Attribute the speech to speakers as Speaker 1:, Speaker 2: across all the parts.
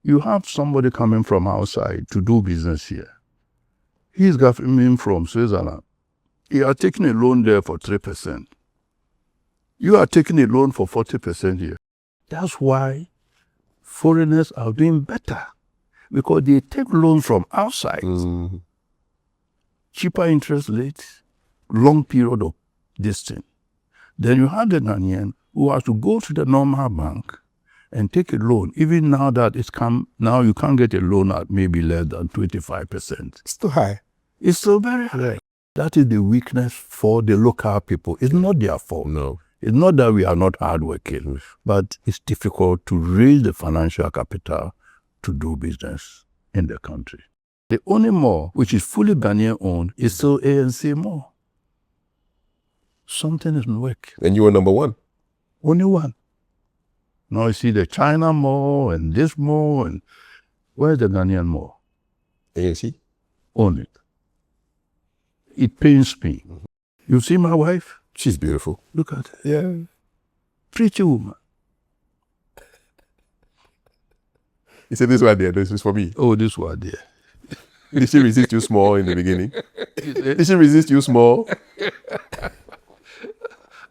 Speaker 1: You have somebody coming from outside to do business here. He's coming from Switzerland. You are taking a loan there for 3%. You are taking a loan for 40% here. That's why foreigners are doing better, because they take loans from outside. Cheaper interest rates, long period of this thing. Then you have the Ghanaian who has to go to the normal bank and take a loan. Even now that it's come, now you can't get a loan at maybe less than 25%.
Speaker 2: It's too high.
Speaker 1: It's still very high. That is the weakness for the local people. It's not their fault.
Speaker 2: No.
Speaker 1: It's not that we are not hardworking, but it's difficult to raise the financial capital to do business in the country. The only mall which is fully Ghanaian owned is still A&C Mall. Something isn't working.
Speaker 2: And you were number one.
Speaker 1: Only one. Now you see the China Mall and this mall, and where's the Ghanaian Mall?
Speaker 2: A&C?
Speaker 1: Own it. It pains me. You see my wife?
Speaker 2: She's beautiful.
Speaker 1: Look at her.
Speaker 2: Yeah.
Speaker 1: Pretty woman.
Speaker 2: You said this one there, this is for me.
Speaker 1: Oh, this one there.
Speaker 2: Did she resist you small in the beginning? Did she resist you small?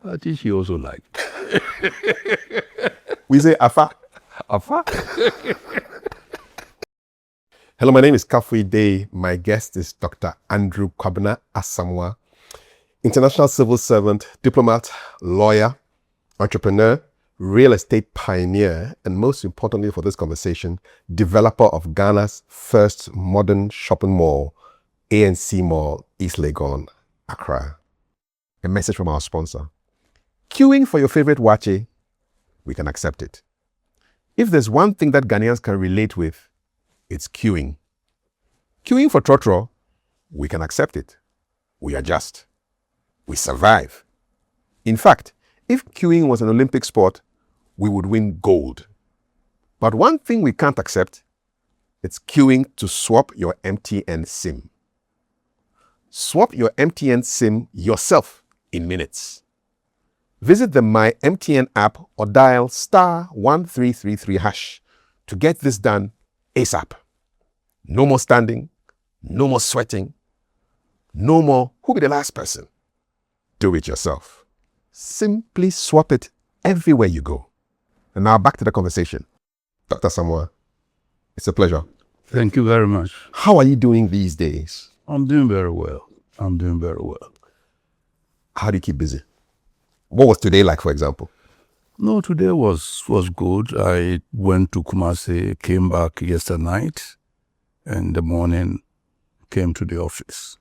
Speaker 1: I think she also liked.
Speaker 2: We say Afa.
Speaker 1: Afa.
Speaker 2: Hello, my name is Kafui Day. My guest is Dr. Andrew Kwabena Asamoah, international civil servant, diplomat, lawyer, entrepreneur, real estate pioneer, and most importantly for this conversation, developer of Ghana's first modern shopping mall, A&C Mall, East Legon, Accra. A message from our sponsor. Queuing for your favorite wache, we can accept it. If there's one thing that Ghanaians can relate with, it's queuing. Queuing for trotro, we can accept it. We adjust. We survive. In fact, if queuing was an Olympic sport, we would win gold. But one thing we can't accept, it's queuing to swap your MTN SIM. Swap your MTN SIM yourself in minutes. Visit the My MTN app or dial *1333# to get this done ASAP. No more standing, no more sweating, no more who be the last person. Do it yourself. Simply swap it everywhere you go. And now back to the conversation. Dr. Asamoah, it's a pleasure.
Speaker 1: Thank you very much.
Speaker 2: How are you doing these days?
Speaker 1: I'm doing very well.
Speaker 2: How do you keep busy? What was today like, for example?
Speaker 1: No, today was good. I went to Kumasi, came back yesterday night, and in the morning came to the office.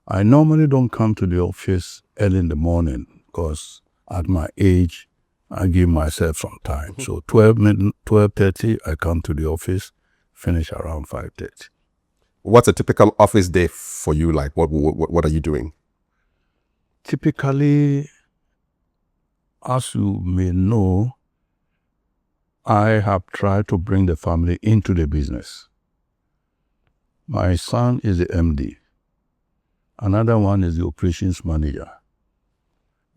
Speaker 1: I normally don't come to the office early in the morning because at my age, I give myself some time. So 12:30, I come to the office, finish around 5:30.
Speaker 2: What's a typical office day for you like? What are you doing?
Speaker 1: Typically, as you may know, I have tried to bring the family into the business. My son is the MD. Another one is the operations manager.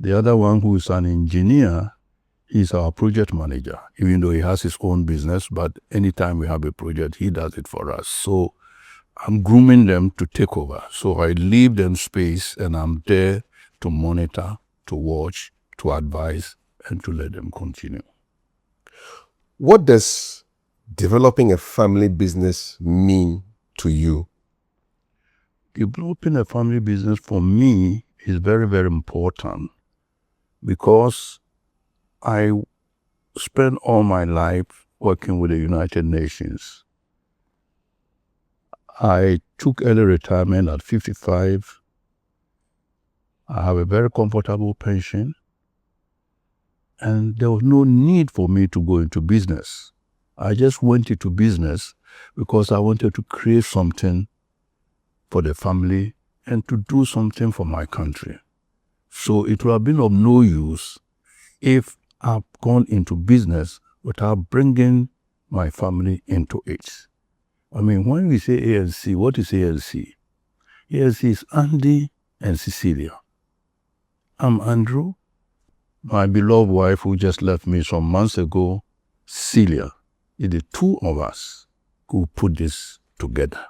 Speaker 1: The other one, who is an engineer, is our project manager, even though he has his own business, but anytime we have a project, he does it for us. So I'm grooming them to take over. So I leave them space and I'm there to monitor, to watch, to advise, and to let them continue.
Speaker 2: What does developing a family business mean to you?
Speaker 1: Developing a family business for me is very, very important because I spent all my life working with the United Nations. I took early retirement at 55. I have a very comfortable pension, and there was no need for me to go into business. I just went into business because I wanted to create something for the family and to do something for my country. So it would have been of no use if I've gone into business without bringing my family into it. I mean, when we say A&C, what is A&C? A&C is Andy and Cecilia. I'm Andrew. My beloved wife, who just left me some months ago, Celia. It's the two of us. could put this together.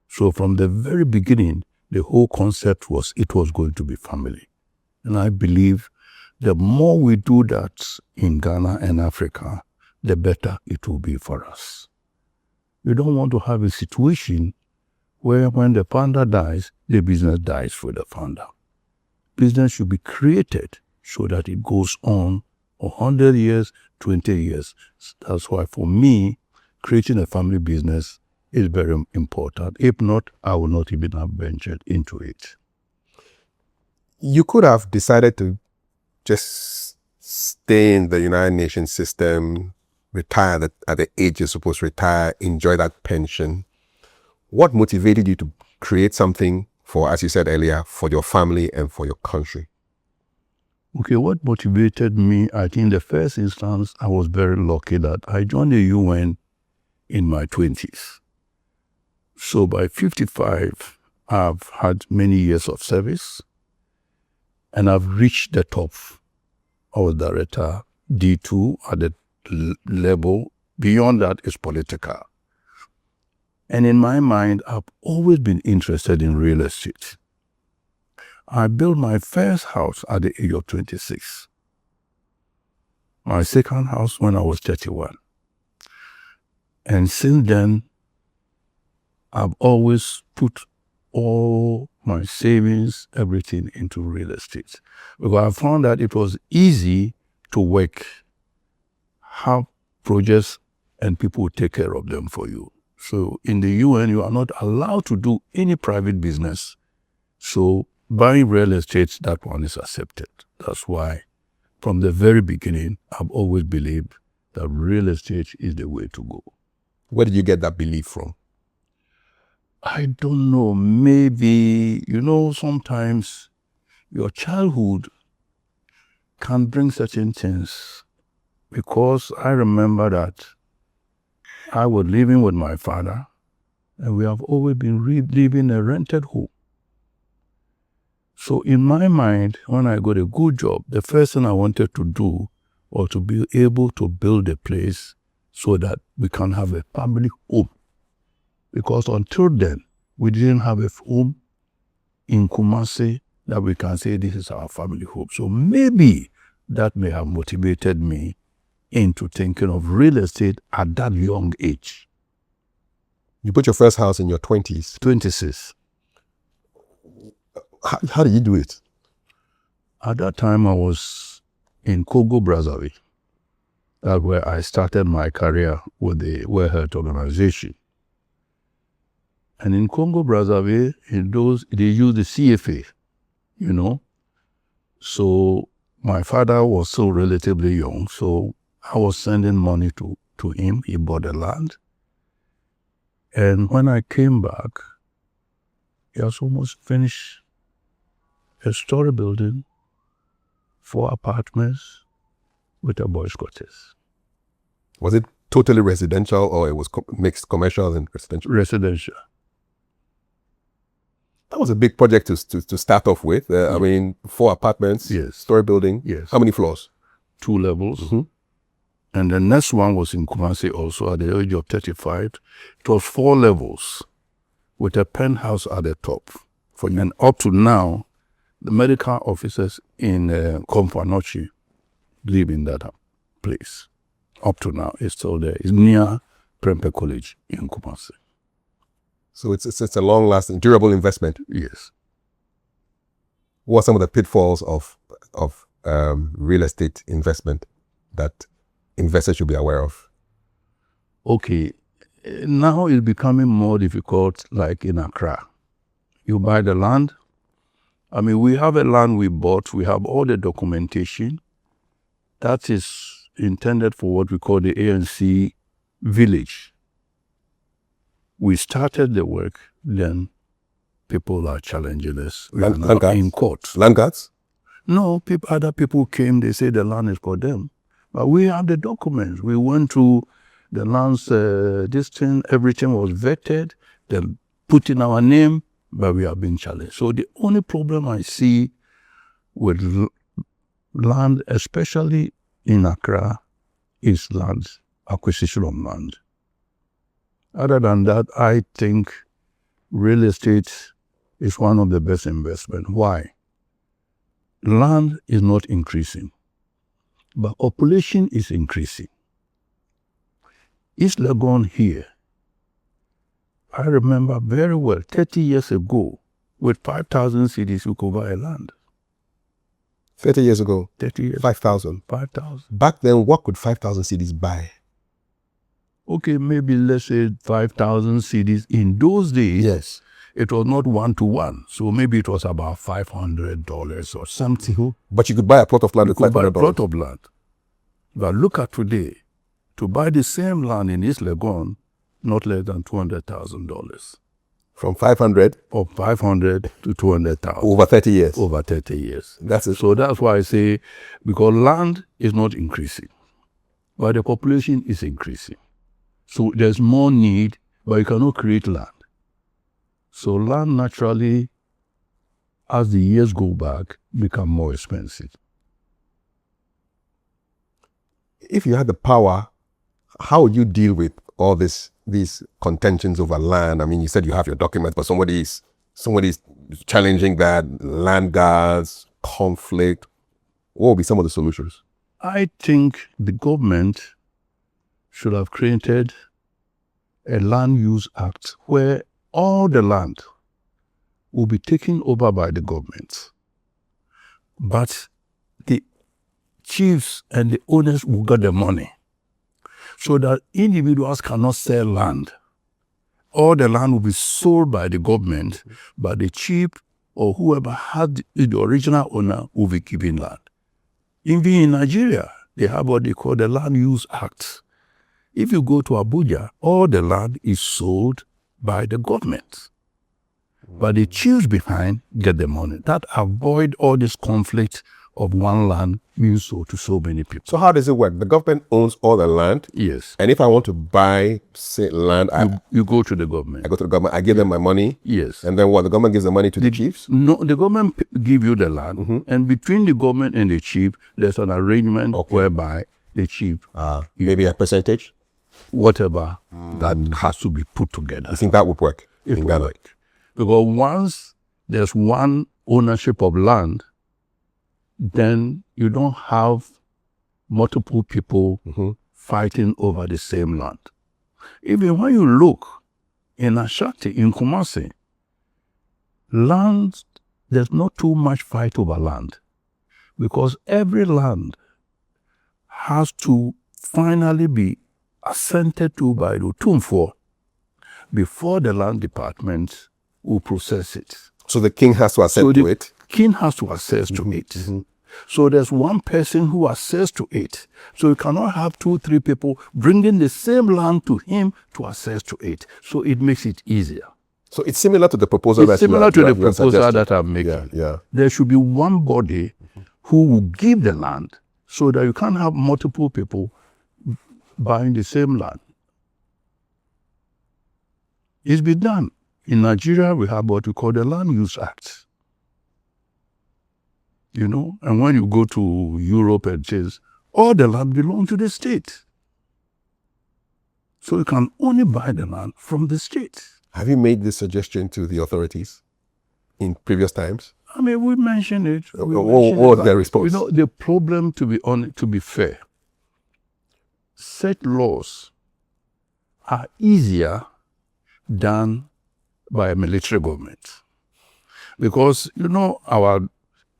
Speaker 1: So from the very beginning, the whole concept was it was going to be family. And I believe the more we do that in Ghana and Africa, the better it will be for us. You don't want to have a situation where when the founder dies, the business dies with the founder. Business should be created so that it goes on 100 years, 20 years. That's why for me, creating a family business is very important. If not, I will not even have ventured into it.
Speaker 2: You could have decided to just stay in the United Nations system, retire at the age you're supposed to retire, enjoy that pension. What motivated you to create something for, as you said earlier, for your family and for your country?
Speaker 1: Okay, what motivated me, I think in the first instance, I was very lucky that I joined the UN in my 20s. So by 55, I've had many years of service and I've reached the top. I was director D2 at the level. Beyond that is political. And in my mind, I've always been interested in real estate. I built my first house at the age of 26. My second house when I was 31. And since then, I've always put all my savings, everything into real estate. Because I found that it was easy to work, have projects, and people take care of them for you. So in the UN, you are not allowed to do any private business. So buying real estate, that one is accepted. That's why from the very beginning, I've always believed that real estate is the way to go.
Speaker 2: Where did you get that belief from?
Speaker 1: I don't know. Maybe, sometimes your childhood can bring certain things. Because I remember that I was living with my father, and we have always been living a rented home. So in my mind, when I got a good job, the first thing I wanted to do was to be able to build a place so that we can have a family home. Because until then, we didn't have a home in Kumasi that we can say this is our family home. So maybe that may have motivated me into thinking of real estate at that young age.
Speaker 2: You bought your first house in your 20s.
Speaker 1: 26.
Speaker 2: How did you do it?
Speaker 1: At that time, I was in Congo, Brazzaville. That's where I started my career with the World Health Organization. And in Congo, Brazzaville, they use the CFA, So my father was still relatively young, so I was sending money to him. He bought the land. And when I came back, he has almost finished a story building, 4 apartments with a boys' quarters.
Speaker 2: Was it totally residential or it was mixed commercial and residential?
Speaker 1: Residential.
Speaker 2: That was a big project to start off with. I mean, 4 apartments,
Speaker 1: Yes.
Speaker 2: Story building.
Speaker 1: Yes.
Speaker 2: How many floors?
Speaker 1: 2 levels. And the next one was in Kumasi also at the age of 35. It was 4 levels with a penthouse at the top. And up to now, the medical officers in Komfanochi live in that place. Up to now, it's still there. It's near Prempeh College in Kumasi.
Speaker 2: So it's a long-lasting, durable investment.
Speaker 1: Yes.
Speaker 2: What are some of the pitfalls of real estate investment that investors should be aware of?
Speaker 1: Okay, now it's becoming more difficult like in Accra. You buy the land. I mean, we have a land we bought. We have all the documentation. That is intended for what we call the A&C village. We started the work, then people are challenging us. We are now in court.
Speaker 2: Land guards?
Speaker 1: No, other people came, they say the land is for them. But we have the documents. We went to the land's everything was vetted, then put in our name, but we have been challenged. So the only problem I see with land, especially in Accra, is land, acquisition of land. Other than that, I think real estate is one of the best investments. Why? Land is not increasing, but population is increasing. East Legon here, I remember very well, 30 years ago, with 5,000 cedis, you could buy a land.
Speaker 2: 30 years ago,
Speaker 1: 30 years.
Speaker 2: 5,000.
Speaker 1: 5,000.
Speaker 2: Back then, what could 5,000 cedis buy?
Speaker 1: Okay, maybe let's say 5,000 cedis. In those days,
Speaker 2: Yes.
Speaker 1: it was not 1-to-1. So maybe it was about $500 or something.
Speaker 2: But you could buy a plot of land with
Speaker 1: You could buy a
Speaker 2: $500.
Speaker 1: plot of land. But look at today. To buy the same land in East Legon, not less than $200,000.
Speaker 2: From 500
Speaker 1: Or 500 to 200,000.
Speaker 2: over 30 years.
Speaker 1: Over 30 years.
Speaker 2: That's it.
Speaker 1: So that's why I say, because land is not increasing, but the population is increasing. So there's more need, but you cannot create land. So land naturally, as the years go back, become more expensive.
Speaker 2: If you had the power, how would you deal with all these contentions over land? I mean, you said you have your documents, but somebody's challenging that, land guards, conflict. What would be some of the solutions?
Speaker 1: I think the government should have created a land use act where all the land will be taken over by the government. But the chiefs and the owners will get the money, so that individuals cannot sell land. All the land will be sold by the government, but the chief or whoever had the original owner will be keeping land. Even in Nigeria, they have what they call the Land Use Act. If you go to Abuja, all the land is sold by the government, but the chiefs behind get the money. That avoid all this conflict of one land being sold to so many people.
Speaker 2: So how does it work? The government owns all the land.
Speaker 1: Yes.
Speaker 2: And if I want to buy, say, land,
Speaker 1: You go to the government.
Speaker 2: I go to the government, I give them my money.
Speaker 1: Yes.
Speaker 2: And then what? The government gives the money to the chiefs?
Speaker 1: No, the government give you the land, and between the government and the chief, there's an arrangement whereby the chief,
Speaker 2: Maybe a percentage?
Speaker 1: whatever, that has to be put together.
Speaker 2: I think that would work
Speaker 1: It
Speaker 2: in
Speaker 1: will
Speaker 2: Ghana.
Speaker 1: work. Because once there's one ownership of land, then you don't have multiple people fighting over the same land. Even when you look in Ashanti, in Kumasi, land, there's not too much fight over land, because every land has to finally be assented to by the Tumfo before the land department will process it.
Speaker 2: So the king has to assent to it?
Speaker 1: King has to access to it. So there's one person who access to it. So you cannot have 2-3 people bringing the same land to him to access to it. So it makes it easier.
Speaker 2: So it's similar to the proposal
Speaker 1: It's similar to the proposal that I'm making.
Speaker 2: Yeah.
Speaker 1: There should be one body who will give the land, so that you can't have multiple people buying the same land. It's been done. In Nigeria, we have what we call the Land Use Act. You know, and when you go to Europe and says, all the land belongs to the state. So you can only buy the land from the state.
Speaker 2: Have you made this suggestion to the authorities in previous times?
Speaker 1: I mean, we mentioned it.
Speaker 2: What was their response?
Speaker 1: You know, the problem, to be fair, such laws are easier done by a military government. Because, you know, our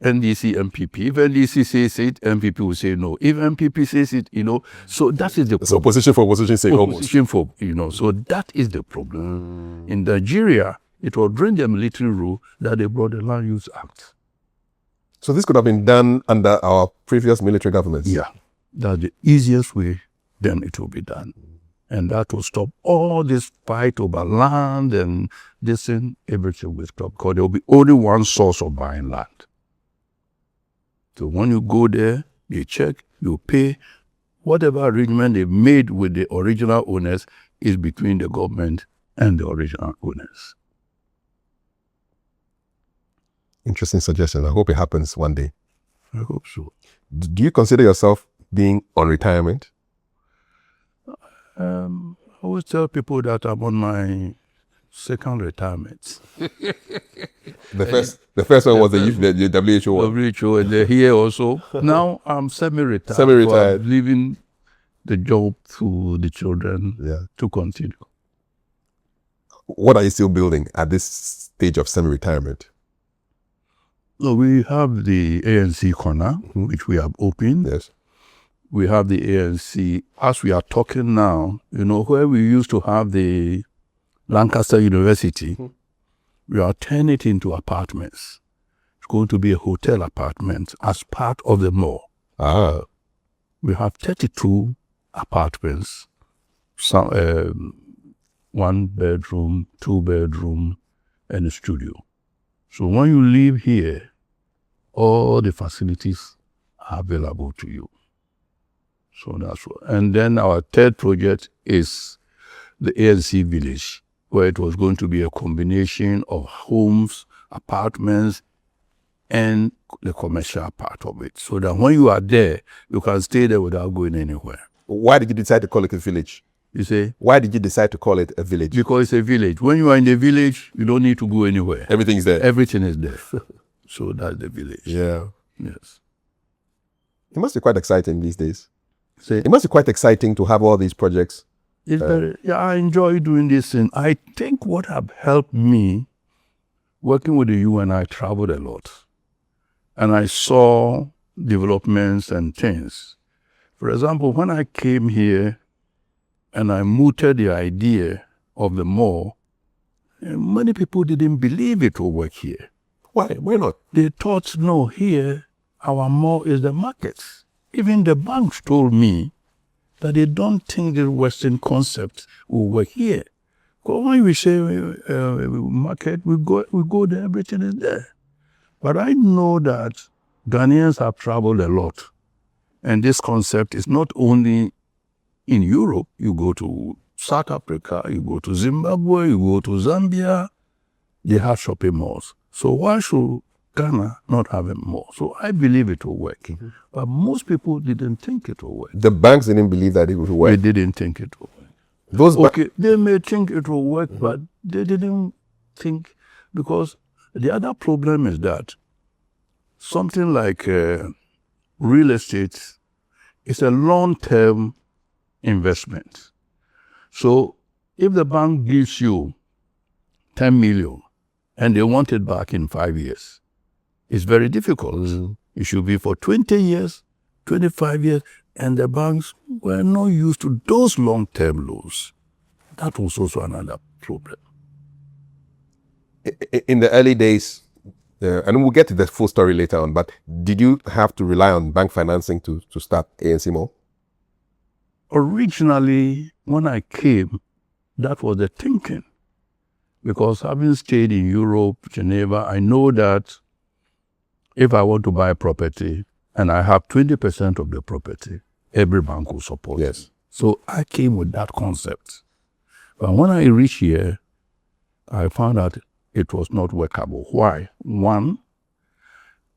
Speaker 1: NDC MPP, if NDC says it, MPP will say no. If MPP says it, you know, so that is the problem.
Speaker 2: So opposition for opposition say almost.
Speaker 1: Opposition for, you know, so that is the problem. In Nigeria, it was during the military rule that they brought the Land Use Act.
Speaker 2: So this could have been done under our previous military governments?
Speaker 1: Yeah, that's the easiest way, then it will be done. And that will stop all this fight over land and this and everything will stop, because there will be only one source of buying land. So when you go there, you check, you pay, whatever arrangement they made with the original owners is between the government and the original owners.
Speaker 2: Interesting suggestion. I hope it happens one day.
Speaker 1: I hope so.
Speaker 2: Do you consider yourself being on retirement?
Speaker 1: I always tell people that I'm on my second retirement.
Speaker 2: The first one was the WHO one.
Speaker 1: WHO, and they're here also. Now I'm semi-retired.
Speaker 2: Semi-retired.
Speaker 1: So I'm leaving the job to the children to continue.
Speaker 2: What are you still building at this stage of semi-retirement?
Speaker 1: So we have the A&C corner, which we have opened.
Speaker 2: Yes.
Speaker 1: We have the A&C, as we are talking now, where we used to have the Lancaster University, we are turning it into apartments. It's going to be a hotel apartment as part of the mall. We have 32 apartments, some, 1 bedroom, 2 bedroom, and a studio. So when you live here, all the facilities are available to you. So that's what. And then our third project is the A&C Village, where it was going to be a combination of homes, apartments, and the commercial part of it. So that when you are there, you can stay there without going anywhere.
Speaker 2: Why did you decide to call it a village?
Speaker 1: You say?
Speaker 2: Why did you decide to call it a village?
Speaker 1: Because it's a village. When you are in the village, you don't need to go anywhere.
Speaker 2: Everything is there.
Speaker 1: Everything is there. So that's the village.
Speaker 2: Yeah.
Speaker 1: Yes.
Speaker 2: It must be quite exciting these days.
Speaker 1: Say?
Speaker 2: It must be quite exciting to have all these projects.
Speaker 1: It's I enjoy doing this, and I think what have helped me working with the UN, I traveled a lot, and I saw developments and things. For example, when I came here and I mooted the idea of the mall, many people didn't believe it will work here.
Speaker 2: Why? Why not?
Speaker 1: They thought, no, here, our mall is the markets. Even the banks told me that they don't think the Western concept will work here. Because when we say market, we go there, everything is there. But I know that Ghanaians have traveled a lot. And this concept is not only in Europe. You go to South Africa, you go to Zimbabwe, you go to Zambia, they have shopping malls. So why should Ghana not have a mall? So I believe it will work. But most people didn't think it will work.
Speaker 2: The banks didn't believe that it would work.
Speaker 1: They didn't think it will work. They may think it will work, but they didn't think, because the other problem is that something like real estate is a long-term investment. So if the bank gives you 10 million and they want it back in 5 years, it's very difficult. It should be for 20 years, 25 years, and the banks were not used to those long-term loans. That was also another problem.
Speaker 2: In the early days, and we'll get to the full story later on, but did you have to rely on bank financing to start A&C Mall?
Speaker 1: Originally, when I came, that was the thinking. Because having stayed in Europe, Geneva, I know that if I want to buy a property and I have 20% of the property, every bank will support me. So I came with that concept. But when I reached here, I found out it was not workable. Why? One,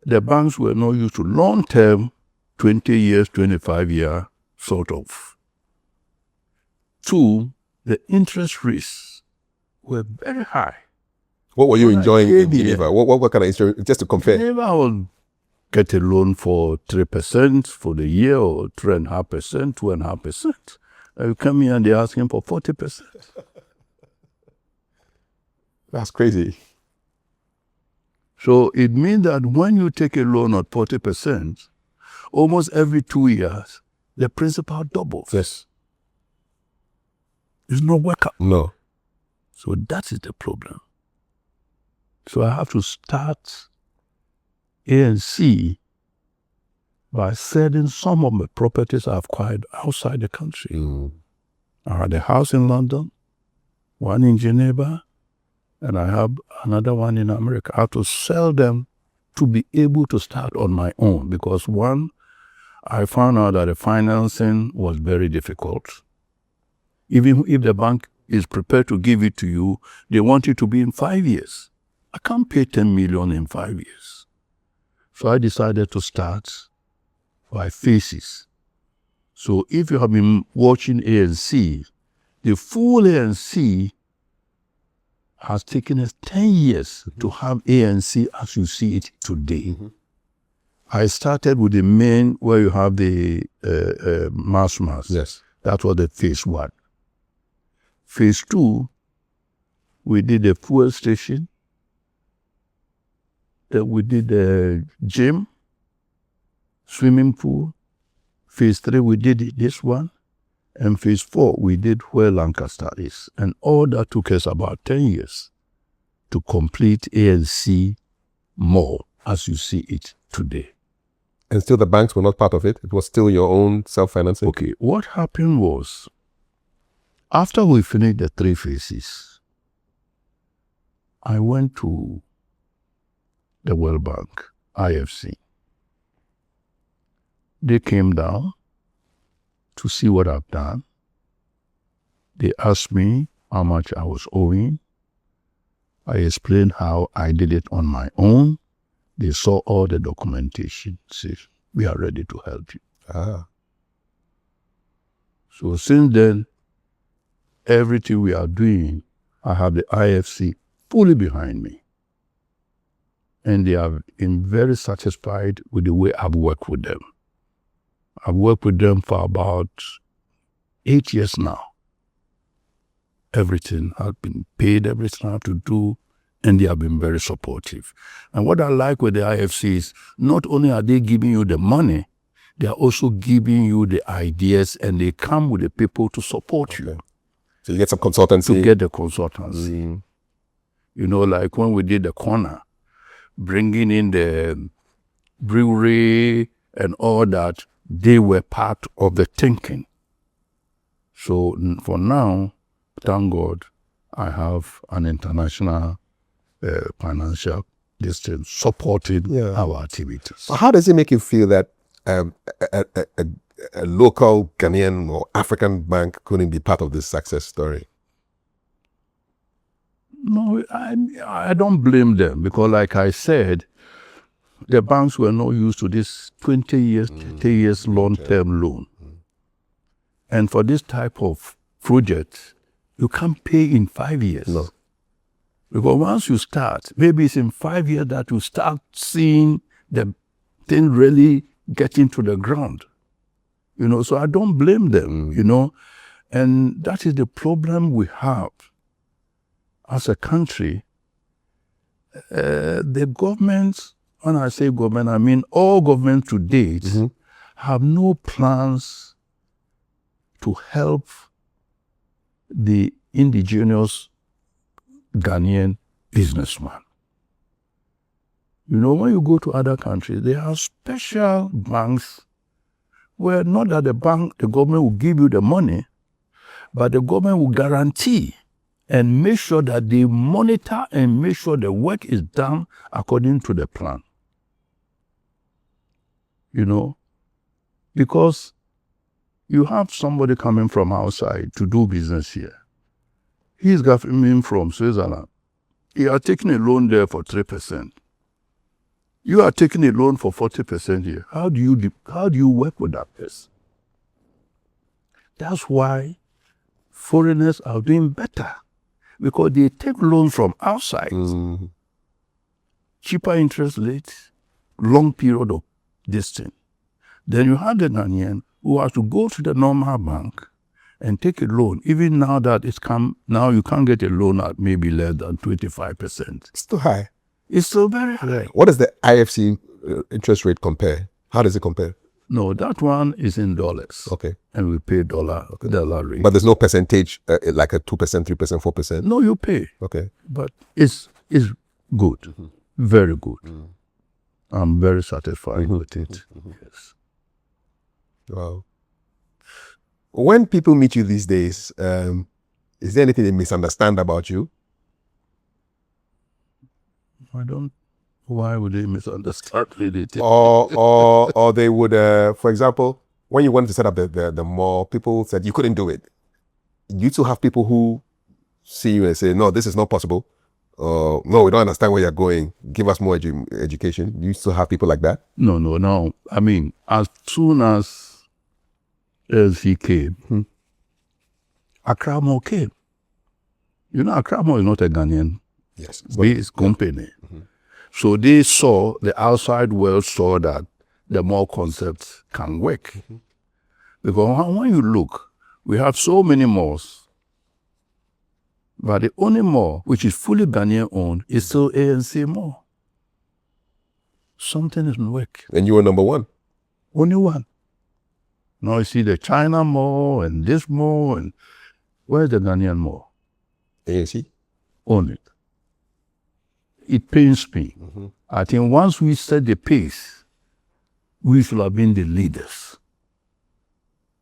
Speaker 1: the banks were not used to long-term, 20 years, 25-year sort of. Two, the interest rates were very high.
Speaker 2: What were you enjoying in Geneva? What kind of interest, just to compare?
Speaker 1: Geneva, I will get a loan for 3% for the year, or 3.5%, 2.5%. You come here and they're asking for 40%.
Speaker 2: That's crazy.
Speaker 1: So it means that when you take a loan at 40%, almost every 2 years, the principal doubles.
Speaker 2: Yes.
Speaker 1: It's not work out.
Speaker 2: No.
Speaker 1: So that is the problem. So I have to start A&C by selling some of my properties I've acquired outside the country. I had a house in London, one in Geneva, and I have another one in America. I have to sell them to be able to start on my own, because one, I found out that the financing was very difficult. Even if the bank is prepared to give it to you, they want it to be in 5 years. I can't pay 10 million in 5 years. So I decided to start by phases. So if you have been watching A&C, The full A&C has taken us 10 years to have A&C as you see it today. I started with the main where you have the mass.
Speaker 2: Yes.
Speaker 1: That was the phase 1. Phase 2, we did the fuel station. Then we did the gym, swimming pool. Phase 3, we did this one. And phase 4, we did where Lancaster is. And all that took us about 10 years to complete A&C Mall as you see it today.
Speaker 2: And still the banks were not part of it? It was still your own self-financing?
Speaker 1: Okay, what happened was, after we finished the 3 phases, I went to the World Bank, IFC. They came down to see what I've done. They asked me how much I was owing. I explained how I did it on my own. They saw all the documentation. Said, we are ready to help you. So since then, everything we are doing, I have the IFC fully behind me. And they have been very satisfied with the way I've worked with them. I've worked with them for about 8 years now. Everything has been paid, everything I have to do, and they have been very supportive. And what I like with the IFC is not only are they giving you the money, they are also giving you the ideas, and they come with the people to support you.
Speaker 2: So you get some consultancy?
Speaker 1: To get the consultancy. You know, like when we did the corner, bringing in the brewery and all that, they were part of the thinking. So for now, thank God, I have an international financial district supporting our activities.
Speaker 2: So how does it make you feel that a local Ghanaian or African bank couldn't be part of this success story?
Speaker 1: No, I don't blame them because, like I said, the banks were not used to this 20 years, 30 years long-term loan. And for this type of project, you can't pay in 5 years.
Speaker 2: No.
Speaker 1: Because once you start, maybe it's in 5 years that you start seeing the thing really getting to the ground. You know, so I don't blame them, you know. And that is the problem we have as a country. The government, when I say government, I mean all governments to date, have no plans to help the indigenous Ghanaian businessman. You know, when you go to other countries, they have special banks where not that the government will give you the money, but the government will guarantee and make sure that they monitor and make sure the work is done according to the plan. You know, because you have somebody coming from outside to do business here. He's coming from Switzerland. He are taking a loan there for 3%. You are taking a loan for 40% here. How do you work with that person? That's why foreigners are doing better, because they take loans from outside, cheaper interest rates, long period of distance. Then you have the Ghanaian who has to go to the normal bank and take a loan. Even now that it's come, now you can't get a loan at maybe less than 25%.
Speaker 2: It's too high.
Speaker 1: It's still very high.
Speaker 2: Yeah. What does the IFC interest rate compare? How does it compare?
Speaker 1: No, that one is in dollars.
Speaker 2: Okay.
Speaker 1: And we pay dollar rate.
Speaker 2: But there's no percentage, like a 2%, 3%, 4%?
Speaker 1: No, you pay.
Speaker 2: Okay.
Speaker 1: But it's good. Very good. I'm very satisfied with it. Yes.
Speaker 2: Wow. When people meet you these days, is there anything they misunderstand about you?
Speaker 1: Why would they misunderstand anything?
Speaker 2: Or they would, for example, when you wanted to set up the mall, people said you couldn't do it. You still have people who see you and say, no, this is not possible. No, we don't understand where you're going. Give us more education. You still have people like that?
Speaker 1: No. I mean, as soon as he came, Accra Mall came. You know, Accra Mall is not a Ghanaian based company. Mm-hmm. So they saw, the outside world saw that the mall concept can work. Mm-hmm. Because when you look, we have so many malls, but the only mall which is fully Ghanaian owned is still A&C Mall. Something doesn't work.
Speaker 2: And you were number one.
Speaker 1: Only one. Now you see the China Mall and this mall, and where's the Ghanaian Mall?
Speaker 2: A&C?
Speaker 1: Own it. It pains me. Mm-hmm. I think once we set the pace, we should have been the leaders.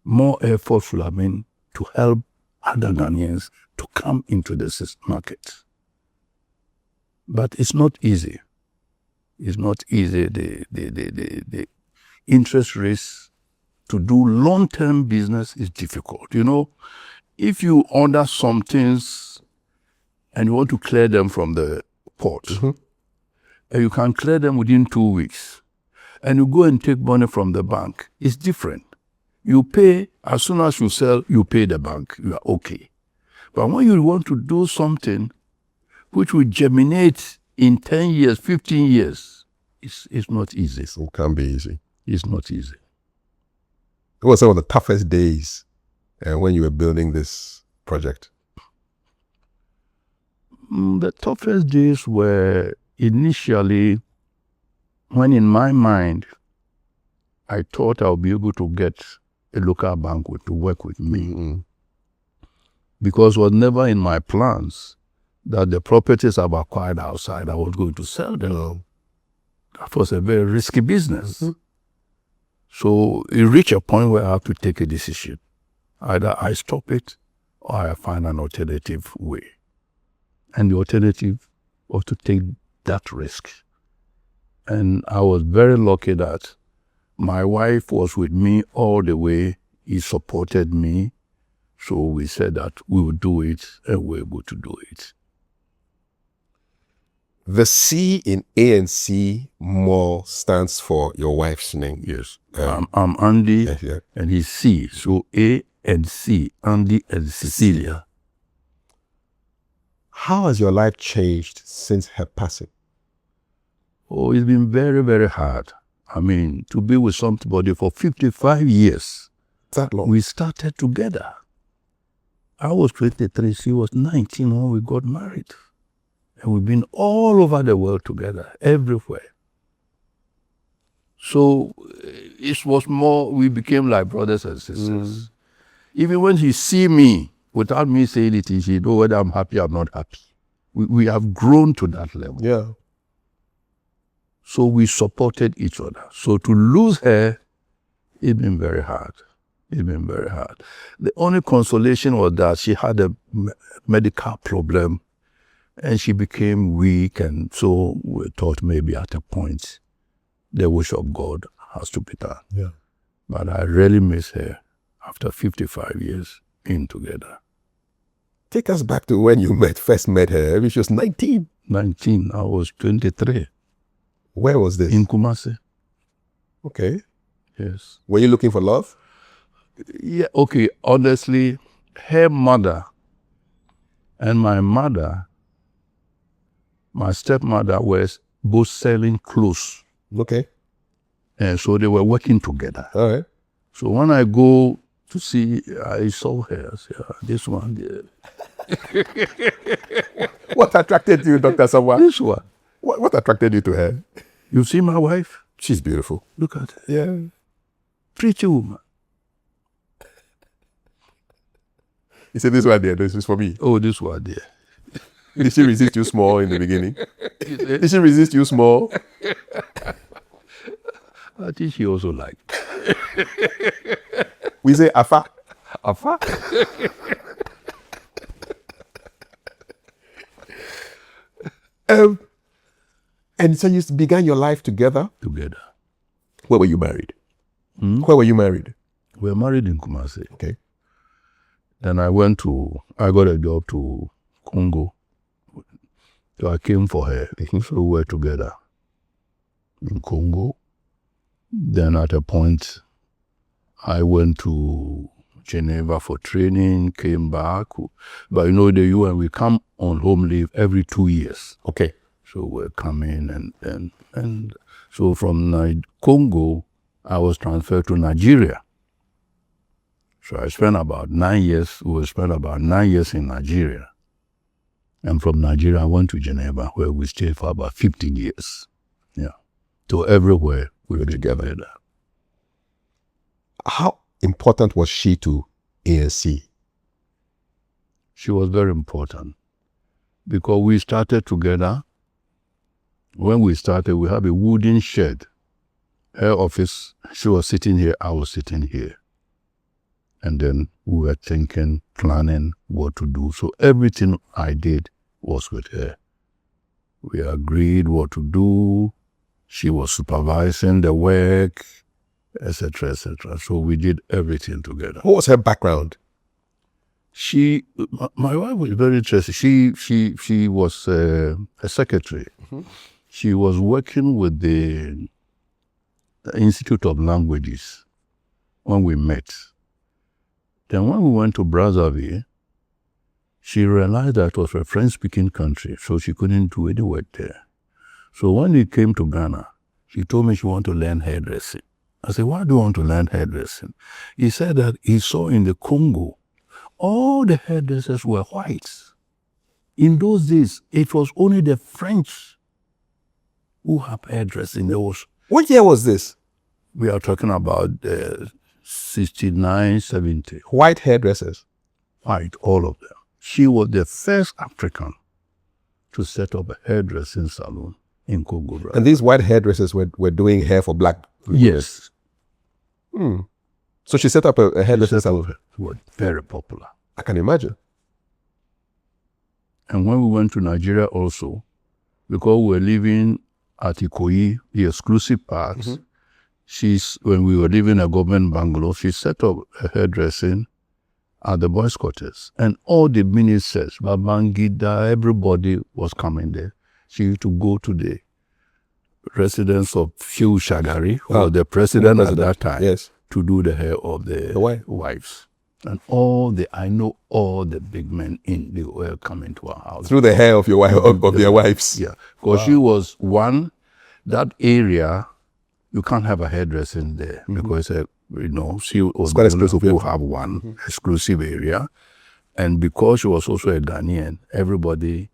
Speaker 1: More effort should have been to help other Ghanaians to come into this market. But it's not easy. It's not easy. The interest rates to do long-term business is difficult. You know, if you order some things and you want to clear them from the port, mm-hmm. and you can clear them within 2 weeks, and you go and take money from the bank, it's different. You pay, as soon as you sell, you pay the bank, you are okay. But when you want to do something which will germinate in 10 years, 15 years, it's not easy.
Speaker 2: It can't be easy.
Speaker 1: It's not easy.
Speaker 2: What were some of the toughest days when you were building this project?
Speaker 1: The toughest days were initially when in my mind, I thought I'll be able to get a local bank to work with me. Mm-hmm. Because it was never in my plans that the properties I've acquired outside, I was going to sell them. Mm-hmm. That was a very risky business. Mm-hmm. So it reached a point where I have to take a decision. Either I stop it or I find an alternative way. And the alternative was to take that risk. And I was very lucky that my wife was with me all the way. He supported me. So we said that we would do it, and we were able to do it.
Speaker 2: The C in A&C Mall stands for your wife's name.
Speaker 1: Yes. I'm Andy, and he's C. So A&C, Andy and Cecilia.
Speaker 2: How has your life changed since her passing?
Speaker 1: Oh, it's been very, very hard. I mean, to be with somebody for 55 years.
Speaker 2: That long?
Speaker 1: We started together. I was 23, she was 19 when we got married. And we've been all over the world together, everywhere. So it was more, we became like brothers and sisters. Mm. Even when she see me, without me saying it, she know whether I'm happy or not happy. We have grown to that level.
Speaker 2: Yeah.
Speaker 1: So we supported each other. So to lose her, it's been very hard. It's been very hard. The only consolation was that she had a medical problem and she became weak, and so we thought maybe at a point the wish of God has to be done.
Speaker 2: Yeah.
Speaker 1: But I really miss her after 55 years being together.
Speaker 2: Take us back to when you first met her. She was 19.
Speaker 1: 19. I was 23.
Speaker 2: Where was this?
Speaker 1: In Kumasi.
Speaker 2: Okay.
Speaker 1: Yes.
Speaker 2: Were you looking for love?
Speaker 1: Yeah, okay. Honestly, her mother and my mother, my stepmother, were both selling clothes.
Speaker 2: Okay.
Speaker 1: And so they were working together.
Speaker 2: All right.
Speaker 1: So when I go to see, I saw her. I said, this one there.
Speaker 2: What attracted you, Dr. Asamoah?
Speaker 1: This one.
Speaker 2: What attracted you to her?
Speaker 1: You see my wife?
Speaker 2: She's beautiful.
Speaker 1: Look at her.
Speaker 2: Yeah.
Speaker 1: Pretty woman.
Speaker 2: You said this one there, this is for me.
Speaker 1: Oh, this one there.
Speaker 2: Did she resist you small in the beginning? Did she resist you small?
Speaker 1: I think she also liked.
Speaker 2: We say afa.
Speaker 1: Afa?
Speaker 2: And so you began your life together?
Speaker 1: Together.
Speaker 2: Where were you married? Where were you married?
Speaker 1: We were married in Kumasi.
Speaker 2: Okay.
Speaker 1: Then I got a job to Congo. So I came for her. So we were together in Congo. Then at a point, I went to Geneva for training, came back. But the UN, we come on home leave every 2 years.
Speaker 2: Okay.
Speaker 1: So we're coming and so from Congo, I was transferred to Nigeria. So I spent about 9 years, we spent about 9 years in Nigeria. And from Nigeria, I went to Geneva, where we stayed for about 15 years. Yeah. So everywhere we were together.
Speaker 2: How important was she to A&C?
Speaker 1: She was very important because we started together. When we started, we had a wooden shed. Her office, she was sitting here, I was sitting here. And then we were thinking, planning what to do. So everything I did was with her. We agreed what to do. She was supervising the work, etc., etc. So we did everything together.
Speaker 2: What was her background?
Speaker 1: My wife was very interesting. She was a secretary. Mm-hmm. She was working with the Institute of Languages when we met. Then when we went to Brazzaville, she realized that it was a French-speaking country, so she couldn't do any work there. So when we came to Ghana, she told me she wanted to learn hairdressing. I said, why do you want to learn hairdressing? He said that he saw in the Congo, all the hairdressers were whites. In those days, it was only the French who have hairdressing.
Speaker 2: What year was this?
Speaker 1: We are talking about 69, 70.
Speaker 2: White hairdressers?
Speaker 1: White, all of them. She was the first African to set up a hairdressing salon in Congo. Right?
Speaker 2: And these white hairdressers were doing hair for black people?
Speaker 1: Yes.
Speaker 2: So she set up a hairdressing salon?
Speaker 1: It was very popular.
Speaker 2: I can imagine.
Speaker 1: And when we went to Nigeria also, because we were living at Ikoyi, the exclusive part, when we were living in a government bungalow, she set up a hairdressing at the boys' quarters. And all the ministers, Babangida, everybody was coming there. She used to go to the residence of Phil Shagari, who was the president at that time,
Speaker 2: yes,
Speaker 1: to do the hair of the wives. And I know all the big men they were coming to our house.
Speaker 2: Through the hair of your wife, of their wives?
Speaker 1: Yeah. Because she was that area, you can't have a hairdressing there because, she was
Speaker 2: quite exclusive.
Speaker 1: To have one exclusive area. And because she was also a Ghanaian, everybody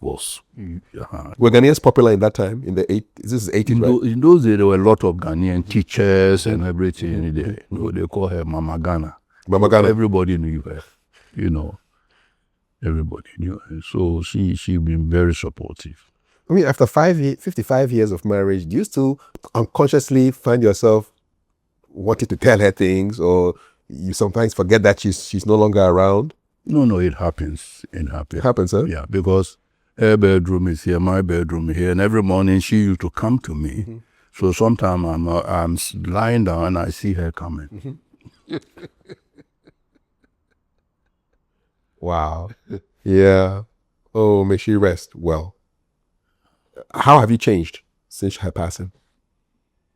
Speaker 1: was.
Speaker 2: Were Ghanaians popular in that time? In the 80s? This is 80s, right?
Speaker 1: In those days, there were a lot of Ghanaian teachers and everything. They call her Mama Ghana.
Speaker 2: Mama Ghana.
Speaker 1: Everybody knew her. Everybody knew her. So she been very supportive.
Speaker 2: I mean, after 55 years of marriage, do you still unconsciously find yourself wanting to tell her things, or you sometimes forget that she's no longer around?
Speaker 1: No, it happens. It
Speaker 2: happens, huh?
Speaker 1: Yeah, because her bedroom is here, my bedroom is here, and every morning she used to come to me. So sometimes I'm lying down and I see her coming.
Speaker 2: Wow. Yeah. Oh, may she rest well. How have you changed since her passing?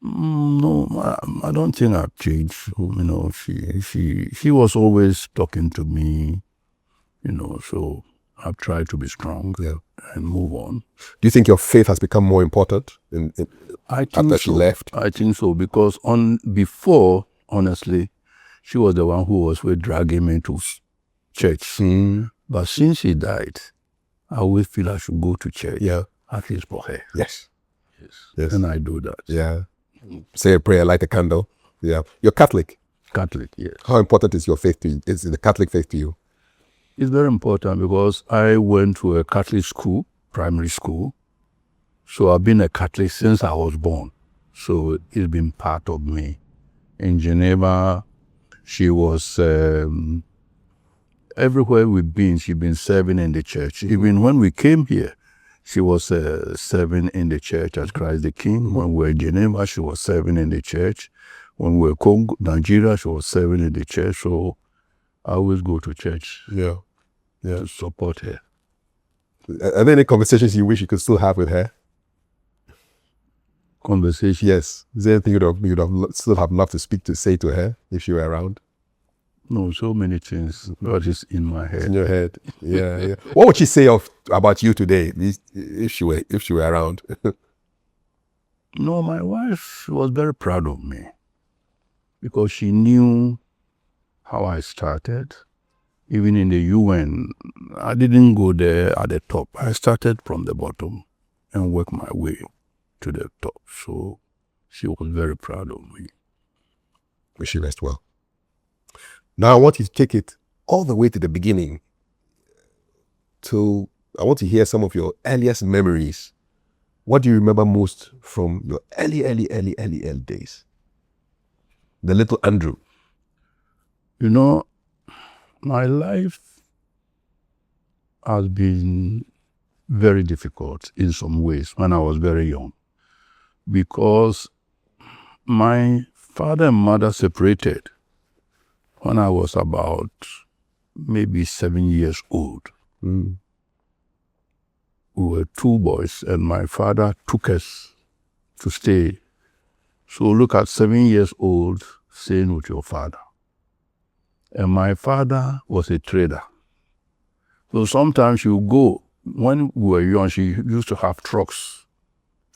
Speaker 1: No, I don't think I've changed. She was always talking to me, so I've tried to be strong and move on.
Speaker 2: Do you think your faith has become more important after she left?
Speaker 1: I think so, because before, honestly, she was the one who was dragging me to church. But since she died, I always feel I should go to church.
Speaker 2: Yeah.
Speaker 1: At least for her.
Speaker 2: Yes.
Speaker 1: And I do that.
Speaker 2: Yeah. Say a prayer, light a candle. Yeah. You're Catholic?
Speaker 1: Catholic, yes.
Speaker 2: How important is your faith to you? Is the Catholic faith to you?
Speaker 1: It's very important because I went to a Catholic school, primary school. So I've been a Catholic since I was born. So it's been part of me. In Geneva, she was, everywhere we've been, she's been serving in the church. Even when we came here, she was serving in the church as Christ the King. When we were in Geneva, she was serving in the church. When we were in Nigeria, she was serving in the church. So I always go to church to support her.
Speaker 2: Are there any conversations you wish you could still have with her?
Speaker 1: Conversation?
Speaker 2: Yes. Is there anything you'd have still have loved to say to her if she were around?
Speaker 1: No, so many things. What is in my
Speaker 2: In
Speaker 1: head?
Speaker 2: your head. Yeah, yeah. What would she say about you today if she were around?
Speaker 1: No, my wife was very proud of me because she knew how I started. Even in the UN, I didn't go there at the top. I started from the bottom and worked my way to the top. So she was very proud of me.
Speaker 2: May she rest well. Now I want you to take it all the way to the beginning. I want to hear some of your earliest memories. What do you remember most from your early days? The little Andrew.
Speaker 1: You know, my life has been very difficult in some ways when I was very young because my father and mother separated when I was about maybe 7 years old.
Speaker 2: Mm.
Speaker 1: We were two boys and my father took us to stay. So look at 7 years old staying with your father. And my father was a trader. So sometimes you go, when we were young, she used to have trucks.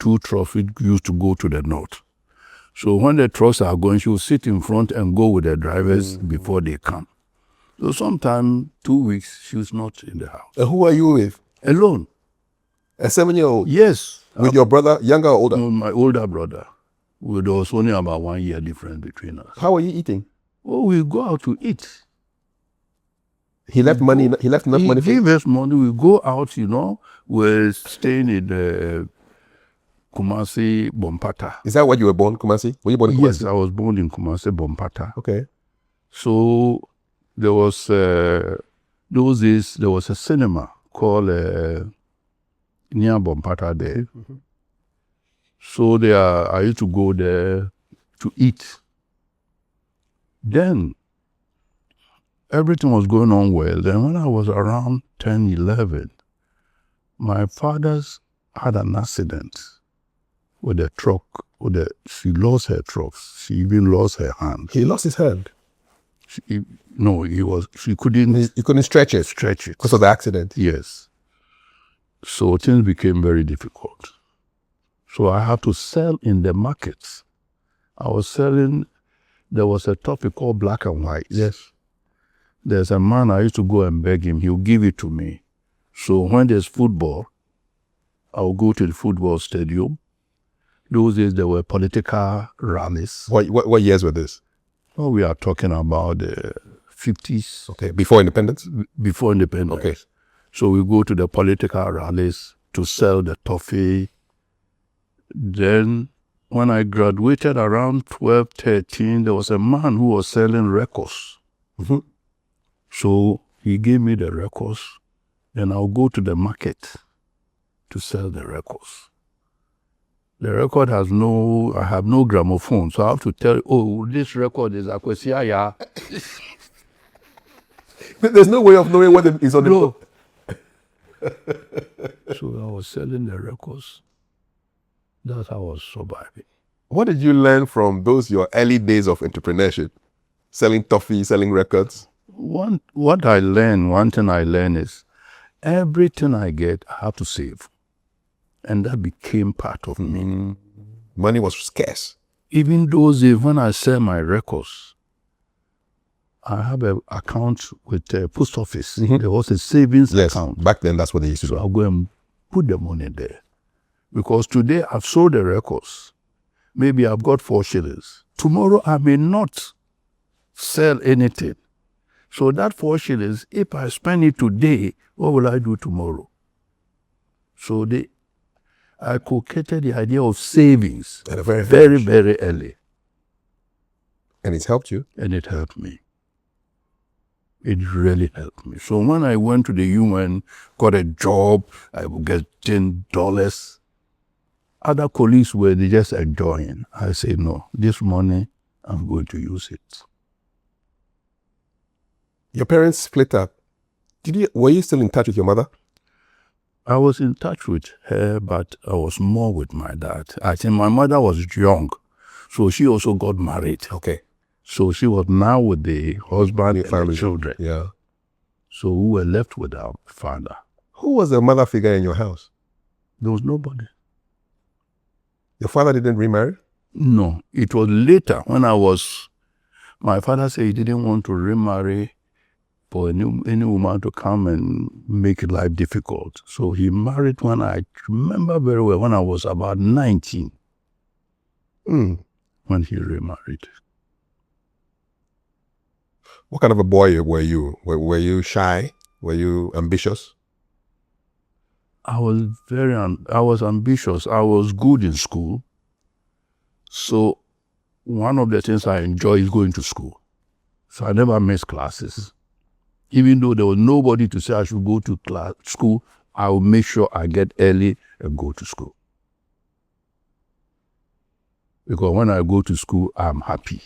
Speaker 1: 2 trucks used to go to the north. So when the trucks are going, she will sit in front and go with the drivers before they come. So sometimes 2 weeks, she was not in the house.
Speaker 2: And who are you with?
Speaker 1: Alone.
Speaker 2: A 7-year-old?
Speaker 1: Yes.
Speaker 2: With your brother, younger or older?
Speaker 1: No, my older brother. There was only about 1 year difference between us.
Speaker 2: How are you eating?
Speaker 1: Oh, we go out to eat.
Speaker 2: He left money. He left enough money for
Speaker 1: He
Speaker 2: you?
Speaker 1: gave us money. We go out, we're staying in the Kumasi, Bompata.
Speaker 2: Is that where you were born, Kumasi? Were you born in Kumasi?
Speaker 1: Yes, I was born in Kumasi, Bompata.
Speaker 2: Okay.
Speaker 1: So there was, those days, there was a cinema called near Bompata there. Mm-hmm. So I used to go there to eat. Then everything was going on well. Then when I was around 10, 11, my father's had an accident with a truck. She lost her truck. She even lost her hand.
Speaker 2: He lost his hand?
Speaker 1: She couldn't...
Speaker 2: You couldn't stretch it?
Speaker 1: Stretch it.
Speaker 2: Because of the accident?
Speaker 1: Yes. So things became very difficult. So I had to sell in the markets. I was selling... There was a topic called black and white.
Speaker 2: Yes.
Speaker 1: There's a man, I used to go and beg him. He'll give it to me. So when there's football, I'll go to the football stadium. Those days, there were political rallies.
Speaker 2: What years were this?
Speaker 1: Oh, we are talking about the 50s.
Speaker 2: Okay, before independence?
Speaker 1: Before independence.
Speaker 2: Okay.
Speaker 1: So we go to the political rallies to sell the toffee. Then, when I graduated around 12, 13, there was a man who was selling records.
Speaker 2: Mm-hmm.
Speaker 1: So he gave me the records. Then I'll go to the market to sell the records. The record I have no gramophone, so I have to tell, this record is Akwesiaya.
Speaker 2: But there's no way of knowing what is on the book.
Speaker 1: So I was selling the records. That's how I was surviving.
Speaker 2: What did you learn from your early days of entrepreneurship? Selling toffee, selling records?
Speaker 1: One thing I learned is everything I get, I have to save. And that became part of me.
Speaker 2: Money was scarce.
Speaker 1: Even those days when I sell my records, I have an account with the post office. Mm-hmm. There was a savings account.
Speaker 2: Back then, that's what they used to do.
Speaker 1: So I'll go and put the money there. Because today I've sold the records. Maybe I've got 4 shillings. Tomorrow I may not sell anything. So that 4 shillings, if I spend it today, what will I do tomorrow? So I cultivated the idea of savings
Speaker 2: at a very,
Speaker 1: very early.
Speaker 2: And it's helped you?
Speaker 1: And it helped me. It really helped me. So when I went to the UN, got a job, I would get $10. Other colleagues were just enjoying. I said, no, this money, I'm going to use it.
Speaker 2: Your parents split up. Were you still in touch with your mother?
Speaker 1: I was in touch with her, but I was more with my dad. I think my mother was young, so she also got married.
Speaker 2: Okay.
Speaker 1: So she was now with the husband and
Speaker 2: family.
Speaker 1: the children.
Speaker 2: Yeah.
Speaker 1: So we were left with our father.
Speaker 2: Who was the mother figure in your house?
Speaker 1: There was nobody.
Speaker 2: Your father didn't remarry?
Speaker 1: No. It was later when my father said he didn't want to remarry for any woman to come and make life difficult. So he married when I remember very well, when I was about 19, when he remarried.
Speaker 2: What kind of a boy were you? Were you shy? Were you ambitious?
Speaker 1: I was ambitious. I was good in school. So one of the things I enjoy is going to school. So I never missed classes. Even though there was nobody to say I should go to school, I will make sure I get early and go to school. Because when I go to school, I'm happy.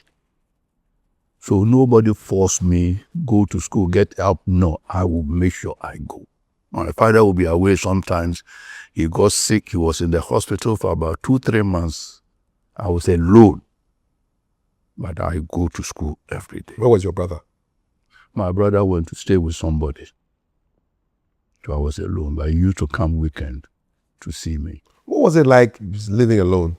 Speaker 1: So nobody forced me, go to school, get help. No, I will make sure I go. My father will be away sometimes. He got sick. He was in the hospital for about 2-3 months. I was alone. But I go to school every day.
Speaker 2: Where was your brother?
Speaker 1: My brother went to stay with somebody. So I was alone. But he used to come weekend to see me.
Speaker 2: What was it like living alone?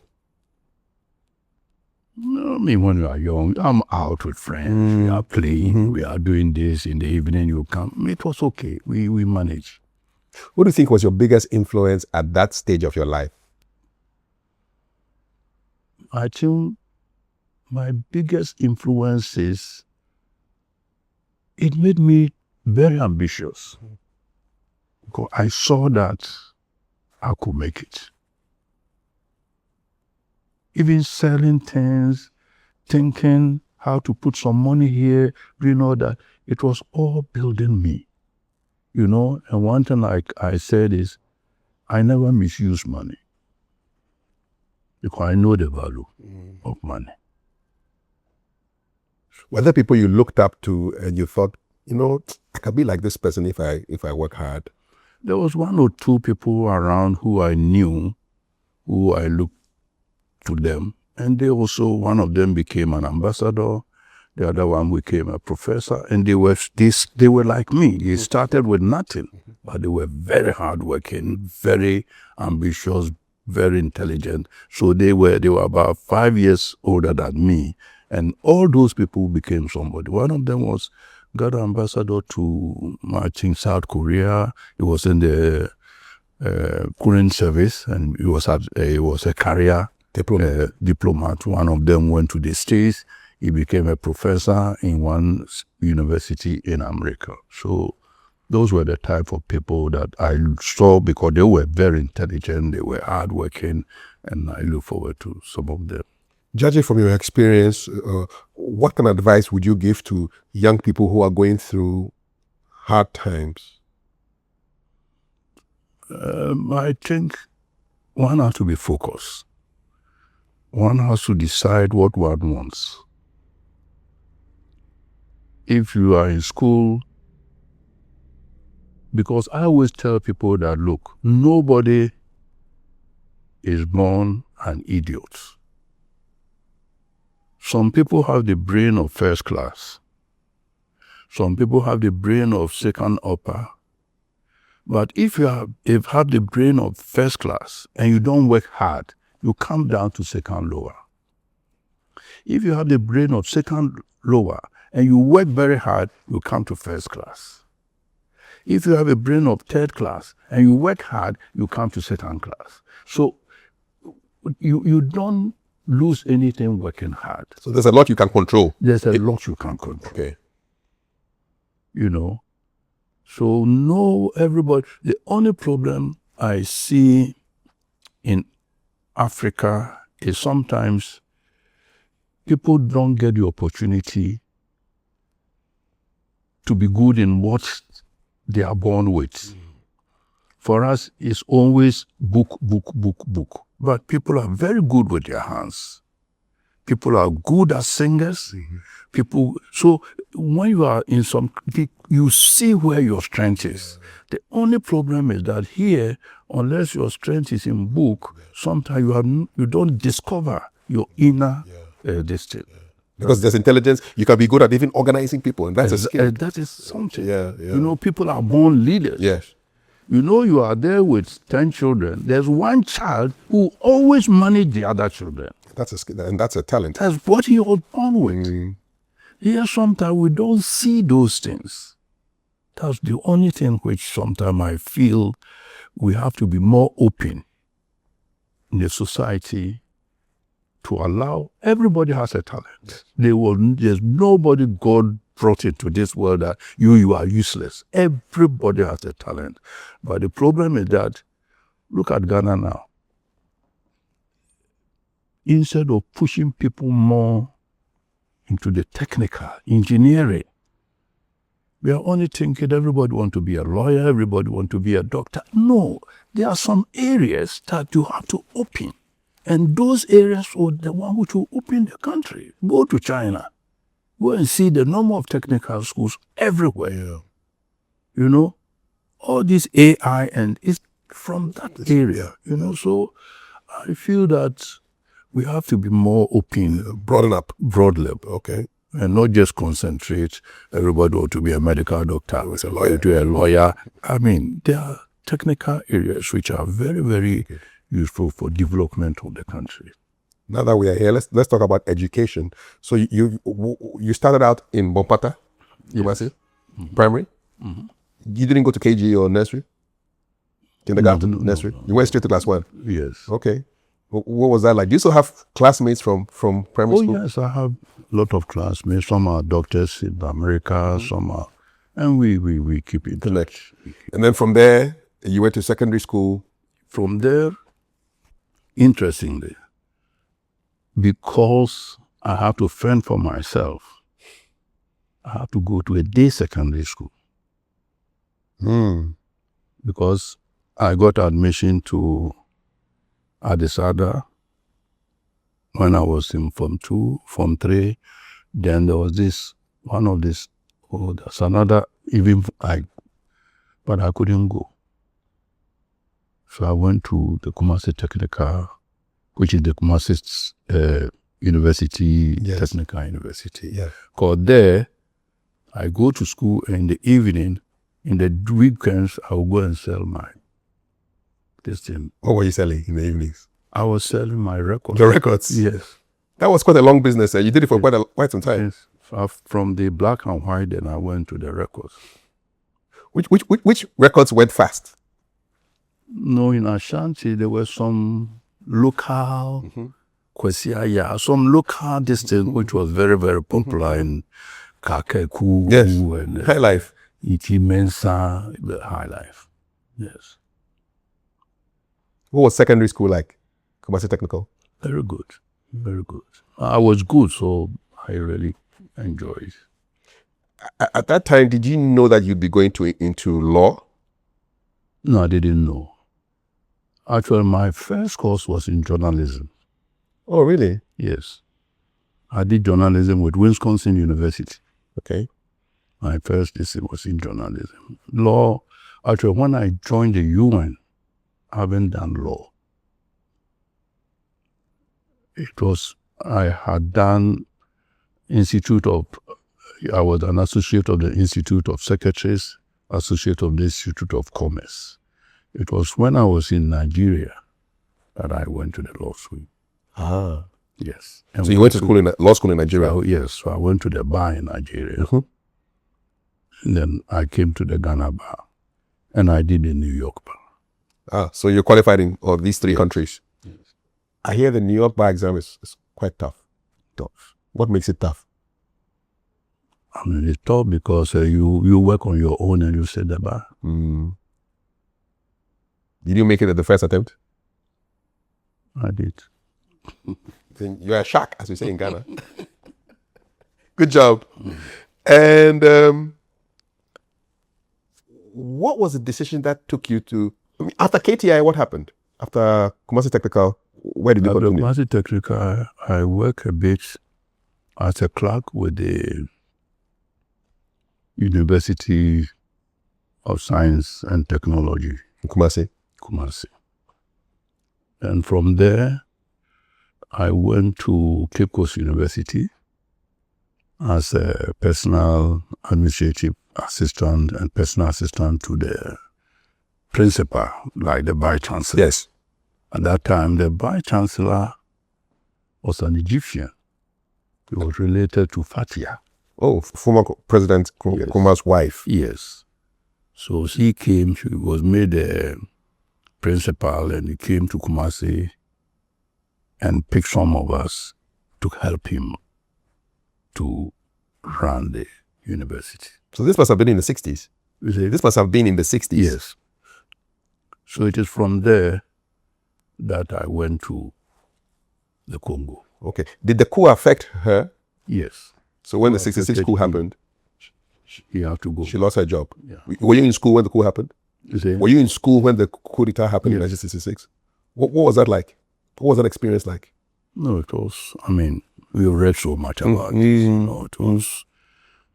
Speaker 1: I mean, when you are young, I'm out with friends. We are playing. We are doing this. In the evening, you come. It was okay. We managed.
Speaker 2: What do you think was your biggest influence at that stage of your life?
Speaker 1: I think my biggest influence is it made me very ambitious. Because I saw that I could make it. Even selling things, thinking how to put some money here, doing all that, it was all building me. You know, and one thing I said is, I never misuse money. Because I know the value of money.
Speaker 2: Were there people you looked up to and you thought, you know, I could be like this person if I work hard?
Speaker 1: There was 1 or 2 people around who I knew, who I looked to them. And they also, one of them became an ambassador. The other one became a professor. And they were like me. They started with nothing. But they were very hardworking, very ambitious, very intelligent. So they were about 5 years older than me. And all those people became somebody. One of them got an ambassador to, I think, South Korea. He was in the Korean service, and he was a career diplomat. One of them went to the States. He became a professor in one university in America. So those were the type of people that I saw because they were very intelligent, they were hardworking, and I look forward to some of them.
Speaker 2: Judging from your experience, what kind of advice would you give to young people who are going through hard times?
Speaker 1: I think one has to be focused. One has to decide what one wants. If you are in school, because I always tell people that, look, nobody is born an idiot. Some people have the brain of first class. Some people have the brain of second upper. But if you have the brain of first class and you don't work hard, you come down to second lower. If you have the brain of second lower and you work very hard, you come to first class. If you have a brain of third class and you work hard, you come to second class. So you don't lose anything working hard.
Speaker 2: So there's a lot you can control.
Speaker 1: There's a lot you can control.
Speaker 2: Okay.
Speaker 1: You know. So no, everybody, the only problem I see in Africa is sometimes people don't get the opportunity to be good in what they are born with. For us, it's always book. But people are very good with their hands. People are good as singers. So when you are in you see where your strength is. The only problem is that here, unless your strength is in book, sometimes you don't discover your inner destiny.
Speaker 2: Because there's intelligence, you can be good at even organizing people, and that's a skill.
Speaker 1: That is something.
Speaker 2: Yeah.
Speaker 1: You know, people are born leaders.
Speaker 2: Yes.
Speaker 1: You know, you are there with 10 children. There's one child who always manages the other children.
Speaker 2: That's a skill, and that's a talent.
Speaker 1: That's what he was born with. Here, sometimes we don't see those things. That's the only thing which sometimes I feel we have to be more open in the society to allow everybody has a talent. There's nobody God brought into this world that you are useless. Everybody has a talent. But the problem is that, look at Ghana now. Instead of pushing people more into the technical, engineering, we are only thinking everybody want to be a lawyer, everybody want to be a doctor. No, there are some areas that you have to open. And those areas are the one which will open the country. Go to China. Go and see the number of technical schools everywhere.
Speaker 2: Yeah.
Speaker 1: You know, all this AI, and it's from that area, you know. So I feel that we have to be more open.
Speaker 2: Broaden up.
Speaker 1: Broadly.
Speaker 2: Okay.
Speaker 1: And not just concentrate, everybody ought to be a medical doctor,
Speaker 2: a lawyer.
Speaker 1: To a lawyer. I mean, there are technical areas which are very, very useful for development of the country.
Speaker 2: Now that we are here, let's talk about education. So you started out in Bompata, Kumasi, primary. You didn't go to KG or nursery? Kindergarten, nursery? No. You went straight to class 1?
Speaker 1: Yes.
Speaker 2: Okay. What was that like? Do you still have classmates from primary school?
Speaker 1: Oh, yes, I have a lot of classmates. Some are doctors in America, some are, and we keep in touch.
Speaker 2: And then from there, you went to secondary school?
Speaker 1: From there, interestingly, because I have to fend for myself, I have to go to a day secondary school. Because I got admission to Adesada when I was in Form 2, Form 3. Then there was there's another, but I couldn't go. So I went to the Kumasi Technical, which is the Kumasi University, Technical University.
Speaker 2: Yeah.
Speaker 1: Because there, I go to school in the evening. In the weekends, I will go and sell this thing.
Speaker 2: What were you selling in the evenings?
Speaker 1: I was selling my records.
Speaker 2: The records?
Speaker 1: Yes.
Speaker 2: That was quite a long business. You did it for quite some time.
Speaker 1: Yes. From the black and white, then I went to the records.
Speaker 2: Which records went fast?
Speaker 1: No, in Ashanti, there were some local, some local distance, which was very, very popular in Kakeku.
Speaker 2: Yes.
Speaker 1: And
Speaker 2: High Life.
Speaker 1: Iti Mensa, the High Life. Yes.
Speaker 2: What was secondary school like? Kumasi Technical?
Speaker 1: Very good. Very good. I was good, so I really enjoyed it.
Speaker 2: At that time, did you know that you'd be going into law?
Speaker 1: No, I didn't know. Actually, my first course was in journalism.
Speaker 2: Oh, really?
Speaker 1: Yes. I did journalism with Wisconsin University.
Speaker 2: Okay.
Speaker 1: My first discipline was in journalism. Law, actually, when I joined the UN, I haven't done law. I had done I was an associate of the Institute of Secretaries, associate of the Institute of Commerce. It was when I was in Nigeria that I went to the law school.
Speaker 2: Ah.
Speaker 1: Yes.
Speaker 2: And so you went to law school in Nigeria?
Speaker 1: Yes. So I went to the bar in Nigeria. And then I came to the Ghana bar. And I did the New York bar.
Speaker 2: Ah, so you're qualified in all these 3 countries?
Speaker 1: Yes.
Speaker 2: I hear the New York bar exam is quite tough.
Speaker 1: Tough.
Speaker 2: What makes it tough?
Speaker 1: I mean, it's tough because you work on your own and you set the bar.
Speaker 2: Did you make it at the first attempt?
Speaker 1: I did.
Speaker 2: Then you're a shark, as we say in Ghana. Good job. And what was the decision that took you to, after KTI, what happened? After Kumasi Technical, where did you continue?
Speaker 1: After Kumasi Technical, I worked a bit as a clerk with the University of Science and Technology.
Speaker 2: In Kumasi?
Speaker 1: Kumasi. And from there, I went to Cape Coast University as a personal administrative assistant and personal assistant to the principal, like the vice chancellor.
Speaker 2: Yes.
Speaker 1: At that time, the vice chancellor was an Egyptian. He was related to Fatia.
Speaker 2: Oh, former President Nkrumah's wife.
Speaker 1: Yes. So she came, she was made a principal, and he came to Kumasi and picked some of us to help him to run the university.
Speaker 2: So this must have been in the 60s.
Speaker 1: You see?
Speaker 2: This must have been in the 60s.
Speaker 1: Yes. So it is from there that I went to the Congo.
Speaker 2: Okay. Did the coup affect her?
Speaker 1: Yes.
Speaker 2: So when the 66 coup happened,
Speaker 1: She had to go.
Speaker 2: she lost her job.
Speaker 1: Yeah.
Speaker 2: Were you in school when the coup happened?
Speaker 1: You see?
Speaker 2: Were you in school when the coup d'etat happened in
Speaker 1: Yes.
Speaker 2: 1966? What was that like? What was that experience like?
Speaker 1: No, it was, I mean, we read so much about it. It was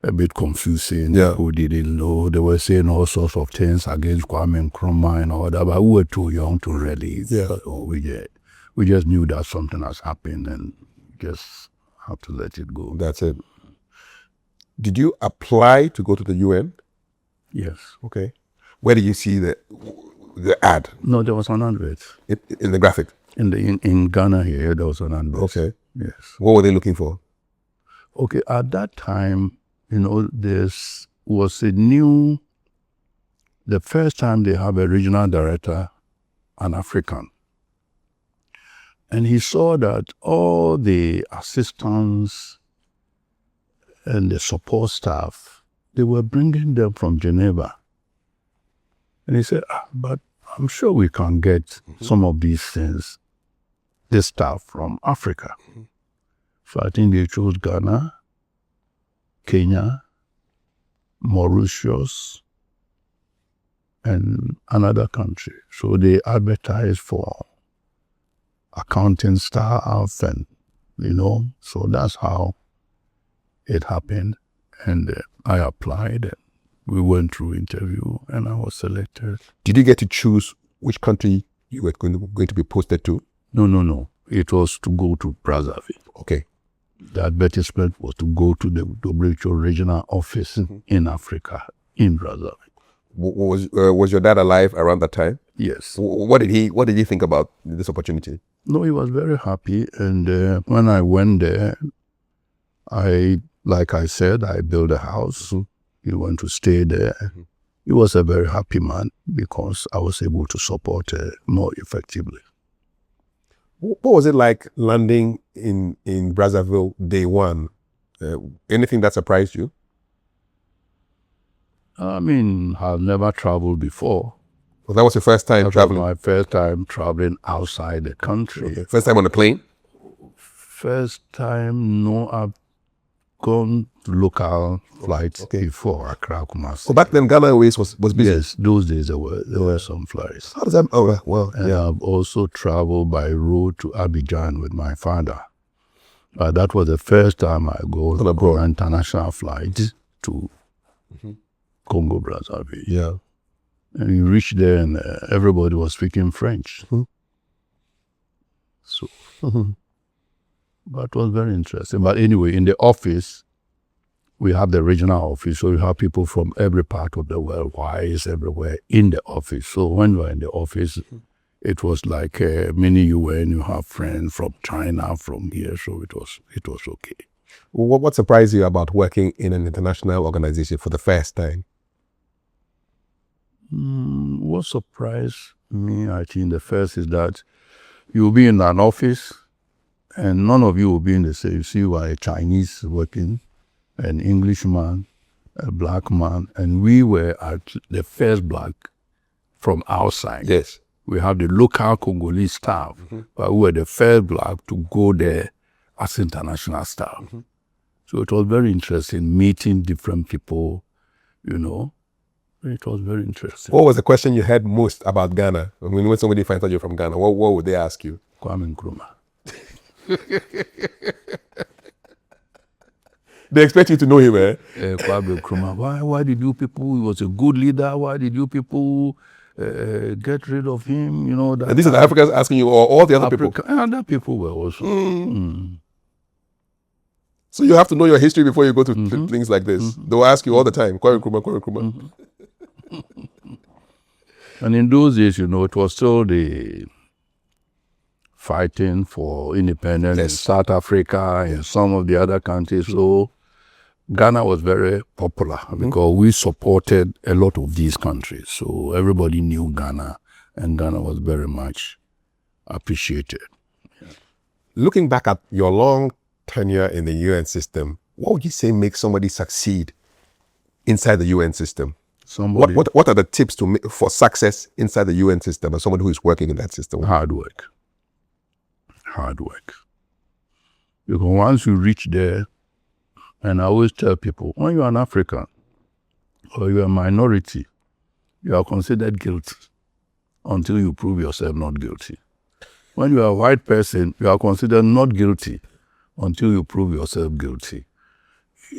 Speaker 1: a bit confusing.
Speaker 2: Yeah.
Speaker 1: People didn't know. They were saying all sorts of things against Kwame Nkrumah and all that, but we were too young to really.
Speaker 2: Yeah.
Speaker 1: So we just knew that something has happened and just have to let it go.
Speaker 2: That's it. Did you apply to go to the UN?
Speaker 1: Yes.
Speaker 2: Okay. Where did you see the ad?
Speaker 1: No, there was an advert.
Speaker 2: In the graphic?
Speaker 1: In Ghana here, there was an advert.
Speaker 2: Okay.
Speaker 1: Yes.
Speaker 2: What were they looking for?
Speaker 1: Okay, at that time, this was the first time they have a regional director, an African. And he saw that all the assistants and the support staff, they were bringing them from Geneva. And he said, but I'm sure we can get some of these things, this stuff from Africa. So I think they chose Ghana, Kenya, Mauritius, and another country. So they advertised for accounting staff and, so that's how it happened. And I applied and we went through interview and I was selected.
Speaker 2: Did you get to choose which country you were going to be posted to?
Speaker 1: No. It was to go to Brazzaville.
Speaker 2: Okay.
Speaker 1: The advertisement was to go to the WHO regional office in Africa, in Brazzaville.
Speaker 2: Was your dad alive around that time?
Speaker 1: Yes.
Speaker 2: What did he think about this opportunity?
Speaker 1: No, he was very happy. And when I went there, like I said, I built a house. He went to stay there. He was a very happy man because I was able to support more effectively.
Speaker 2: What was it like landing in Brazzaville day one? Anything that surprised you?
Speaker 1: I mean, I've never traveled before.
Speaker 2: Well, that was your first time traveling?
Speaker 1: My first time traveling outside the country.
Speaker 2: Okay. First time on a plane?
Speaker 1: First time, no, I've gone to local flights before Accra, Kumasi.
Speaker 2: So back then, Ghana Airways was busy?
Speaker 1: Yes, those days there were some flights.
Speaker 2: How does that? Oh, well,
Speaker 1: and
Speaker 2: yeah.
Speaker 1: I've also traveled by road to Abidjan with my father. But that was the first time I go on an international flight to Congo, Brazzaville.
Speaker 2: Yeah.
Speaker 1: And we reached there and everybody was speaking French. So, but it was very interesting. But anyway, in the office, we have the regional office. So you have people from every part of the world, wise everywhere in the office. So when you are in the office, it was like a mini UN. You have friends from China, from here. So it was okay.
Speaker 2: What surprised you about working in an international organization for the first time?
Speaker 1: What surprised me, I think, the first is that you'll be in an office and none of you will be in the same. You see, you are a Chinese working, an Englishman, a black man, and we were at the first black from outside.
Speaker 2: Yes.
Speaker 1: We have the local Congolese staff, but we were the first black to go there as international staff. So it was very interesting meeting different people, It was very interesting.
Speaker 2: What was the question you heard most about Ghana? I mean, when somebody finds out you're from Ghana, what would they ask you?
Speaker 1: Kwame Nkrumah.
Speaker 2: They expect you to know him, eh?
Speaker 1: Kwame Nkrumah. Why did you people, he was a good leader, why did you people get rid of him? That
Speaker 2: And these are the Africans asking you, or all the other people?
Speaker 1: Other people were also.
Speaker 2: So you have to know your history before you go to things like this. They'll ask you all the time, Kwame Nkrumah.
Speaker 1: And in those days, it was still the fighting for independence in South Africa and some of the other countries. So Ghana was very popular because we supported a lot of these countries. So everybody knew Ghana, and Ghana was very much appreciated.
Speaker 2: Looking back at your long tenure in the UN system, what would you say makes somebody succeed inside the UN system? What are the tips for success inside the UN system as somebody who is working in that system?
Speaker 1: Hard work. Because once you reach there, and I always tell people, when you're an African or you're a minority, you are considered guilty until you prove yourself not guilty. When you are a white person, you are considered not guilty until you prove yourself guilty.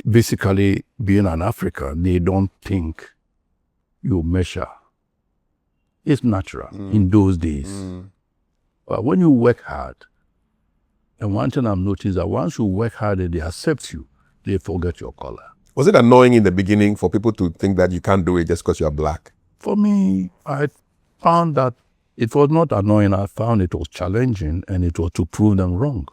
Speaker 1: Basically, being an African, they don't think you measure. It's natural in those days. But when you work hard, and one thing I've noticed that once you work hard and they accept you, they forget your color.
Speaker 2: Was it annoying in the beginning for people to think that you can't do it just because you're black?
Speaker 1: For me, I found that it was not annoying. I found it was challenging, and it was to prove them wrong.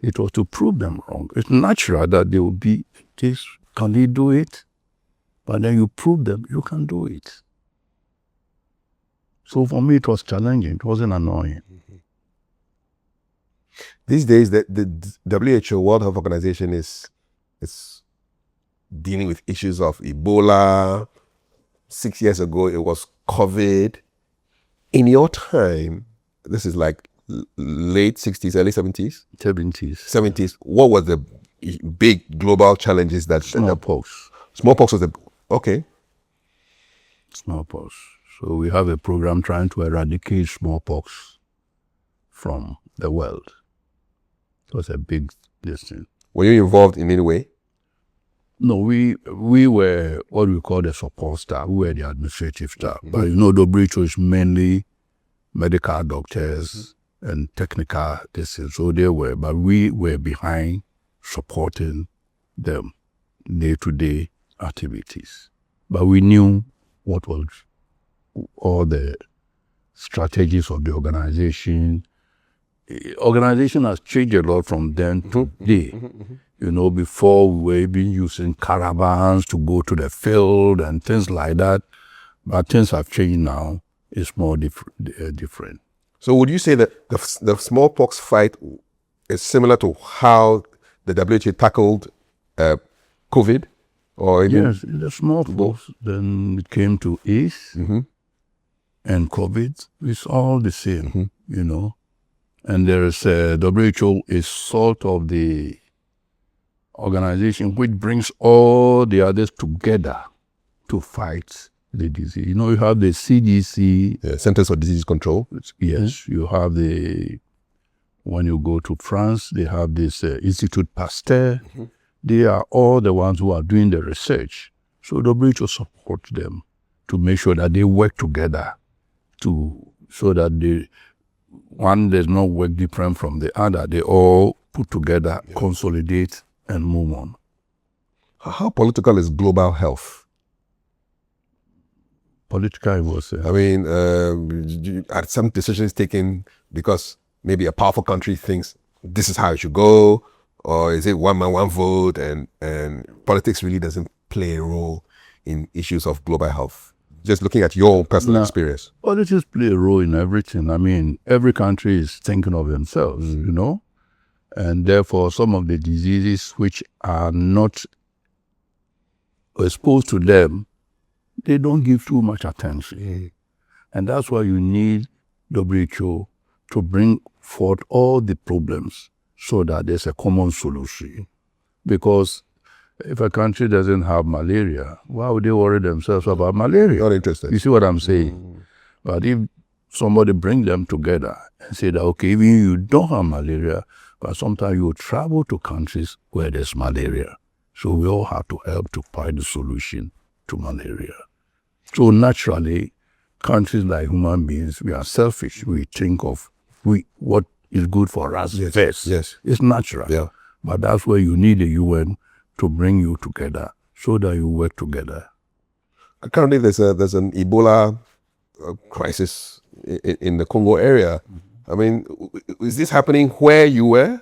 Speaker 1: It was to prove them wrong. It's natural that they will be, this, can they do it? But then you prove them, you can do it. So for me, it was challenging. It wasn't annoying.
Speaker 2: These days, the WHO, World Health Organization, is dealing with issues of Ebola. 6 years ago, it was COVID. In your time, this is like late 60s, early 70s? 70s. What was the big global challenges that...
Speaker 1: Smallpox.
Speaker 2: Smallpox was okay.
Speaker 1: Smallpox. So we have a program trying to eradicate smallpox from the world. It was a big thing.
Speaker 2: Were you involved in any way?
Speaker 1: No, we were what we call the support staff. We were the administrative staff. But WHO is mainly medical doctors and technical things. So they were, but we were behind supporting them day-to-day activities. But we knew what was all the strategies of the organization. Organization has changed a lot from then to today. Before we were even using caravans to go to the field and things like that. But things have changed now. It's more different.
Speaker 2: So would you say that the smallpox fight is similar to how the WHO tackled COVID?
Speaker 1: Yes, the smallpox, then it came to AIDS and COVID. It's all the same, And there is WHO is sort of the organization which brings all the others together to fight the disease. You have the CDC.
Speaker 2: Centers for Disease Control.
Speaker 1: Yes, you have when you go to France, they have this Institut Pasteur. They are all the ones who are doing the research. So WHO supports them to make sure that they work together so that one does not work different from the other. They all put together, consolidate, and move on.
Speaker 2: How political is global health?
Speaker 1: Political was...
Speaker 2: are some decisions taken because maybe a powerful country thinks this is how it should go? Or is it one man, one vote, and politics really doesn't play a role in issues of global health? Just looking at your personal experience.
Speaker 1: Politics play a role in everything. Every country is thinking of themselves, And therefore, some of the diseases which are not exposed to them, they don't give too much attention. And that's why you need WHO to bring forth all the problems so that there's a common solution. Because if a country doesn't have malaria, why would they worry themselves about malaria?
Speaker 2: Not interested.
Speaker 1: You see what I'm saying? But if somebody bring them together and say that, okay, even you don't have malaria, but sometimes you travel to countries where there's malaria. So we all have to help to find the solution to malaria. So naturally, countries like human beings, we are selfish. We think of what is good for us first.
Speaker 2: Yes.
Speaker 1: It's natural.
Speaker 2: Yeah.
Speaker 1: But that's where you need the UN to bring you together so that you work together.
Speaker 2: Currently, there's an Ebola crisis in the Congo area. I mean, is this happening where you were?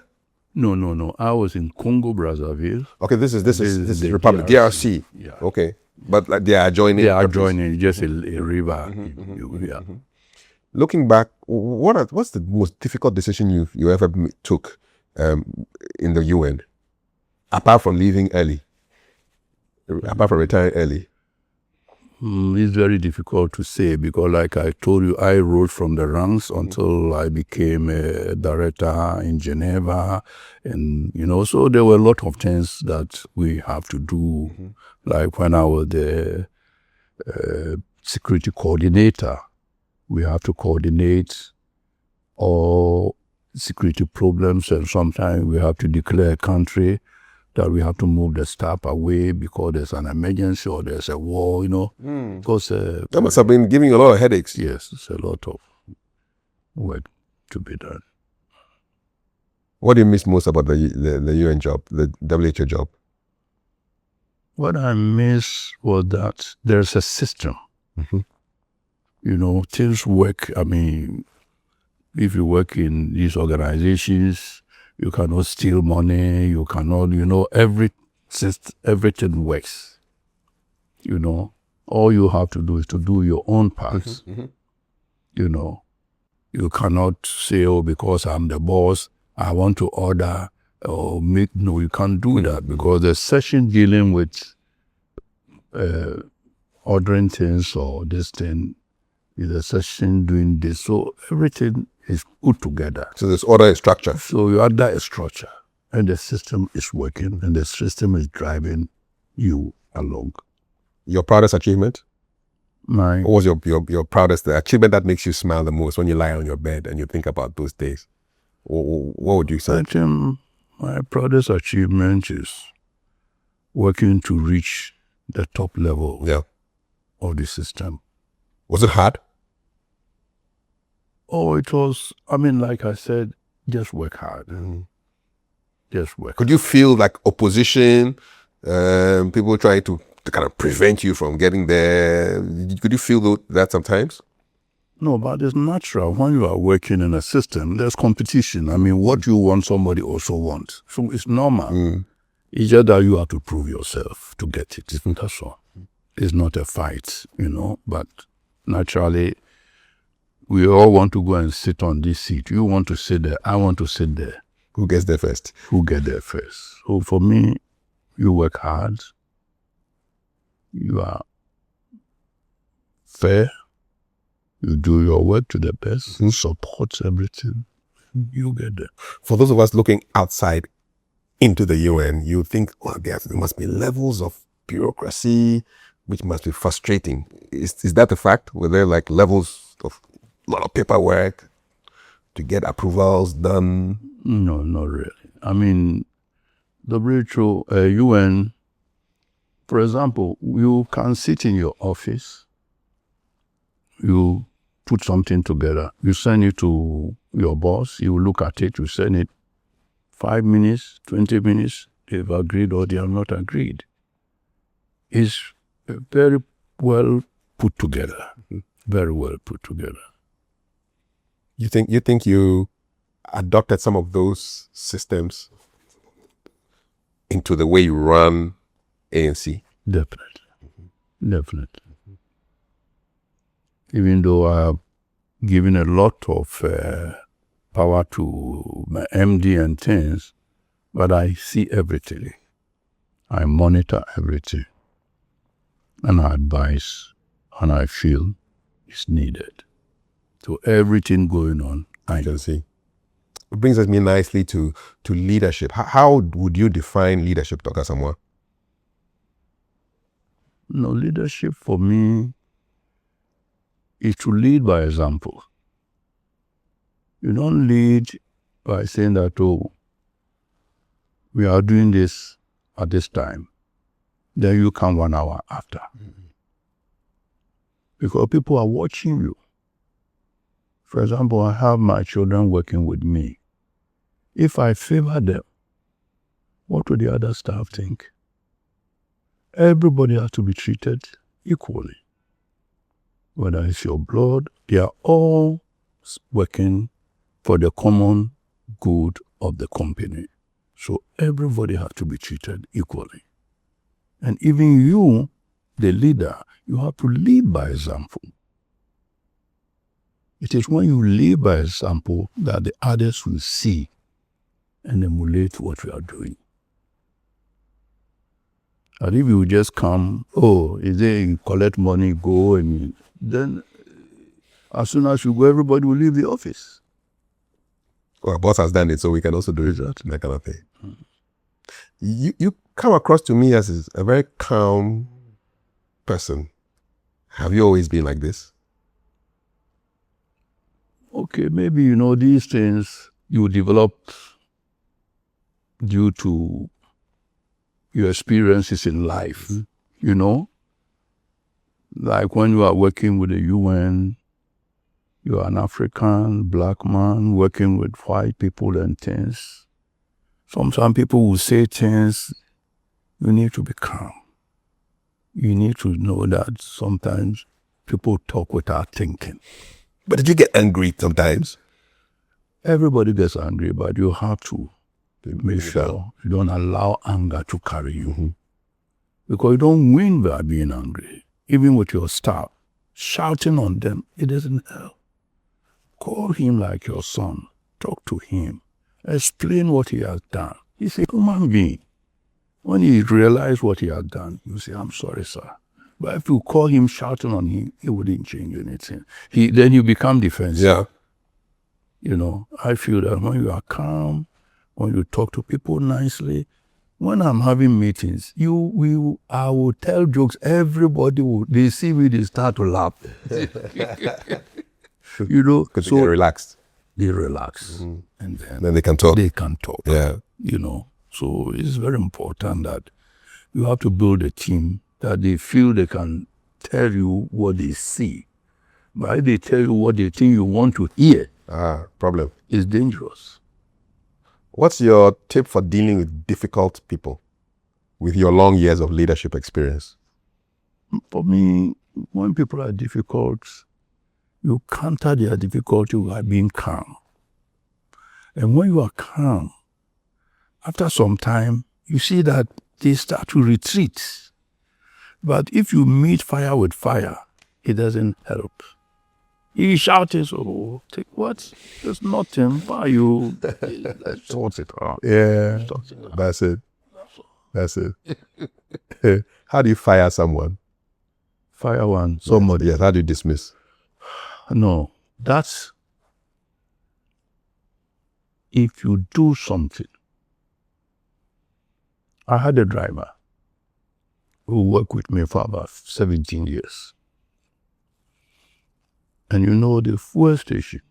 Speaker 1: No. I was in Congo Brazzaville.
Speaker 2: Okay, this is
Speaker 1: the
Speaker 2: Republic DRC.
Speaker 1: Yeah.
Speaker 2: Okay, but like they are joining.
Speaker 1: They are
Speaker 2: countries.
Speaker 1: joining just a river. Yeah.
Speaker 2: Looking back, what's the most difficult decision you ever took in the UN, apart from leaving early, apart from retiring early?
Speaker 1: It's very difficult to say because, like I told you, I rose from the ranks until I became a director in Geneva, and so there were a lot of things that we have to do. Like when I was the security coordinator, we have to coordinate all security problems, and sometimes we have to declare a country that we have to move the staff away because there's an emergency or there's a war, Because
Speaker 2: that must have been giving you a lot of headaches.
Speaker 1: Yes, it's a lot of work to be done.
Speaker 2: What do you miss most about the UN job, the WHO job?
Speaker 1: What I miss was that there's a system. Things work. I mean, if you work in these organizations, you cannot steal money, you cannot, everything works. All you have to do is to do your own parts. You cannot say, because I'm the boss, I want to order or make, no, you can't do that because the session dealing with ordering things or this thing is a session doing this. So everything is put together.
Speaker 2: So there's order and structure.
Speaker 1: So you add that structure and the system is working and the system is driving you along.
Speaker 2: Your proudest achievement?
Speaker 1: What
Speaker 2: was your proudest, the achievement that makes you smile the most when you lie on your bed and you think about those days? What would you say?
Speaker 1: I think my proudest achievement is working to reach the top level of the system.
Speaker 2: Was it hard?
Speaker 1: Oh, it was, like I said, just work hard. Just work.
Speaker 2: Could you feel like opposition, people trying to kind of prevent you from getting there? Could you feel that sometimes?
Speaker 1: No, but it's natural. When you are working in a system, there's competition. What you want, somebody also wants. So it's normal. It's just that you have to prove yourself to get it. That's all. It's not a fight, but naturally, we all want to go and sit on this seat. You want to sit there. I want to sit there.
Speaker 2: Who gets there first?
Speaker 1: Who gets there first? So for me, you work hard. You are fair. You do your work to the best. Support everything. You get there.
Speaker 2: For those of us looking outside into the UN, you think, there must be levels of bureaucracy which must be frustrating. Is that the fact? Were there like levels of a lot of paperwork to get approvals done?
Speaker 1: No, not really. WHO, UN, for example, you can sit in your office, you put something together, you send it to your boss, you look at it, you send it 5 minutes, 20 minutes, they've agreed or they have not agreed. It's very well put together. Very well put together.
Speaker 2: You think you adopted some of those systems into the way you run A&C?
Speaker 1: Definitely. Even though I have given a lot of power to my MD and things, but I see everything. I monitor everything. And I advise, and I feel it's needed. So everything going on, I
Speaker 2: can see. It brings me nicely to leadership. How would you define leadership, Dr. Asamoah?
Speaker 1: No, leadership for me is to lead by example. You don't lead by saying that, we are doing this at this time. Then you come 1 hour after. Because people are watching you. For example, I have my children working with me. If I favor them, what would the other staff think? Everybody has to be treated equally. Whether it's your blood, they are all working for the common good of the company. So everybody has to be treated equally. And even you, the leader, you have to lead by example. It is when you lead by example that the others will see and emulate what you are doing. And if you just come, is there you collect money, go, and then as soon as you go, everybody will leave the office.
Speaker 2: Well, boss has done it, so we can also do it, that kind of thing. You come across to me as a very calm person. Have you always been like this?
Speaker 1: Okay, maybe, these things you develop due to your experiences in life, Like when you are working with the UN, you are an African, black man working with white people and things. Sometimes people will say things, you need to be calm. You need to know that sometimes people talk without thinking.
Speaker 2: But did you get angry sometimes?
Speaker 1: Everybody gets angry, but you have to make sure you don't allow anger to carry you.
Speaker 2: Mm-hmm.
Speaker 1: Because you don't win by being angry. Even with your staff, shouting on them, it doesn't help. Call him like your son. Talk to him. Explain what he has done. He's a human being. When he realizes what he has done, you say, I'm sorry, sir. But if you call him shouting on him, it wouldn't change anything. Then you become defensive.
Speaker 2: Yeah.
Speaker 1: I feel that when you are calm, when you talk to people nicely, when I'm having meetings, I will tell jokes. Everybody they see me, they start to laugh.
Speaker 2: Because so they get relaxed.
Speaker 1: They relax, and
Speaker 2: then they can talk.
Speaker 1: They can talk.
Speaker 2: Yeah.
Speaker 1: So it's very important that you have to build a team that they feel they can tell you what they see. But if they tell you what they think you want to hear,
Speaker 2: problem.
Speaker 1: It's dangerous.
Speaker 2: What's your tip for dealing with difficult people with your long years of leadership experience?
Speaker 1: For me, when people are difficult, you counter their difficulty by being calm. And when you are calm, after some time, you see that they start to retreat. But if you meet fire with fire, it doesn't help. He shouted, take what? There's nothing. Why you? Let's sort it out.
Speaker 2: Yeah, that's it. That's it. How do you fire someone?
Speaker 1: Fire one, somebody.
Speaker 2: Yes, how do you dismiss?
Speaker 1: No, that's if you do something. I had a driver who worked with me for about 17 years. And the fuel station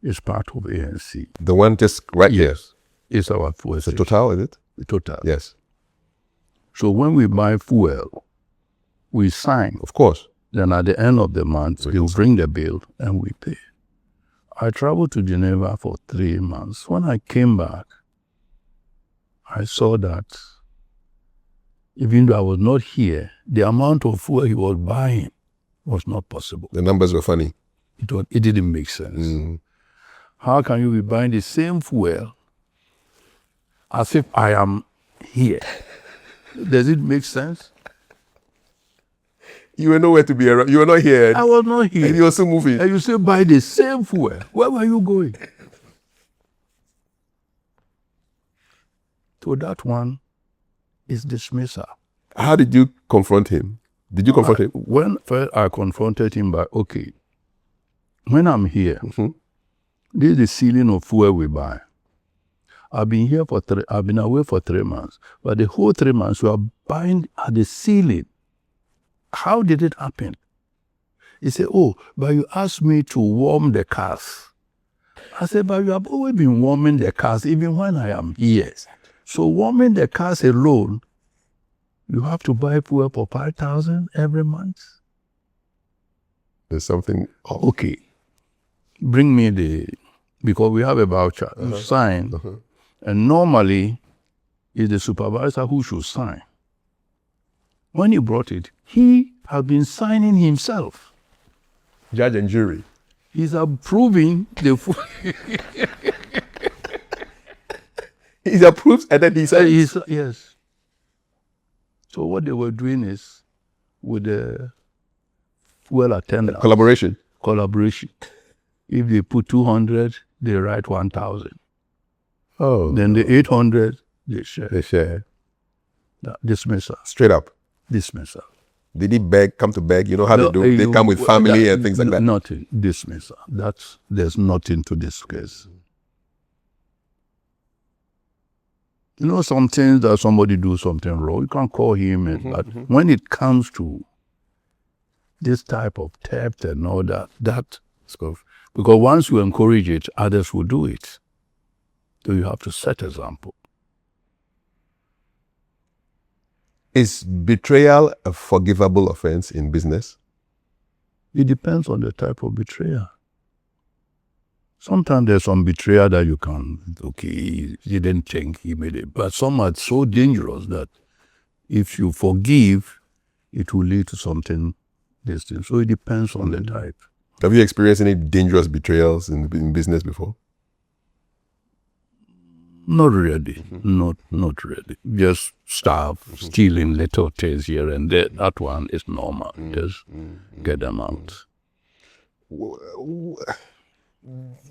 Speaker 1: is part of A&C.
Speaker 2: The one just right here?
Speaker 1: Yes. It's our fuel station.
Speaker 2: The Total, is it?
Speaker 1: The Total.
Speaker 2: Yes.
Speaker 1: So when we buy fuel, we sign.
Speaker 2: Of course.
Speaker 1: Then at the end of the month, they'll bring the bill and we pay. I traveled to Geneva for 3 months. When I came back, I saw that even though I was not here, the amount of fuel he was buying was not possible.
Speaker 2: The numbers were funny.
Speaker 1: It didn't make sense. How can you be buying the same fuel as if I am here? Does it make sense?
Speaker 2: You were nowhere to be around. You were not here.
Speaker 1: I was not here.
Speaker 2: And you were still moving.
Speaker 1: And you still buy the same fuel. Where were you going? So that one is dismissal.
Speaker 2: How did you confront him? Did you confront him?
Speaker 1: When first I confronted him by, when I'm here, this is the ceiling of fuel we buy. I've been away for 3 months, but the whole 3 months we are buying at the ceiling. How did it happen? He said, but you asked me to warm the cars. I said, but you have always been warming the cars even when I am here. So warming the cars alone, you have to buy fuel for 5,000 every month?
Speaker 2: There's something.
Speaker 1: Okay. Bring me because we have a voucher. You sign. And normally, is the supervisor who should sign. When he brought it, he had been signing himself.
Speaker 2: Judge and jury.
Speaker 1: He's approving the
Speaker 2: He approves and then he says,
Speaker 1: yes. So what they were doing is with the fuel attendants.
Speaker 2: collaboration.
Speaker 1: If they put 200, they write 1,000.
Speaker 2: Oh.
Speaker 1: Then the 800, they share.
Speaker 2: They share.
Speaker 1: Dismissal.
Speaker 2: Straight up.
Speaker 1: Dismissal.
Speaker 2: Did he come to beg? You know how they do? They come with family and things like that.
Speaker 1: Nothing. Dismissal. There's nothing to this case. You know, some things that somebody do something wrong, you can't call him. But when it comes to this type of theft and all that stuff, because once you encourage it, others will do it. So you have to set example.
Speaker 2: Is betrayal a forgivable offense in business?
Speaker 1: It depends on the type of betrayal. Sometimes there's some betrayal that you can, he didn't think he made it. But some are so dangerous that if you forgive, it will lead to something distant. So it depends on the type.
Speaker 2: Have you experienced any dangerous betrayals in business before?
Speaker 1: Not really. Not really. Just stealing little things here and there. That one is normal. Just get them out.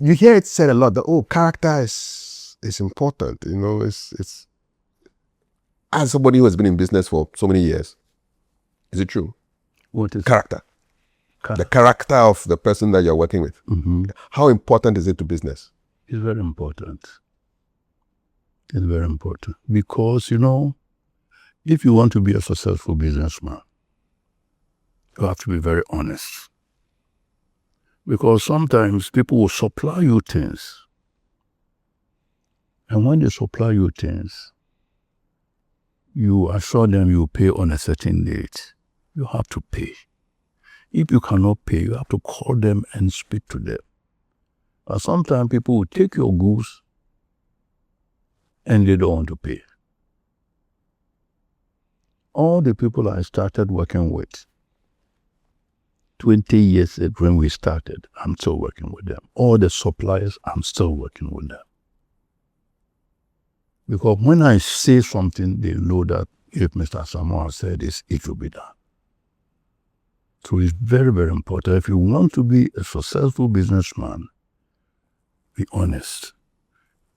Speaker 2: You hear it said a lot that character is important. You know, it's as somebody who has been in business for so many years, is it true?
Speaker 1: What is
Speaker 2: character? The character of the person that you're working with. How important is it to business?
Speaker 1: It's very important. It's very important because, you know, if you want to be a successful businessman, you have to be very honest. Because sometimes people will supply you things. And when they supply you things, you assure them you pay on a certain date. You have to pay. If you cannot pay, you have to call them and speak to them. But sometimes people will take your goods and they don't want to pay. All the people I started working with, 20 years ago when we started, I'm still working with them. All the suppliers, I'm still working with them. Because when I say something, they know that if Mr. Asamoah said this, it will be done. So it's very, very important. If you want to be a successful businessman, be honest.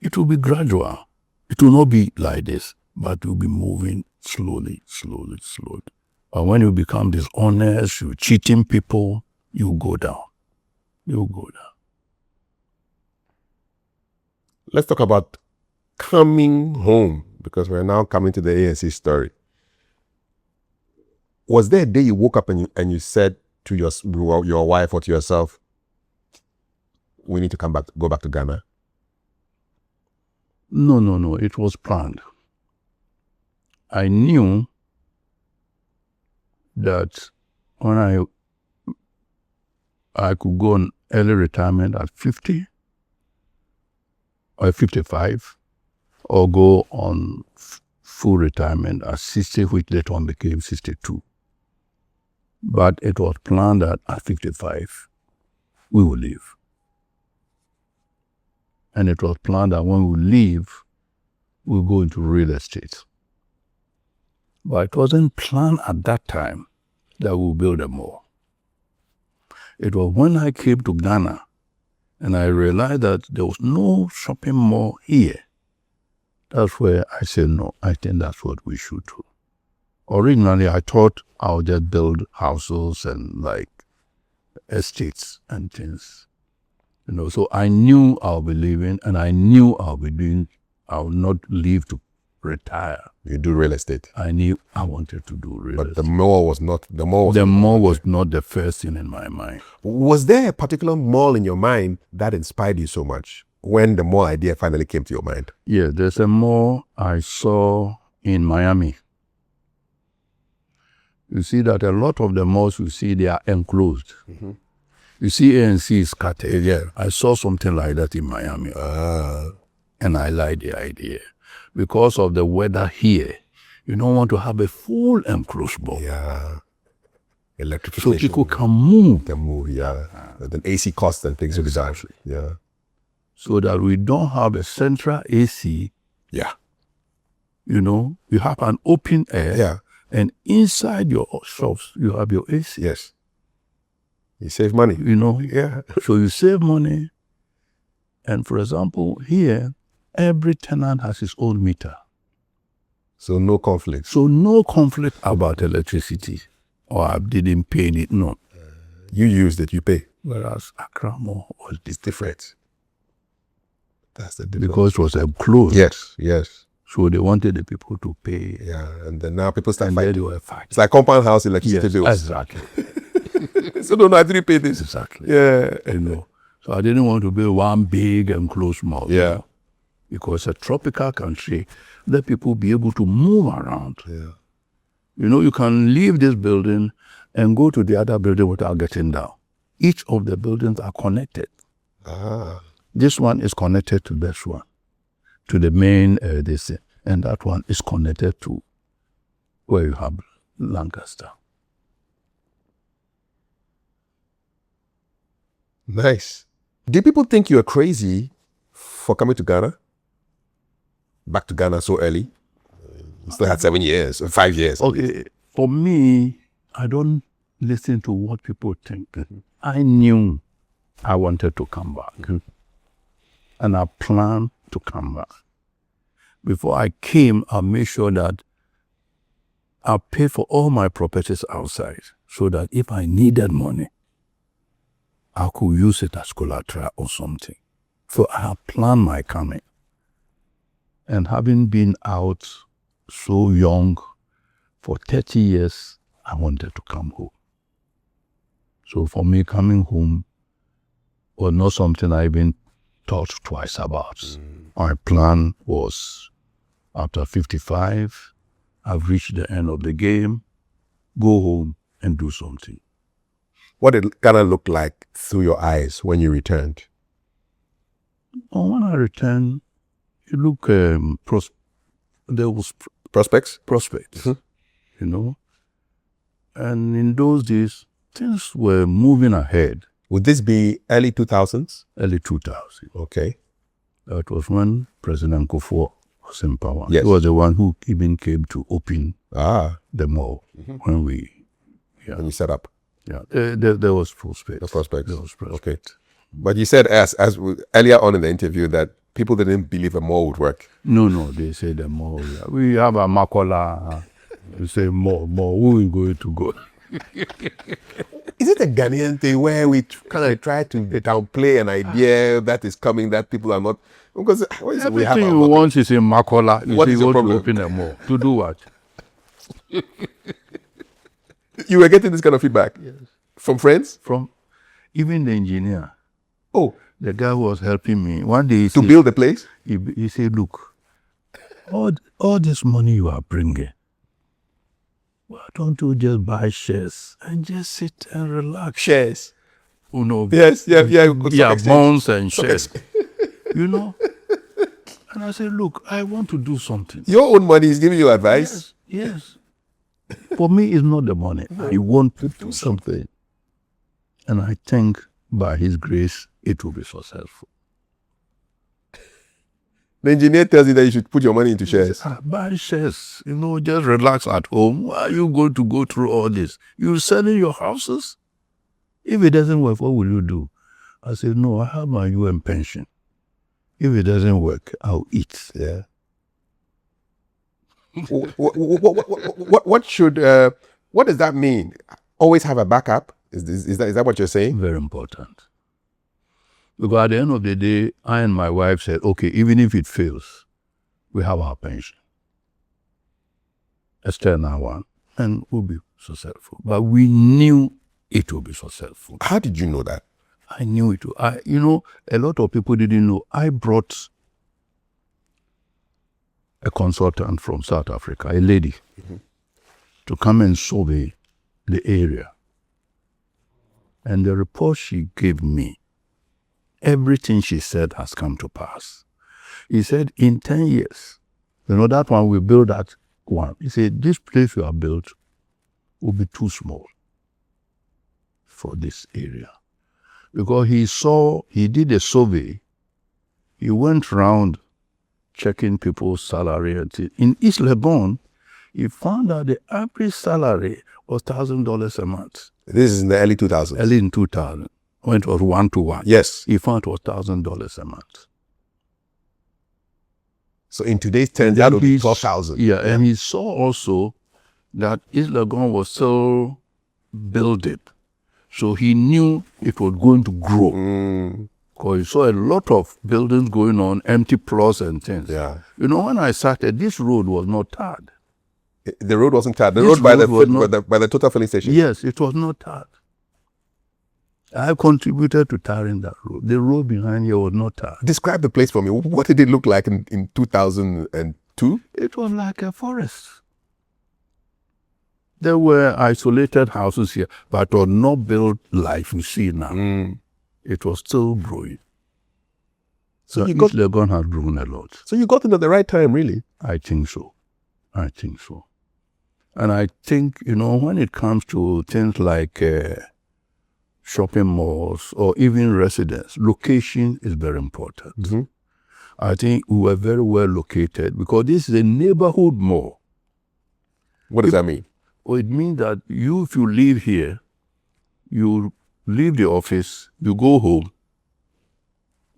Speaker 1: It will be gradual. It will not be like this, but it will be moving slowly. But when you become dishonest, you're cheating people, you go down.
Speaker 2: Let's talk about coming home, because we're now coming to the A&C story. Was there a day you woke up and you said to your wife or to yourself, we need to go back to Ghana?
Speaker 1: No. It was planned. I knew that when I could go on early retirement at 50 or 55, or go on full retirement at 60, which later on became 62. But it was planned that at 55, we will leave. And it was planned that when we leave, we'll go into real estate. But it wasn't planned at that time that we'll build a mall. It was when I came to Ghana and I realized that there was no shopping mall here. That's where I said, no, I think that's what we should do. Originally, I thought I would just build houses and like estates and things. You know, so I knew I'll be leaving and I knew I'll not leave to retire.
Speaker 2: You do real estate.
Speaker 1: I knew I wanted to do real estate.
Speaker 2: But the mall was not
Speaker 1: the first thing in my mind.
Speaker 2: Was there a particular mall in your mind that inspired you so much when the mall idea finally came to your mind?
Speaker 1: Yeah, there's a mall I saw in Miami. You see that a lot of the malls you see, they are enclosed. You see A&C is scattered. Yeah, I saw something like that in Miami. And I liked the idea. because of the weather here, you don't want to have a full enclosed bulb.
Speaker 2: Yeah.
Speaker 1: So
Speaker 2: Electrification.
Speaker 1: people can move.
Speaker 2: Can move, yeah. Then AC costs and things will be down. Yeah.
Speaker 1: So that we don't have a central AC.
Speaker 2: Yeah.
Speaker 1: You have an open air.
Speaker 2: Yeah.
Speaker 1: And inside your shops, you have your AC.
Speaker 2: Yes. You save money.
Speaker 1: Yeah. So you save money. And for example, here, every tenant has his own meter.
Speaker 2: So no conflict.
Speaker 1: So no conflict about electricity. Or I didn't pay it, no.
Speaker 2: You used it, you pay.
Speaker 1: Whereas Accra Mall was
Speaker 2: different. That's the difference.
Speaker 1: Because it was closed.
Speaker 2: Yes.
Speaker 1: So they wanted the people to pay.
Speaker 2: Yeah, and then now people start
Speaker 1: and
Speaker 2: fighting.
Speaker 1: They were fighting.
Speaker 2: It's like compound house electricity bills.
Speaker 1: Exactly.
Speaker 2: So no, I didn't pay this.
Speaker 1: Exactly.
Speaker 2: Yeah.
Speaker 1: So I didn't want to build one big enclosed mall.
Speaker 2: Yeah.
Speaker 1: Because a tropical country, let people be able to move around.
Speaker 2: Yeah.
Speaker 1: You can leave this building and go to the other building without getting down. Each of the buildings are connected. This one is connected to this one, to the main and that one is connected to where you have Lancaster.
Speaker 2: Nice. Did people think you were crazy for coming to Ghana? Back to Ghana so early? You still had 7 years, or 5 years.
Speaker 1: Okay, for me, I don't listen to what people think. I knew I wanted to come back. And I planned to come back. Before I came, I made sure that I paid for all my properties outside so that if I needed money, I could use it as collateral or something. So I have planned my coming. And having been out so young for 30 years, I wanted to come home. So for me, coming home was not something I even thought twice about. My plan was, after 55, I've reached the end of the game, go home and do something.
Speaker 2: What did Ghana look like through your eyes when you returned?
Speaker 1: When I returned, you look, there was
Speaker 2: Prospects?
Speaker 1: prospects, And in those days, things were moving ahead.
Speaker 2: Would this be early 2000s?
Speaker 1: Early 2000.
Speaker 2: Okay.
Speaker 1: That was when President Kufuor was in power.
Speaker 2: Yes.
Speaker 1: He was the one who even came to open
Speaker 2: the
Speaker 1: mall when we...
Speaker 2: When you set up.
Speaker 1: Yeah, there was prospect.
Speaker 2: The prospects.
Speaker 1: There was prospect.
Speaker 2: Okay. But you said earlier on in the interview that people didn't believe a mall would work.
Speaker 1: No, they say the mall. Yeah. We have a Makola. We say mall. Who is going to go?
Speaker 2: Is it a Ghanaian thing where we kind of try to downplay an idea that is coming that people are not? Because
Speaker 1: everything you want is in Makola.
Speaker 2: What is the problem?
Speaker 1: To open a mall. To do what?
Speaker 2: You were getting this kind of feedback?
Speaker 1: Yes.
Speaker 2: From friends?
Speaker 1: From even the engineer.
Speaker 2: Oh.
Speaker 1: The guy who was helping me. One day
Speaker 2: to build the place?
Speaker 1: He said, look, all this money you are bringing, why don't you just buy shares and just sit and relax?
Speaker 2: Shares?
Speaker 1: Yes,
Speaker 2: yeah,
Speaker 1: bonds and shares. And I said, look, I want to do something.
Speaker 2: Your own money is giving you advice?
Speaker 1: Yes. For me, it's not the money. I want to do something. And I think by his grace, it will be successful.
Speaker 2: The engineer tells you that you should put your money into shares.
Speaker 1: Buy shares. Just relax at home. Why are you going to go through all this? You're selling your houses? If it doesn't work, what will you do? I said, no, I have my UN pension. If it doesn't work, I'll eat.
Speaker 2: Yeah. What does that mean? Always have a backup? Is that what you're saying?
Speaker 1: Very important. Because at the end of the day, I and my wife said, okay, even if it fails, we have our pension. Esther now one, and we'll be successful. But we knew it would be successful.
Speaker 2: How did you know that?
Speaker 1: I knew it. A lot of people didn't know. I brought a consultant from South Africa, a lady, to come and survey the area. And the report she gave me, everything she said has come to pass. He said, in 10 years, That one, we built that one. He said, this place you have built will be too small for this area. Because he did a survey. He went around checking people's salary. In East Legon, he found that the average salary was $1,000 a month.
Speaker 2: This is in the early 2000s.
Speaker 1: Early in 2000, when it was 1-to-1.
Speaker 2: Yes.
Speaker 1: He found it was $1,000 a month.
Speaker 2: So in today's terms, that would be 12,000.
Speaker 1: Yeah, and he saw also that East Legon was still building. So he knew it was going to grow. Because he saw a lot of buildings going on, empty plots and things.
Speaker 2: Yeah.
Speaker 1: When I started, this road was not tarred.
Speaker 2: The road wasn't tarred. The
Speaker 1: This
Speaker 2: road by
Speaker 1: road
Speaker 2: the total filling station.
Speaker 1: Yes, it was not tarred. I contributed to tarring that road. The road behind here was not tarred.
Speaker 2: Describe the place for me. What did it look like in 2002?
Speaker 1: It was like a forest. There were isolated houses here, but it was not built like you see now. It was still growing. So East Legon has grown a lot.
Speaker 2: So you got in at the right time, really?
Speaker 1: I think so. And I think, when it comes to things like shopping malls or even residence, location is very important. I think we were very well located because this is a neighborhood mall.
Speaker 2: What does that mean?
Speaker 1: Well, it means that if you live here, you leave the office, you go home,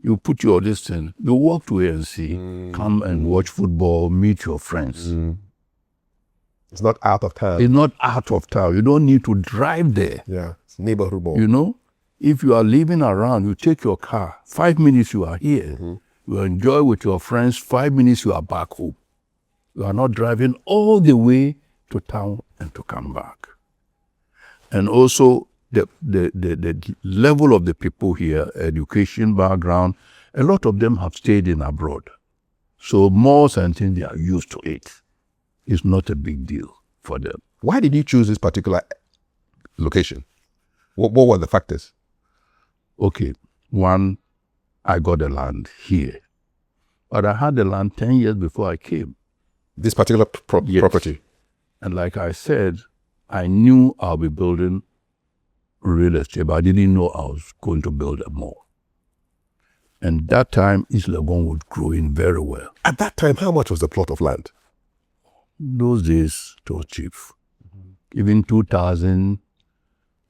Speaker 1: you put your distance, you walk to A&C, come and watch football, meet your friends.
Speaker 2: It's not out of town.
Speaker 1: It's not out of town. You don't need to drive there.
Speaker 2: Yeah, it's neighborhood mall.
Speaker 1: If you are living around, you take your car, 5 minutes you are here. You enjoy with your friends, 5 minutes you are back home. You are not driving all the way to town and to come back. And also the level of the people here, education background, a lot of them have stayed in abroad. So malls and things, they are used to it. It's not a big deal for them.
Speaker 2: Why did you choose this particular location? What were the factors?
Speaker 1: Okay, one, I got the land here. But I had the land 10 years before I came.
Speaker 2: This particular property?
Speaker 1: And like I said, I knew I'll be building real estate, but I didn't know I was going to build a mall. And that time, East Legon was growing very well.
Speaker 2: At that time, how much was the plot of land?
Speaker 1: Those days, it was cheap. Even 2000,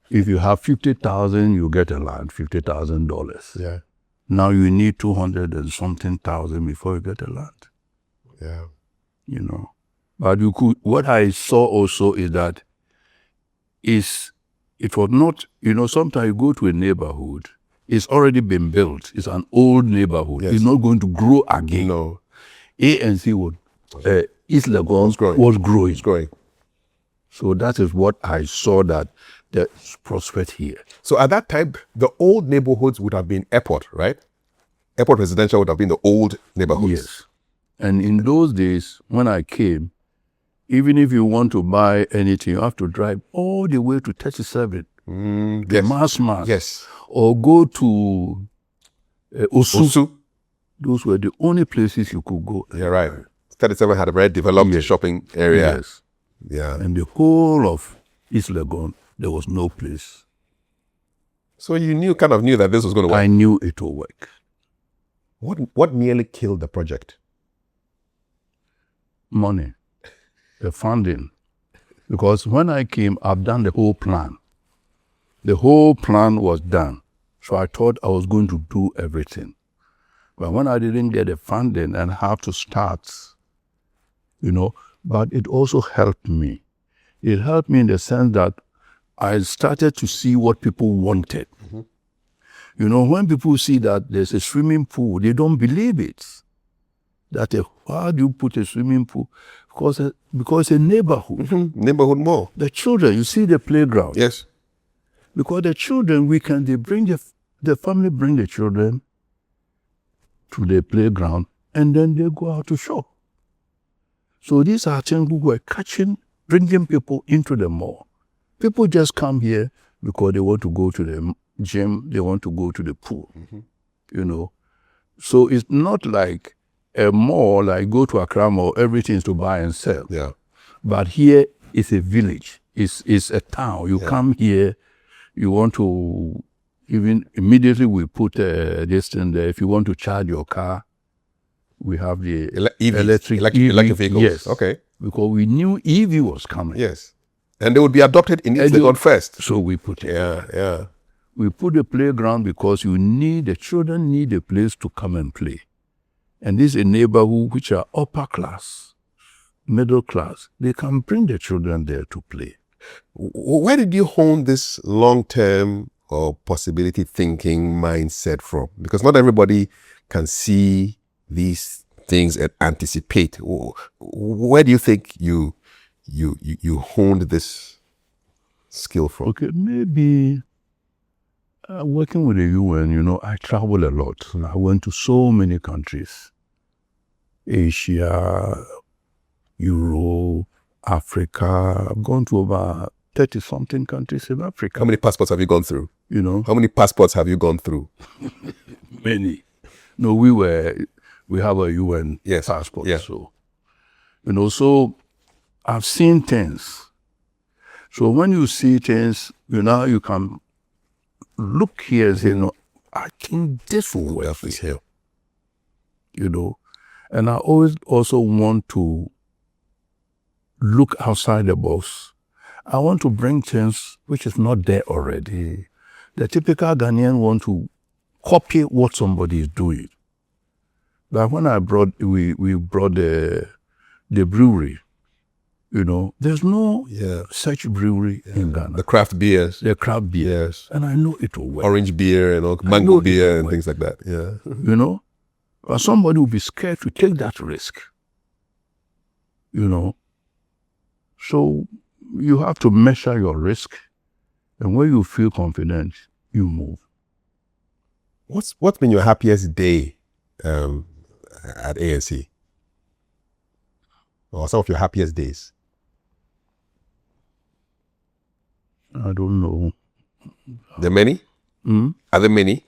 Speaker 1: if you have 50,000, you get a land, $50,000.
Speaker 2: Yeah.
Speaker 1: Now you need 200 and something thousand before you get a land.
Speaker 2: Yeah.
Speaker 1: But what I saw also is that it was not, sometimes you go to a neighborhood, it's already been built. It's an old neighborhood.
Speaker 2: Yes.
Speaker 1: It's not going to grow again.
Speaker 2: No.
Speaker 1: A&C was, East Legon was growing.
Speaker 2: It's growing.
Speaker 1: So that is what I saw, that there's prospect here.
Speaker 2: So at that time, the old neighborhoods would have been airport, right? Airport residential would have been the old neighborhoods.
Speaker 1: Yes. And in those days, when I came, even if you want to buy anything, you have to drive all the way to 37, the mass.
Speaker 2: Yes.
Speaker 1: Or go to Osu. Those were the only places you could go.
Speaker 2: You're right. 37 had a very developed shopping area.
Speaker 1: Yes.
Speaker 2: Yeah.
Speaker 1: And the whole of East Legon, there was no place.
Speaker 2: So you kind of knew that this was going to work?
Speaker 1: I knew it would work.
Speaker 2: What nearly killed the project?
Speaker 1: Money. The funding. Because when I came, I've done the whole plan. The whole plan was done. So I thought I was going to do everything. But when I didn't get the funding and have to start, but it also helped me. It helped me in the sense that I started to see what people wanted. When people see that there's a swimming pool, they don't believe it. Why do you put a swimming pool? Because it's a neighborhood.
Speaker 2: Neighborhood mall.
Speaker 1: The children, you see the playground.
Speaker 2: Yes. Because
Speaker 1: the children, the family bring the children to the playground and then they go out to shop. So these are things who were bringing people into the mall. People just come here because they want to go to the gym, they want to go to the pool, So it's not like a mall, like go to Accra Mall, everything is to buy and sell.
Speaker 2: Yeah.
Speaker 1: But here it's a village. It's a town. You come here, you want to, even immediately we put this thing there. If you want to charge your car, we have the electric
Speaker 2: vehicles.
Speaker 1: Yes.
Speaker 2: Okay.
Speaker 1: Because we knew EV was coming.
Speaker 2: Yes. And they would be adopted in each second first.
Speaker 1: So we put it.
Speaker 2: Yeah.
Speaker 1: We put the playground because the children need a place to come and play. And this is a neighborhood which are upper class, middle class. They can bring the children there to play.
Speaker 2: Where did you hone this long-term or possibility thinking mindset from? Because not everybody can see these things and anticipate. Where do you think you honed this skill from?
Speaker 1: Okay, maybe working with the UN, I travel a lot. I went to so many countries. Asia, Europe, Africa. I've gone to over 30-something countries in Africa.
Speaker 2: How many passports have you gone through?
Speaker 1: How
Speaker 2: many passports have you gone through?
Speaker 1: Many. No, we have a UN passport.
Speaker 2: Yeah.
Speaker 1: So, so I've seen things. So when you see things, you can look here and say, I think this will work here. And I always also want to look outside the box. I want to bring things which is not there already. The typical Ghanaian want to copy what somebody is doing. But when we brought the brewery, there's no such brewery in Ghana.
Speaker 2: The craft beers.
Speaker 1: The craft beer.
Speaker 2: Yes.
Speaker 1: And I know it will work.
Speaker 2: Orange beer and all, mango beer and things like that. Yeah.
Speaker 1: But somebody will be scared to take that risk. So you have to measure your risk, and when you feel confident, you move.
Speaker 2: What's been your happiest day at A&C? Or some of your happiest days?
Speaker 1: I don't know.
Speaker 2: There are many? Are there many?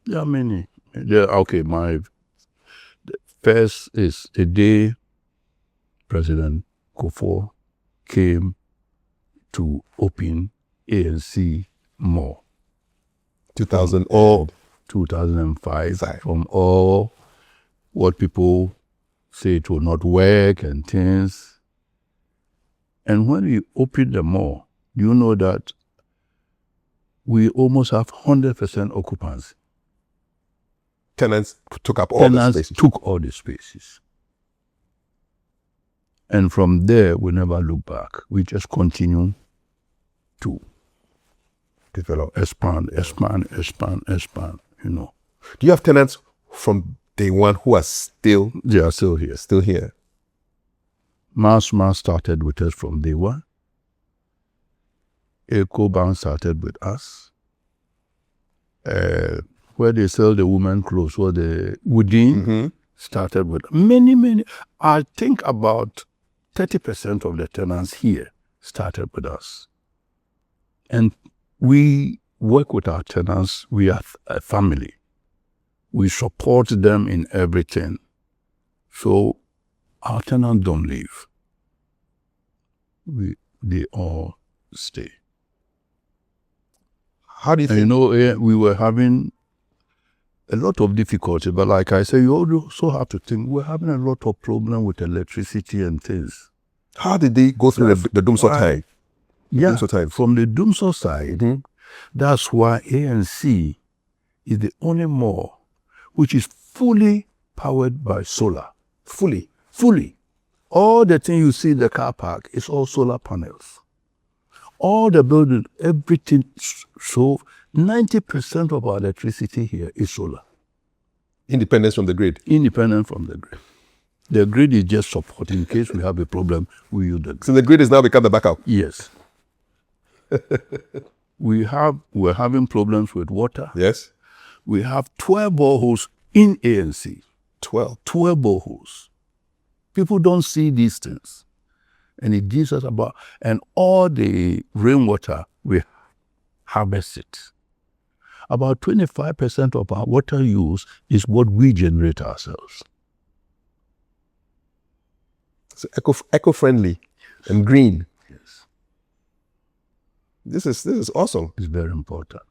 Speaker 1: There are many. Okay, the first is the day President Kufuor came to open A&C Mall. 2005. From all what people say it will not work and things. And when we opened the mall, you know that we almost have 100% occupancy.
Speaker 2: Tenants took up all the spaces.
Speaker 1: Took all the spaces. And from there, we never look back. We just continue to develop, expand. Do
Speaker 2: you have tenants from day one who are still?
Speaker 1: They are still here.
Speaker 2: Still here.
Speaker 1: Mass started with us from day one. EcoBank started with us. Where they sell the women clothes, where the Woodin started with many. I think about 30% of the tenants here started with us. And we work with our tenants. We are a family. We support them in everything. So our tenants don't leave. They all stay.
Speaker 2: How do you think?
Speaker 1: We were having a lot of difficulty, but like I say, you also have to think we're having a lot of problem with electricity and things.
Speaker 2: How did they go through the Dumsor time?
Speaker 1: Yeah, from the Dumsor side, that's why A&C is the only mall which is fully powered by solar. Fully. All the thing you see in the car park is all solar panels. All the building, everything. So 90% of our electricity here is solar.
Speaker 2: Independence from the grid.
Speaker 1: Independent from the grid. The grid is just support in case we have a problem. We use the grid.
Speaker 2: So the grid has now become the backup.
Speaker 1: Yes. We're having problems with water.
Speaker 2: Yes.
Speaker 1: We have 12 boreholes in A&C. 12 boreholes. People don't see these things. And it gives us and all the rainwater, we harvest it. About 25% of our water use is what we generate ourselves.
Speaker 2: So eco-friendly and green.
Speaker 1: Yes.
Speaker 2: This is awesome.
Speaker 1: It's very important.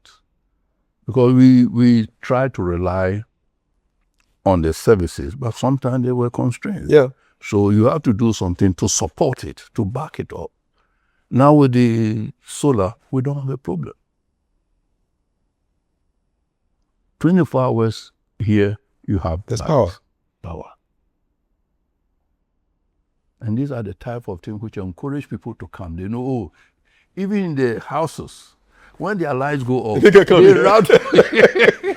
Speaker 1: Because we try to rely on the services, but sometimes they were constrained.
Speaker 2: Yeah.
Speaker 1: So you have to do something to support it, to back it up. Now with the solar, we don't have a problem. 24 hours here, you have
Speaker 2: There's power.
Speaker 1: Power. And these are the type of things which encourage people to come. They know, oh, even in the houses, when their lights go off, they route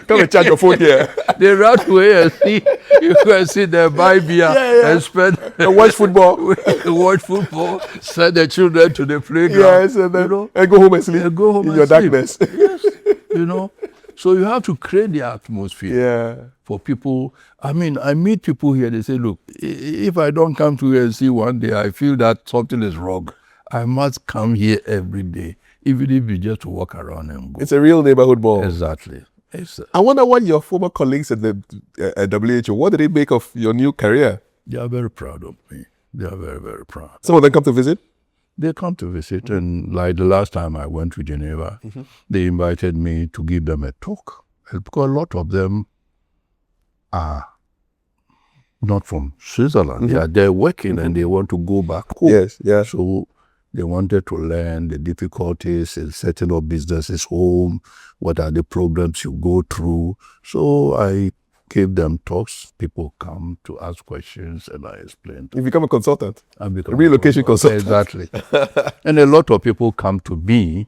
Speaker 2: come and charge your phone here.
Speaker 1: They route to A&C. You can see them buy beer and spend
Speaker 2: and watch football.
Speaker 1: Send the children to the playground.
Speaker 2: Yes, and then and go home and sleep.
Speaker 1: And go home
Speaker 2: in your
Speaker 1: sleep.
Speaker 2: darkness.
Speaker 1: Yes, So you have to create the atmosphere for people. I mean, I meet people here, they say, look, if I don't come to A&C one day, I feel that something is wrong. I must come here every day, even if it's just to walk around and go.
Speaker 2: It's a real neighborhood mall.
Speaker 1: Exactly.
Speaker 2: I wonder what your former colleagues at the WHO, what did they make of your new career?
Speaker 1: They are very proud of me. They are very, very proud.
Speaker 2: Some of them come to visit?
Speaker 1: They come to visit, and like the last time I went to Geneva, they invited me to give them a talk. Because a lot of them are not from Switzerland. They are there working and they want to go back home.
Speaker 2: Yes, yeah.
Speaker 1: So they wanted to learn the difficulties in setting up businesses home, what are the problems you go through. So I gave them talks. People come to ask questions and I explain.
Speaker 2: You become a consultant.
Speaker 1: I become
Speaker 2: a relocation consultant.
Speaker 1: Exactly. And a lot of people come to me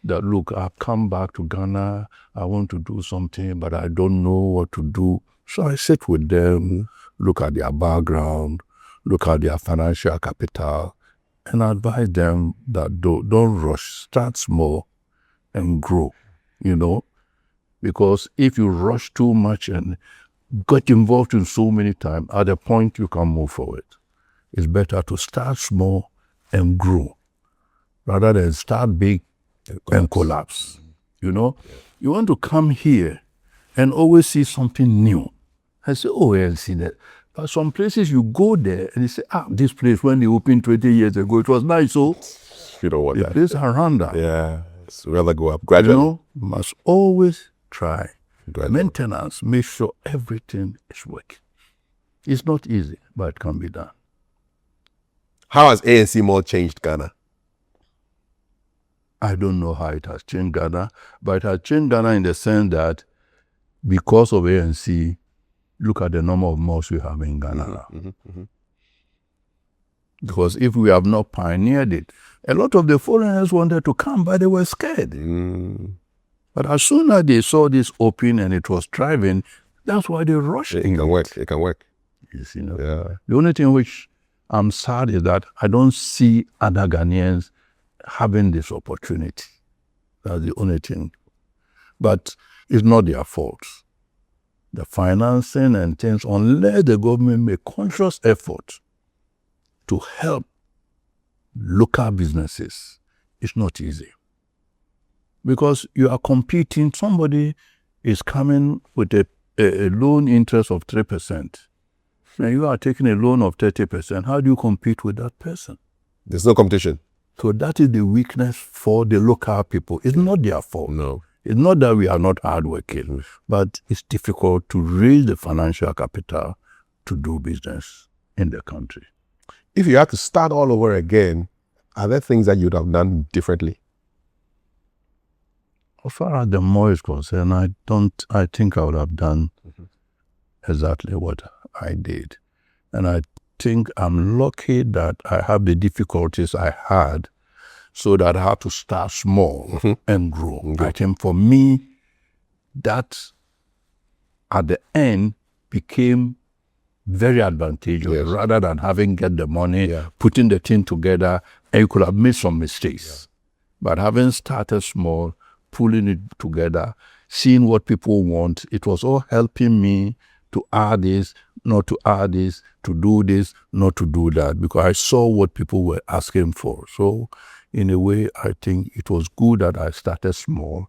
Speaker 1: that, look, I've come back to Ghana. I want to do something, but I don't know what to do. So I sit with them, look at their background, look at their financial capital, and advise them that don't rush, start small and grow, because if you rush too much and get involved in so many times, at the point you can move forward. It's better to start small and grow rather than start big and collapse. You want to come here and always see something new. I say, oh, yeah, see that. But some places you go there and you say, this place when they opened 20 years ago, it was nice. So
Speaker 2: you don't want
Speaker 1: the
Speaker 2: that.
Speaker 1: place around that.
Speaker 2: Yeah, it's rather go up gradually.
Speaker 1: You must always try. Maintenance, make sure everything is working. It's not easy, but it can be done.
Speaker 2: How has A&C Mall changed Ghana?
Speaker 1: I don't know how it has changed Ghana, but it has changed Ghana in the sense that because of A&C, look at the number of malls we have in Ghana now. Because if we have not pioneered it, a lot of the foreigners wanted to come, but they were scared. But as soon as they saw this open and it was thriving, that's why they rushed in.
Speaker 2: It can work. It can work.
Speaker 1: Yes, The only thing which I'm sad is that I don't see other Ghanaians having this opportunity. That's the only thing. But it's not their fault. The financing and things, unless the government make conscious effort to help local businesses, it's not easy. Because you are competing, somebody is coming with a loan interest of 3%. And you are taking a loan of 30%. How do you compete with that person?
Speaker 2: There's no competition.
Speaker 1: So that is the weakness for the local people. It's not their fault.
Speaker 2: No.
Speaker 1: It's not that we are not hardworking, but it's difficult to raise the financial capital to do business in the country.
Speaker 2: If you had to start all over again, are there things that you'd have done differently?
Speaker 1: As far as the mall is concerned, I think I would have done exactly what I did. And I think I'm lucky that I have the difficulties I had so that I have to start small and grow. I think for me, that at the end became very advantageous rather than having get the money, putting the thing together, and you could have made some mistakes. But having started small, pulling it together, seeing what people want, it was all helping me to add this, not to add this, to do this, not to do that, because I saw what people were asking for. So in a way, I think it was good that I started small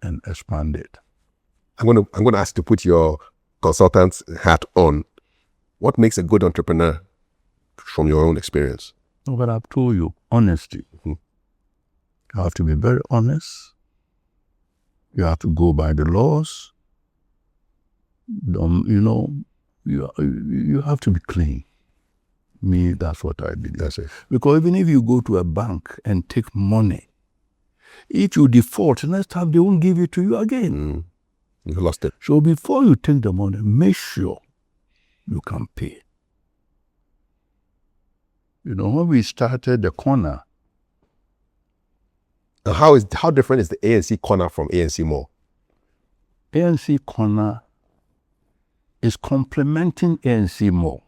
Speaker 1: and expanded.
Speaker 2: I'm going to ask you to put your consultant's hat on. What makes a good entrepreneur? from your own experience?
Speaker 1: No, but I've told you, honesty. You have to be very honest. You have to go by the laws. You have to be clean. Me, that's what I believe.
Speaker 2: That's it.
Speaker 1: Because even if you go to a bank and take money, if you default, next time they won't give it to you again.
Speaker 2: You lost it.
Speaker 1: So before you take the money, make sure you can pay. When we started the corner.
Speaker 2: How different is the A&C corner from A&C Mall?
Speaker 1: A&C corner is complementing A&C Mall.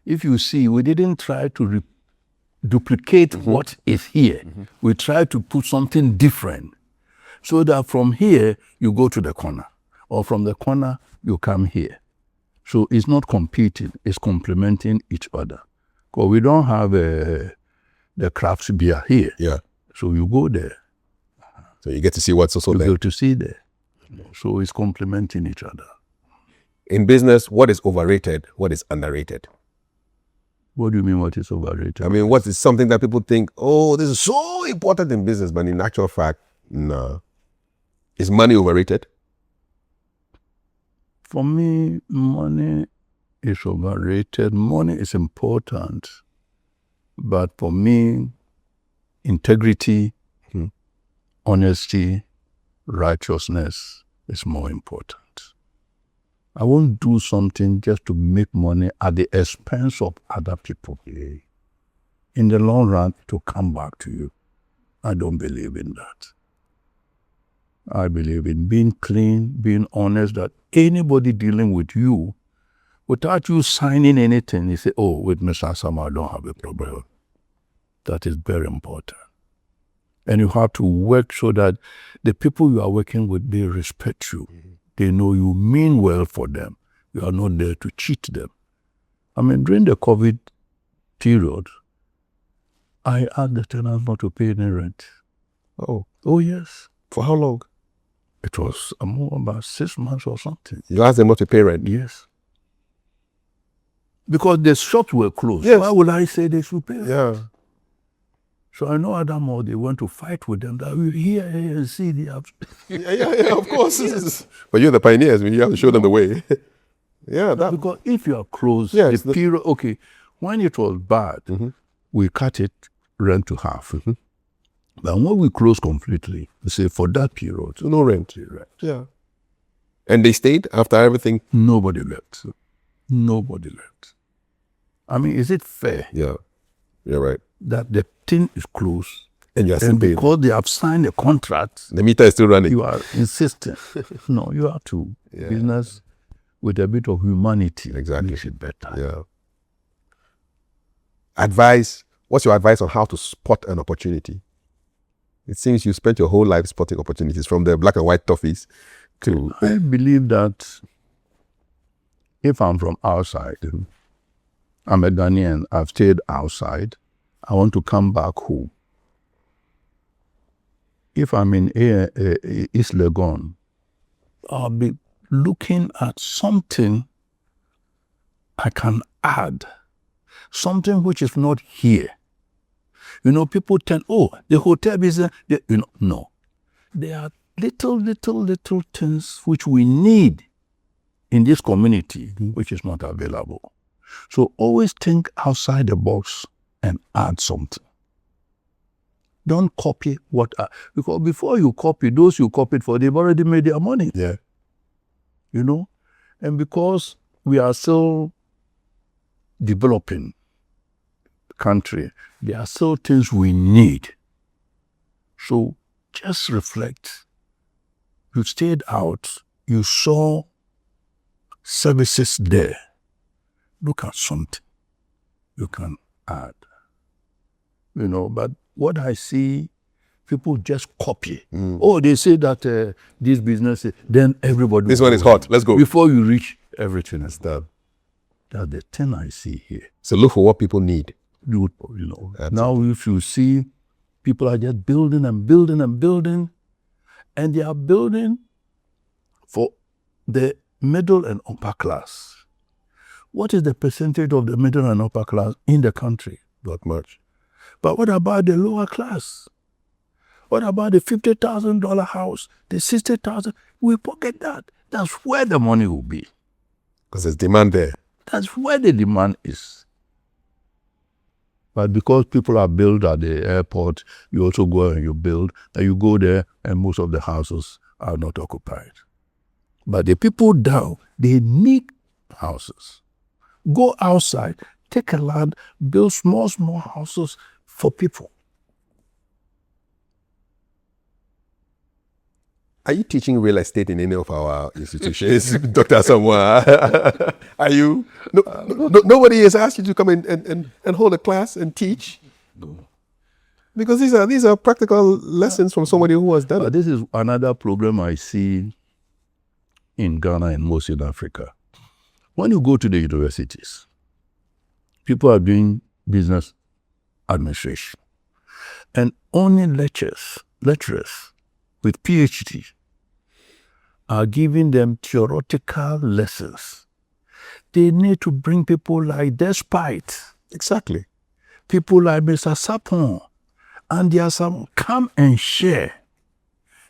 Speaker 1: If you see, we didn't try to duplicate what is here. We tried to put something different so that from here you go to the corner, or from the corner you come here. So it's not competing, it's complementing each other. Because we don't have the craft beer here.
Speaker 2: Yeah.
Speaker 1: So you go there.
Speaker 2: So you get to see what's also there.
Speaker 1: You go to see there. So it's complementing each other.
Speaker 2: In business, what is overrated? What is underrated?
Speaker 1: What do you mean what is overrated?
Speaker 2: I mean, what is something that people think, oh, this is so important in business, but in actual fact, no. Is money overrated?
Speaker 1: For me, money is overrated. Money is important. But for me, integrity, honesty, righteousness is more important. I won't do something just to make money at the expense of other people. In the long run, to come back to you. I don't believe in that. I believe in being clean, being honest, that anybody dealing with you, without you signing anything, you say, oh, with Mr. Asamoah, I don't have a problem. That is very important. And you have to work so that the people you are working with, they respect you. They know you mean well for them. You are not there to cheat them. I mean, during the COVID period, I asked the tenants not to pay any rent. Oh yes.
Speaker 2: For how long?
Speaker 1: It was about 6 months or something.
Speaker 2: You asked them not to pay rent?
Speaker 1: Yes. Because the shops were closed.
Speaker 2: Yes.
Speaker 1: Why would I say they should pay?
Speaker 2: Yeah.
Speaker 1: So I know Asamoah, they went to fight with them. That we hear and see they have.
Speaker 2: yeah, of course. But you're the pioneers. I mean, you have to show them the way. Yeah.
Speaker 1: Because if you are closed,
Speaker 2: Yes,
Speaker 1: the period, okay, when it was bad, we cut it rent to half. But when we close completely, we say for that period,
Speaker 2: no rent. Yeah. And they stayed after everything?
Speaker 1: Nobody left. Nobody left. I mean, is it fair?
Speaker 2: Yeah. You're right.
Speaker 1: That the thing is closed.
Speaker 2: And you are still paying.
Speaker 1: Because they have signed a contract,
Speaker 2: the meter is still running.
Speaker 1: You are insisting. No, you have to. Yeah. Business with a bit of humanity.
Speaker 2: Exactly.
Speaker 1: Makes it better.
Speaker 2: Yeah. Advice. What's your advice on how to spot an opportunity? It seems you spent your whole life spotting opportunities, from the black and white toffees to...
Speaker 1: I believe that if I'm from outside, I'm a Ghanaian, I've stayed outside, I want to come back home. If I'm in East Legon, I'll be looking at something I can add, something which is not here. People tend, the hotel business, no. There are little things which we need in this community, which is not available. So always think outside the box and add something. Don't copy because before you copy, those you copied for, they've already made their money.
Speaker 2: Yeah.
Speaker 1: And because we are still developing the country, there are still things we need. So just reflect. You stayed out, you saw services there. Look at something you can add. But what I see, people just copy. They say that this business, then everybody...
Speaker 2: This one is hot, let's go.
Speaker 1: Before you reach, everything is done. That's the thing I see here.
Speaker 2: So look for what people need.
Speaker 1: Now if you see, people are just building and building and building, and they are building for the middle and upper class. What is the percentage of the middle and upper class in the country?
Speaker 2: Not much.
Speaker 1: But what about the lower class? What about the $50,000 house, the $60,000? We forget that. That's where the money will be.
Speaker 2: Because there's demand there.
Speaker 1: That's where the demand is. But because people are built at the airport, you also go and you build, and you go there, and most of the houses are not occupied. But the people down, they need houses. Go outside, take a land, build small houses for people.
Speaker 2: Are you teaching real estate in any of our institutions, Dr. Asamoah? Are you? Nobody has asked you to come in and hold a class and teach?
Speaker 1: No.
Speaker 2: Because these are practical lessons from somebody who has done it.
Speaker 1: But this is another problem I see in Ghana and most in Africa. When you go to the universities, people are doing business administration. And only lecturers with PhD are giving them theoretical lessons. They need to bring people like Despite.
Speaker 2: Exactly.
Speaker 1: People like Mr. Sapon and there are some come and share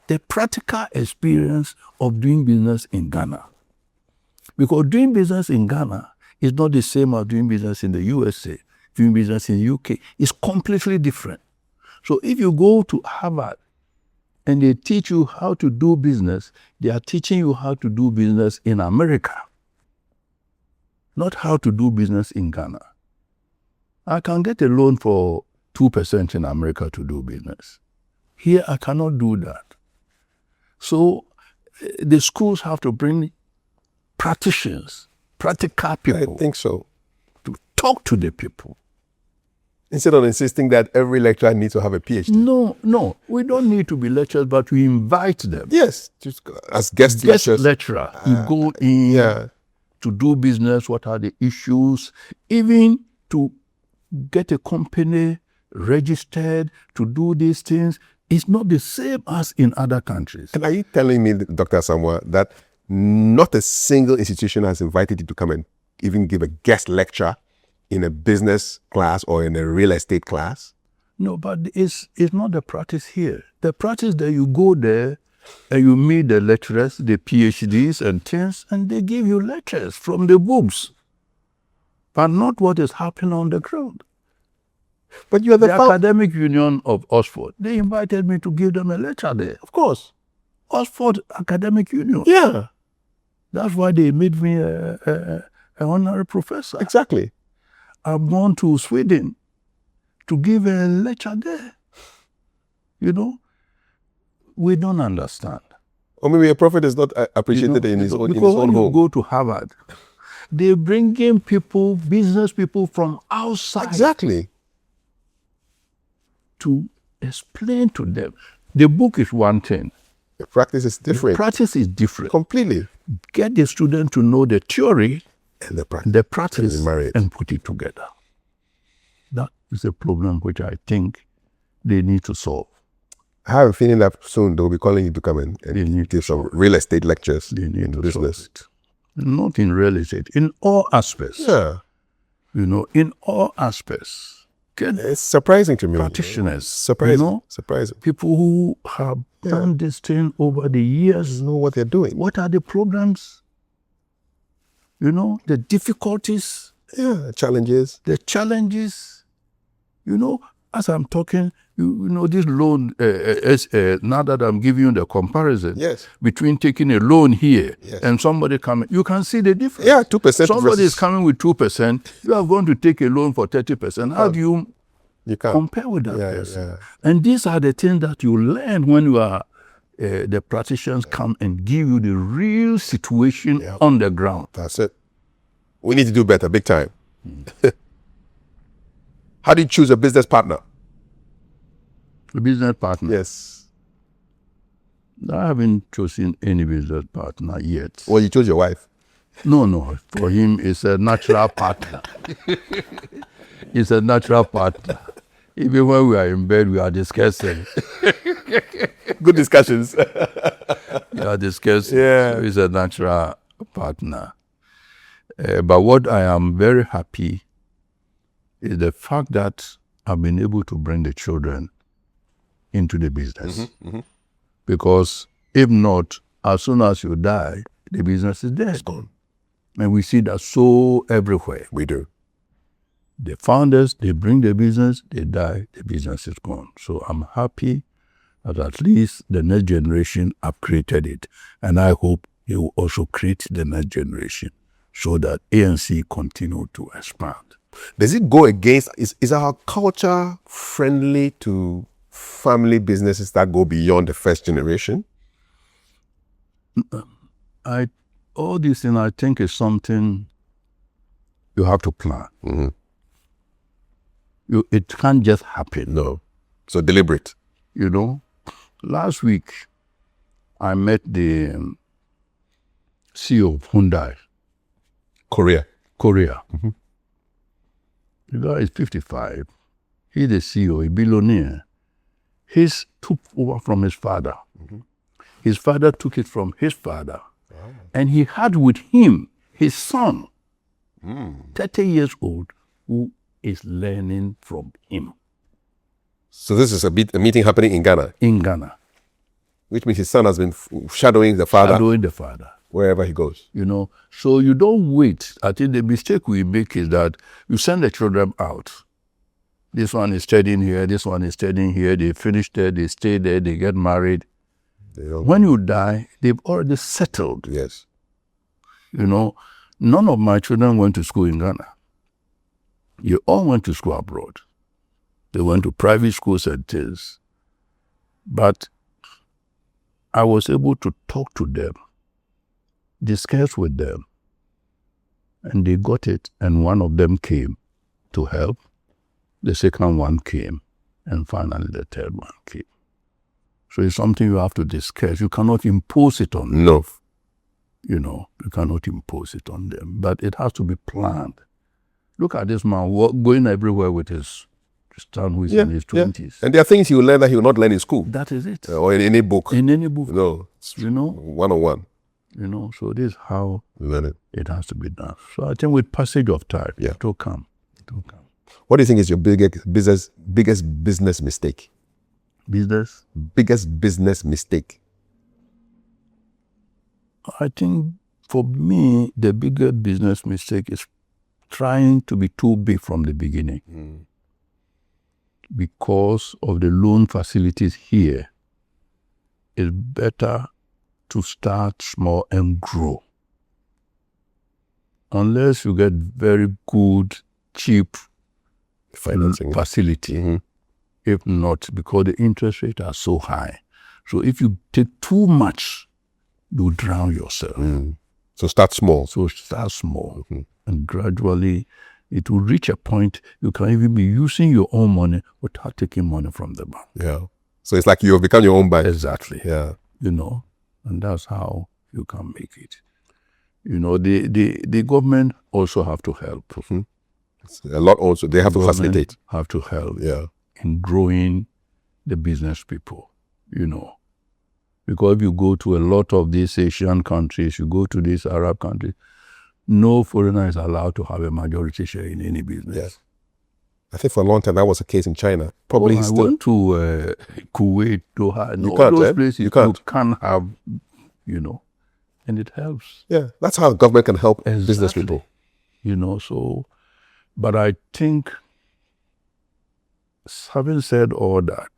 Speaker 1: the practical experience of doing business in Ghana. Because doing business in Ghana is not the same as doing business in the USA, doing business in the UK. It's completely different. So if you go to Harvard and they teach you how to do business, they are teaching you how to do business in America, not how to do business in Ghana. I can get a loan for 2% in America to do business. Here, I cannot do that. So the schools have to bring practitioners, practical people.
Speaker 2: I think so.
Speaker 1: To talk to the people.
Speaker 2: Instead of insisting that every lecturer needs to have a PhD.
Speaker 1: No, we don't need to be lecturers, but we invite them.
Speaker 2: Yes, just as guest lecturers.
Speaker 1: Lecturer. You go in to do business, what are the issues, even to get a company registered, to do these things. It's not the same as in other countries.
Speaker 2: And are you telling me, Dr. Asamoah, that not a single institution has invited you to come and even give a guest lecture in a business class or in a real estate class?
Speaker 1: No, but it's not the practice here. The practice that you go there and you meet the lecturers, the PhDs and things, and they give you lectures from the books, but not what is happening on the ground.
Speaker 2: But you are
Speaker 1: the Academic Union of Oxford, they invited me to give them a lecture there.
Speaker 2: Of course.
Speaker 1: Oxford Academic Union.
Speaker 2: Yeah.
Speaker 1: That's why they made me an honorary professor.
Speaker 2: Exactly.
Speaker 1: I've gone to Sweden to give a lecture there. You know, we don't understand.
Speaker 2: Or maybe a prophet is not appreciated in his own
Speaker 1: because when
Speaker 2: home.
Speaker 1: you go to Harvard, they bring in people, business people from outside.
Speaker 2: Exactly.
Speaker 1: To explain to them. The book is one thing.
Speaker 2: The practice is different.
Speaker 1: The practice is different.
Speaker 2: Completely.
Speaker 1: Get the student to know the theory
Speaker 2: and the
Speaker 1: practice and put it together. That is a problem which I think they need to solve.
Speaker 2: I have a feeling that soon they'll be calling you to come in and give some real estate lectures
Speaker 1: they need
Speaker 2: in
Speaker 1: to
Speaker 2: business.
Speaker 1: Not in real estate, in all aspects.
Speaker 2: Yeah.
Speaker 1: You know, in all aspects.
Speaker 2: It's surprising to me.
Speaker 1: Practitioners.
Speaker 2: Surprising.
Speaker 1: You know,
Speaker 2: surprising.
Speaker 1: People who have done this thing over the years.
Speaker 2: Know what they're doing.
Speaker 1: What are the programs? You know, the difficulties.
Speaker 2: Yeah, challenges.
Speaker 1: The challenges. You know, as I'm talking, you know, this loan, now that I'm giving you the comparison between taking a loan here and somebody coming, you can see the difference.
Speaker 2: Yeah, 2%.
Speaker 1: Somebody is coming with 2%, you are going to take a loan for 30%. How do you compare with that person?
Speaker 2: Yeah.
Speaker 1: And these are the things that you learn when you are, the practitioners come and give you the real situation on the ground.
Speaker 2: That's it. We need to do better, big time. How do you choose a business partner?
Speaker 1: A business partner?
Speaker 2: Yes.
Speaker 1: I haven't chosen any business partner yet.
Speaker 2: Well, you chose your wife.
Speaker 1: No. For him, it's a natural partner. It's a natural partner. Even when we are in bed, we are discussing.
Speaker 2: Good discussions.
Speaker 1: We are discussing.
Speaker 2: Yeah.
Speaker 1: So it's a natural partner. But what I am very happy is the fact that I've been able to bring the children into the business. Because if not, as soon as you die, the business is dead.
Speaker 2: It's gone.
Speaker 1: And we see that so everywhere.
Speaker 2: We do.
Speaker 1: The founders, they bring the business, they die, the business is gone. So I'm happy that at least the next generation have created it. And I hope they will also create the next generation so that A&C continue to expand.
Speaker 2: Does it go against, is our culture friendly to family businesses that go beyond the first generation?
Speaker 1: All these things I think is something you have to plan. It can't just happen.
Speaker 2: No. So deliberate.
Speaker 1: Last week I met the CEO of Hyundai.
Speaker 2: Korea.
Speaker 1: The guy is 55. He's the CEO, a billionaire. He's took over from his father. His father took it from his father. And he had with him his son, 30 years old, who is learning from him.
Speaker 2: So this is a meeting happening in Ghana?
Speaker 1: In Ghana.
Speaker 2: Which means his son has been shadowing the father?
Speaker 1: Shadowing the father.
Speaker 2: Wherever he goes.
Speaker 1: So you don't wait. I think the mistake we make is that you send the children out. This one is studying here, this one is studying here, they finish there, they stay there, they get married. When you die, they've already settled.
Speaker 2: Yes.
Speaker 1: None of my children went to school in Ghana. They all went to school abroad. They went to private schools and things. But I was able to talk to them, discuss with them, and they got it, and one of them came to help, the second one came, and finally the third one came. So it's something you have to discuss. You cannot impose it on them.
Speaker 2: No.
Speaker 1: You cannot impose it on them, but it has to be planned. Look at this man going everywhere with his son who is in his 20s.
Speaker 2: And there are things he will learn that he will not learn in school.
Speaker 1: That is it.
Speaker 2: Or in any book.
Speaker 1: In any book.
Speaker 2: No. One-on-one.
Speaker 1: So this is how
Speaker 2: learn
Speaker 1: it has to be done. So I think with passage of time, it will come.
Speaker 2: What do you think is your biggest business mistake? Biggest business mistake?
Speaker 1: I think for me, the biggest business mistake is trying to be too big from the beginning. Because of the loan facilities here, it's better to start small and grow. Unless you get very good, cheap
Speaker 2: financing
Speaker 1: facility. If not, because the interest rates are so high. So if you take too much, you drown yourself.
Speaker 2: So start small.
Speaker 1: And gradually it will reach a point you can even be using your own money without taking money from the bank.
Speaker 2: Yeah. So it's like you have become your own bank.
Speaker 1: Exactly.
Speaker 2: Yeah.
Speaker 1: And that's how you can make it. The government also have to help.
Speaker 2: A lot also. They have to facilitate.
Speaker 1: Have to help in growing the business people, Because if you go to a lot of these Asian countries, you go to these Arab countries, no foreigner is allowed to have a majority share in any business.
Speaker 2: Yes. I think for a long time that was the case in China. Probably
Speaker 1: I went to Kuwait, Doha, and
Speaker 2: you
Speaker 1: all
Speaker 2: can't,
Speaker 1: those places
Speaker 2: you can't
Speaker 1: have, and it helps.
Speaker 2: Yeah, that's how the government can help business people.
Speaker 1: But I think, having said all that,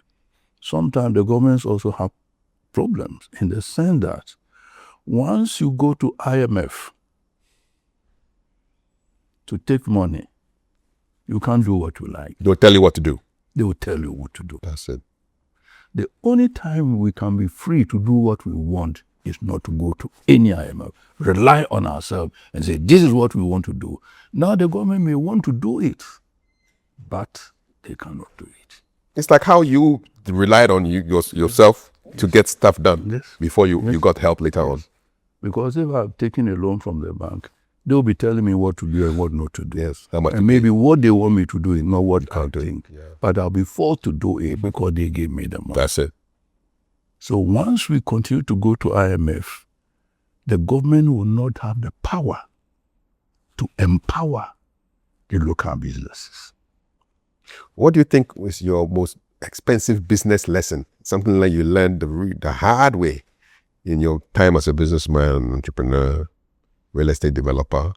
Speaker 1: sometimes the governments also have problems in the sense that once you go to IMF to take money, you can't do what you like.
Speaker 2: They'll tell you what to do.
Speaker 1: They will tell you what to do.
Speaker 2: That's it.
Speaker 1: The only time we can be free to do what we want is not to go to any IMF, rely on ourselves and say, this is what we want to do. Now the government may want to do it, but they cannot do it.
Speaker 2: It's like how you relied on yourself to get stuff done before you got help later on.
Speaker 1: Because if I've taken a loan from the bank, they'll be telling me what to do and what not to do.
Speaker 2: Yes. How much
Speaker 1: and maybe what they want me to do is not what I
Speaker 2: do.
Speaker 1: think. Yeah. But I'll be forced to do it because they gave me the money.
Speaker 2: That's it.
Speaker 1: So once we continue to go to IMF, the government will not have the power to empower the local businesses.
Speaker 2: What do you think was your most expensive business lesson? Something like you learned the hard way in your time as a businessman, entrepreneur, real estate developer?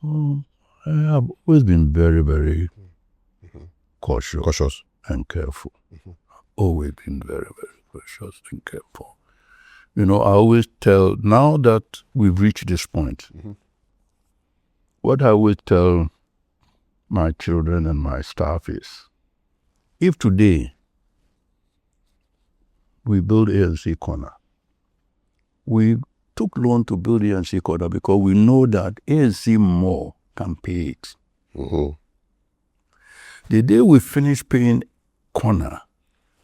Speaker 1: I have always been very, very cautious and careful. Always been very, very cautious and careful. I always tell, now that we've reached this point, what I always tell my children and my staff is, if today we build A&C Corner, we took loan to build A&C Corner because we know that A&C Mall can pay it. The day we finish paying Corner,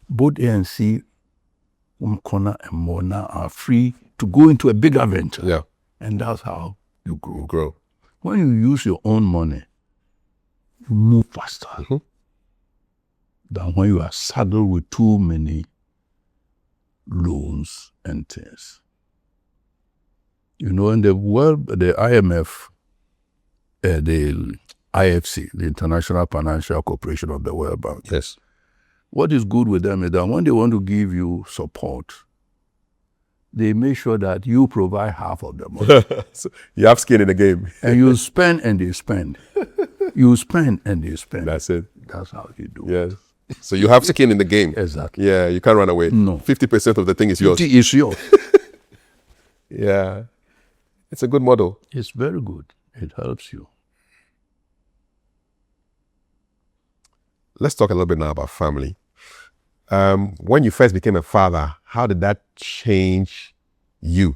Speaker 1: both A&C Corner and Mall now are free to go into a bigger venture.
Speaker 2: Yeah.
Speaker 1: And that's how you grow.
Speaker 2: Grow.
Speaker 1: When you use your own money, you move faster than when you are saddled with too many loans and things. In the world, the IMF, the IFC, the International Financial Corporation of the World Bank.
Speaker 2: Yes.
Speaker 1: What is good with them is that when they want to give you support, they make sure that you provide half of the money.
Speaker 2: So you have skin in the game.
Speaker 1: And you spend and they spend. You spend and they spend.
Speaker 2: That's it.
Speaker 1: That's how you do
Speaker 2: Yes. So you have skin in the game.
Speaker 1: Exactly.
Speaker 2: Yeah, you can't run away.
Speaker 1: No.
Speaker 2: 50% of the thing is yours.
Speaker 1: It is yours.
Speaker 2: Yeah. It's a good model.
Speaker 1: It's very good. It helps you.
Speaker 2: Let's talk a little bit now about family. When you first became a father, how did that change you?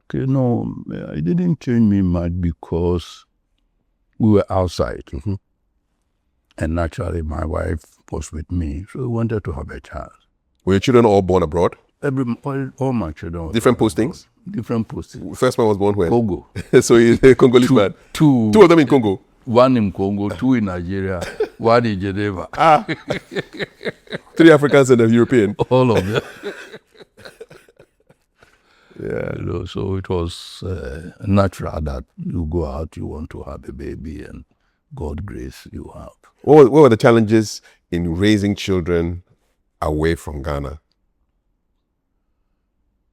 Speaker 1: Okay, no, it didn't change me much because we were outside. And naturally, my wife was with me, so we wanted to have a child.
Speaker 2: Were your children all born abroad?
Speaker 1: All my children.
Speaker 2: Different postings?
Speaker 1: Different postings.
Speaker 2: First one was born where?
Speaker 1: Congo.
Speaker 2: So he's a Congolese man.
Speaker 1: Two
Speaker 2: Two of them in Congo.
Speaker 1: One in Congo, two in Nigeria, one in Geneva.
Speaker 2: 3 Africans and a European.
Speaker 1: All of them.
Speaker 2: Yeah.
Speaker 1: So it was natural that you go out, you want to have a baby, and God grace you have.
Speaker 2: What were the challenges in raising children away from Ghana?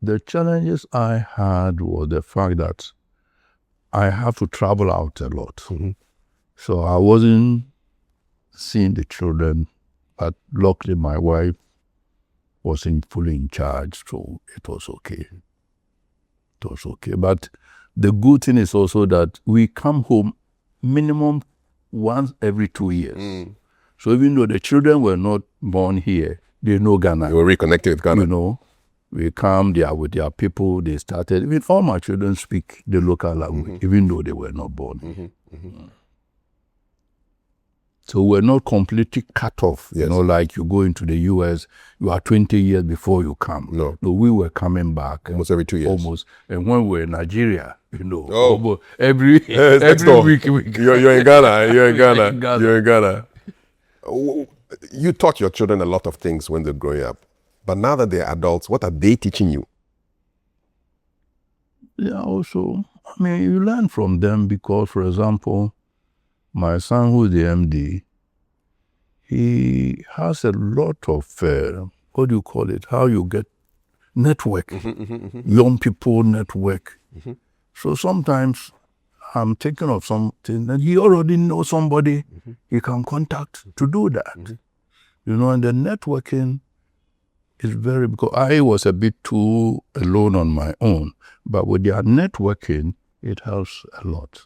Speaker 1: The challenges I had was the fact that I have to travel out a lot. So I wasn't seeing the children, but luckily my wife wasn't fully in charge, so it was okay. It was okay. But the good thing is also that we come home minimum once every 2 years. So even though the children were not born here, they know Ghana.
Speaker 2: You were reconnected with Ghana.
Speaker 1: We come there with their people. They started. Even all my children speak the local language, even though they were not born. So we're not completely cut off.
Speaker 2: Yes.
Speaker 1: Like you go into the U.S., you are 20 years before you come.
Speaker 2: No,
Speaker 1: we were coming back
Speaker 2: almost every 2 years.
Speaker 1: Almost, and when we're in Nigeria,
Speaker 2: Oh.
Speaker 1: every week.
Speaker 2: You're in Ghana. You're in Ghana. You're in Ghana. You taught your children a lot of things when they're growing up, but now that they're adults, what are they teaching you?
Speaker 1: Yeah, also, you learn from them because, for example, my son, who's the MD, he has a lot of, what do you call it? How you get network, young people network. So sometimes I'm thinking of something and he already knows somebody he can contact to do that. And the networking is very, because I was a bit too alone on my own, but with their networking, it helps a lot.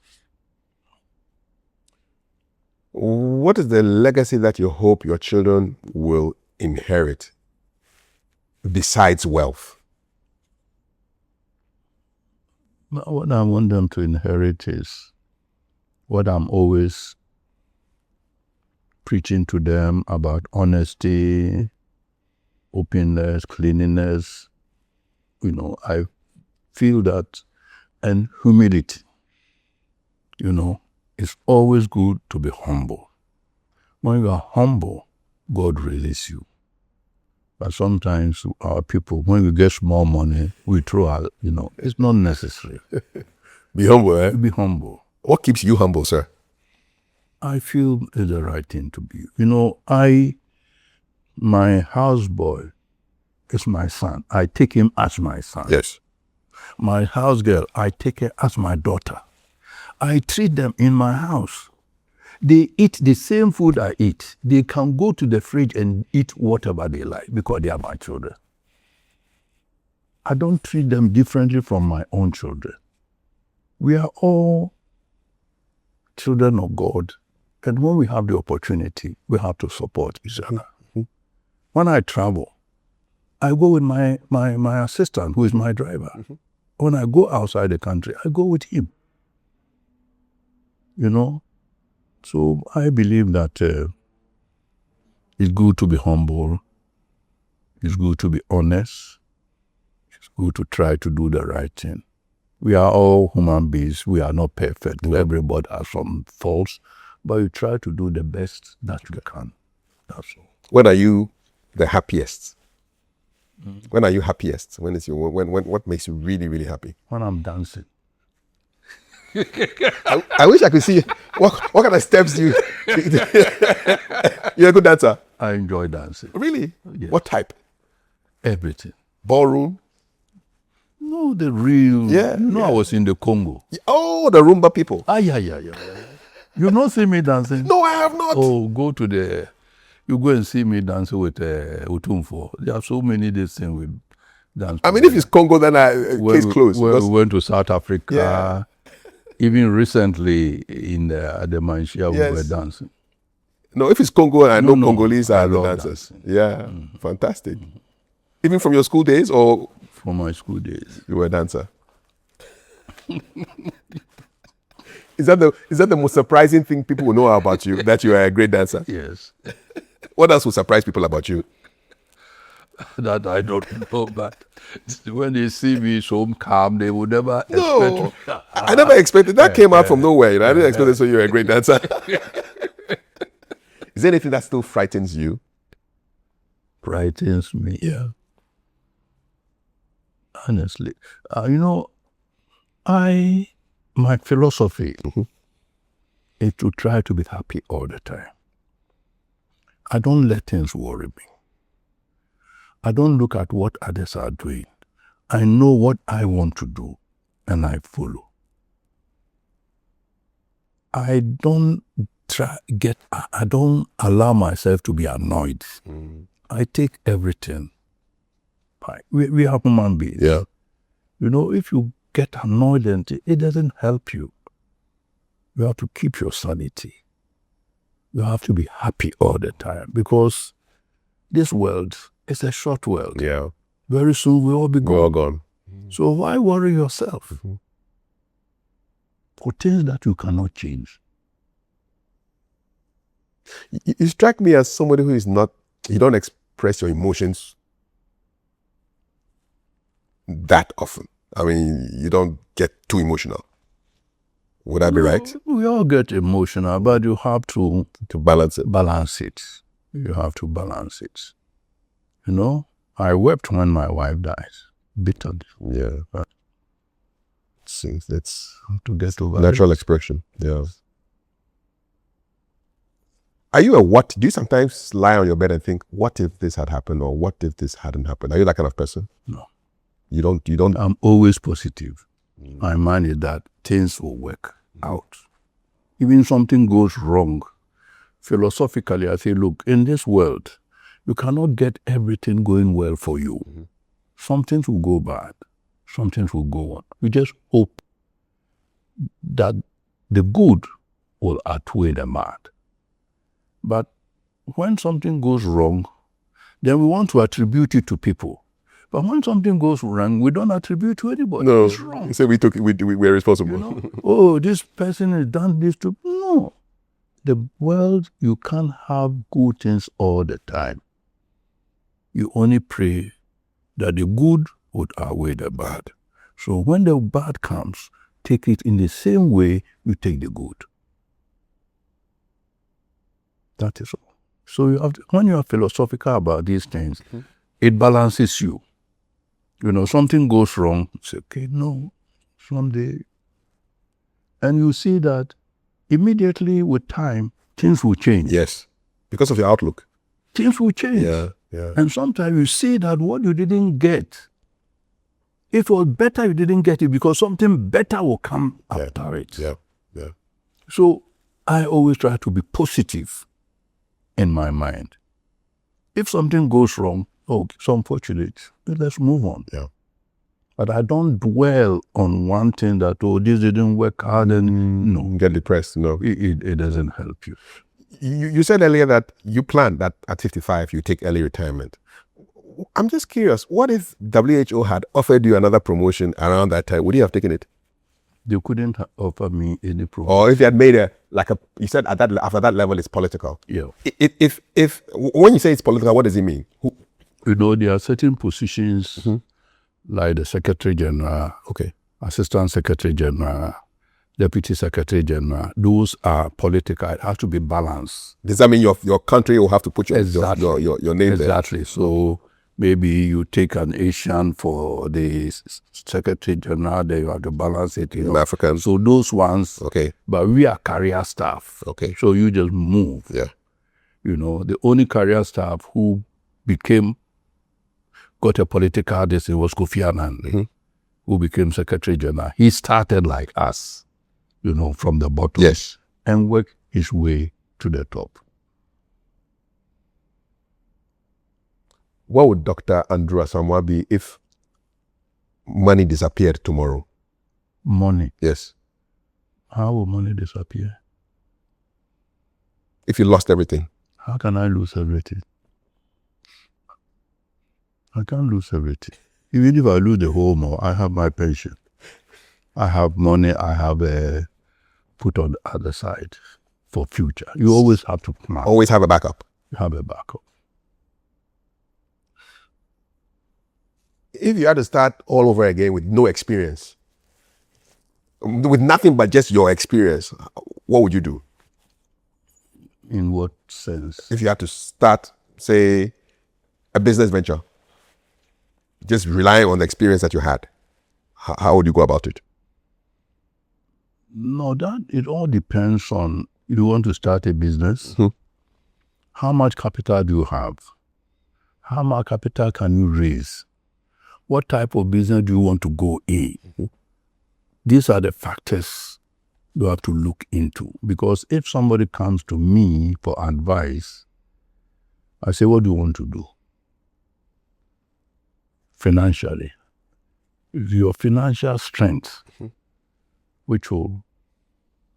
Speaker 2: What is the legacy that you hope your children will inherit besides wealth?
Speaker 1: What I want them to inherit is what I'm always preaching to them about: honesty, openness, cleanliness. I feel that, and humility. It's always good to be humble. When you are humble, God raises you. But sometimes our people, when we get small money, we throw out, it's not necessary.
Speaker 2: Be humble, eh?
Speaker 1: Be humble.
Speaker 2: What keeps you humble, sir?
Speaker 1: I feel it's the right thing to be. My houseboy is my son. I take him as my son.
Speaker 2: Yes.
Speaker 1: My house girl, I take her as my daughter. I treat them in my house. They eat the same food I eat. They can go to the fridge and eat whatever they like because they are my children. I don't treat them differently from my own children. We are all children of God. And when we have the opportunity, we have to support each other. Mm-hmm. When I travel, I go with my assistant, who is my driver. Mm-hmm. When I go outside the country, I go with him. So I believe that it's good to be humble. It's good to be honest. It's good to try to do the right thing. We are all human beings. We are not perfect. Mm-hmm. Everybody has some faults, but you try to do the best that you can. That's all.
Speaker 2: When are you the happiest? Mm-hmm. When are you happiest? What makes you really, really happy?
Speaker 1: When I'm dancing.
Speaker 2: I wish I could see what kind of steps you. You're a good dancer.
Speaker 1: I enjoy dancing.
Speaker 2: Really?
Speaker 1: Yes.
Speaker 2: What type?
Speaker 1: Everything.
Speaker 2: Ballroom?
Speaker 1: No, the real.
Speaker 2: Yeah.
Speaker 1: I was in the Congo.
Speaker 2: Oh, the Rumba people.
Speaker 1: Yeah. You've not seen me dancing?
Speaker 2: No, I have not.
Speaker 1: Oh, you go and see me dancing with Utumfo. There are so many things with dance.
Speaker 2: I mean, if it's Congo, then case closed.
Speaker 1: We went to South Africa. Yeah. Even recently in the Manchia, we were dancing.
Speaker 2: No, if it's Congo, I know Congolese are the dancers.
Speaker 1: Dancing.
Speaker 2: Yeah, fantastic. Mm-hmm. Even from your school days, or
Speaker 1: from my school days,
Speaker 2: you were a dancer. Is that the most surprising thing people will know about you, that you are a great dancer?
Speaker 1: Yes.
Speaker 2: What else will surprise people about you?
Speaker 1: That I don't know, but when they see me so calm, they would never expect.
Speaker 2: I never expected that. Came out from nowhere. I didn't expect it, so you're a great dancer. Is there anything that still frightens you?
Speaker 1: Frightens me, yeah. Honestly, my philosophy is to try to be happy all the time. I don't let things worry me. I don't look at what others are doing. I know what I want to do, and I follow. I don't allow myself to be annoyed. Mm. I take everything. We are human beings.
Speaker 2: Yeah.
Speaker 1: If you get annoyed, it doesn't help you. You have to keep your sanity. You have to be happy all the time, because this world is a short world.
Speaker 2: Yeah.
Speaker 1: Very soon we'll all be gone.
Speaker 2: We're all gone.
Speaker 1: So why worry yourself for things that you cannot change?
Speaker 2: You strike me as somebody who you don't express your emotions that often. I mean, you don't get too emotional. Would I be right?
Speaker 1: We all get emotional, but you have to
Speaker 2: balance it.
Speaker 1: Balance it. You have to balance it. I wept when my wife died. Bitterly.
Speaker 2: Yeah.
Speaker 1: It's to get over
Speaker 2: natural expression. Yeah. Are you do you sometimes lie on your bed and think, what if this had happened, or what if this hadn't happened? Are you that kind of person?
Speaker 1: No.
Speaker 2: You don't?
Speaker 1: I'm always positive. My mind is that things will work out. Even something goes wrong, philosophically, I say, look, in this world, you cannot get everything going well for you. Mm-hmm. Some things will go bad. Some things will go on. You just hope that the good will outweigh the bad. But when something goes wrong, then we want to attribute it to people. But when something goes wrong, we don't attribute to anybody.
Speaker 2: No,
Speaker 1: it's wrong.
Speaker 2: You say we're responsible.
Speaker 1: Oh, this person has done this to... No. The world, you can't have good things all the time. You only pray that the good would outweigh the bad. So when the bad comes, take it in the same way you take the good. That is all. So when you are philosophical about these things, it balances you. You know, something goes wrong, say, okay, no, someday. And you see that immediately with time, things will change.
Speaker 2: Yes. Because of your outlook.
Speaker 1: Things will change.
Speaker 2: Yeah. Yeah.
Speaker 1: And sometimes you see that what you didn't get, it was better you didn't get it because something better will come after it.
Speaker 2: Yeah. Yeah.
Speaker 1: So I always try to be positive in my mind. If something goes wrong, oh, it's unfortunate. Let's move on.
Speaker 2: Yeah.
Speaker 1: But I don't dwell on one thing that, oh, this didn't work out, and no.
Speaker 2: Get depressed. No.
Speaker 1: It doesn't help you.
Speaker 2: You said earlier that you planned that at 55 you take early retirement. I'm just curious, what if WHO had offered you another promotion around that time? Would you have taken it?
Speaker 1: They couldn't offer me any promotion.
Speaker 2: Or if they had made you said after that level it's political.
Speaker 1: Yeah.
Speaker 2: If when you say it's political, what does it mean?
Speaker 1: You know, there are certain positions like the Secretary General,
Speaker 2: Okay.
Speaker 1: Assistant Secretary General, Deputy Secretary General. Those are political. It has to be balanced.
Speaker 2: Does that mean your country will have to put your name there?
Speaker 1: Exactly. So maybe you take an Asian for the Secretary General, then you have to balance it.
Speaker 2: African.
Speaker 1: So those ones.
Speaker 2: Okay.
Speaker 1: But we are career staff.
Speaker 2: Okay.
Speaker 1: So you just move.
Speaker 2: Yeah.
Speaker 1: You know, the only career staff who got a political decision was Kofi Annan, who became Secretary General. He started like us, you know, from the bottom.
Speaker 2: Yes.
Speaker 1: And worked his way to the top.
Speaker 2: What would Dr. Andrew Asamoah be if money disappeared tomorrow?
Speaker 1: Money.
Speaker 2: Yes.
Speaker 1: How will money disappear?
Speaker 2: If you lost everything.
Speaker 1: How can I lose everything? I can't lose everything. Even if I lose the whole mall, I have my pension. I have money I have put on the other side for future. You always have to plan.
Speaker 2: Always have a backup.
Speaker 1: You have a backup.
Speaker 2: If you had to start all over again with no experience, with nothing but just your experience, what would you do?
Speaker 1: In what sense?
Speaker 2: If you had to start, say, a business venture, just relying on the experience that you had, how would you go about it?
Speaker 1: No, it all depends on, you want to start a business, how much capital do you have? How much capital can you raise? What type of business do you want to go in? These are the factors you have to look into. Because if somebody comes to me for advice, I say, what do you want to do? Financially. Your financial strength, which will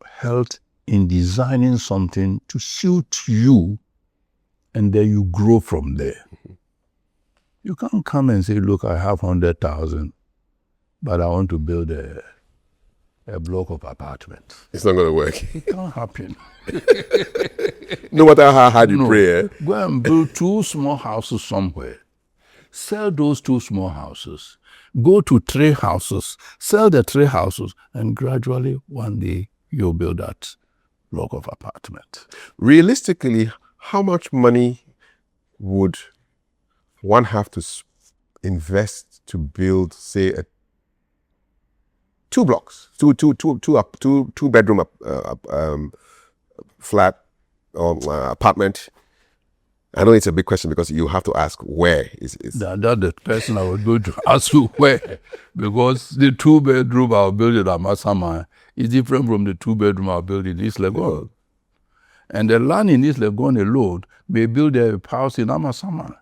Speaker 1: help in designing something to suit you, and then you grow from there. You can't come and say, look, I have 100,000, but I want to build a block of apartments.
Speaker 2: It's not going to work.
Speaker 1: It can't happen.
Speaker 2: No matter how hard you pray.
Speaker 1: Go and build 2 small houses somewhere. Sell those 2 small houses. Go to 3 houses. Sell the 3 houses. And gradually, one day, you'll build that block of apartment.
Speaker 2: Realistically, how much money would one have to invest to build, say, 2 blocks, two bedroom flat or apartment? I know it's a big question because you have to ask where is.
Speaker 1: That's the person I was going to ask you where, because the 2 bedroom I'll build in Asamoah is different from the 2 bedroom I'll build in East Legon. And the land in East Legon alone may build a house in Asamoah.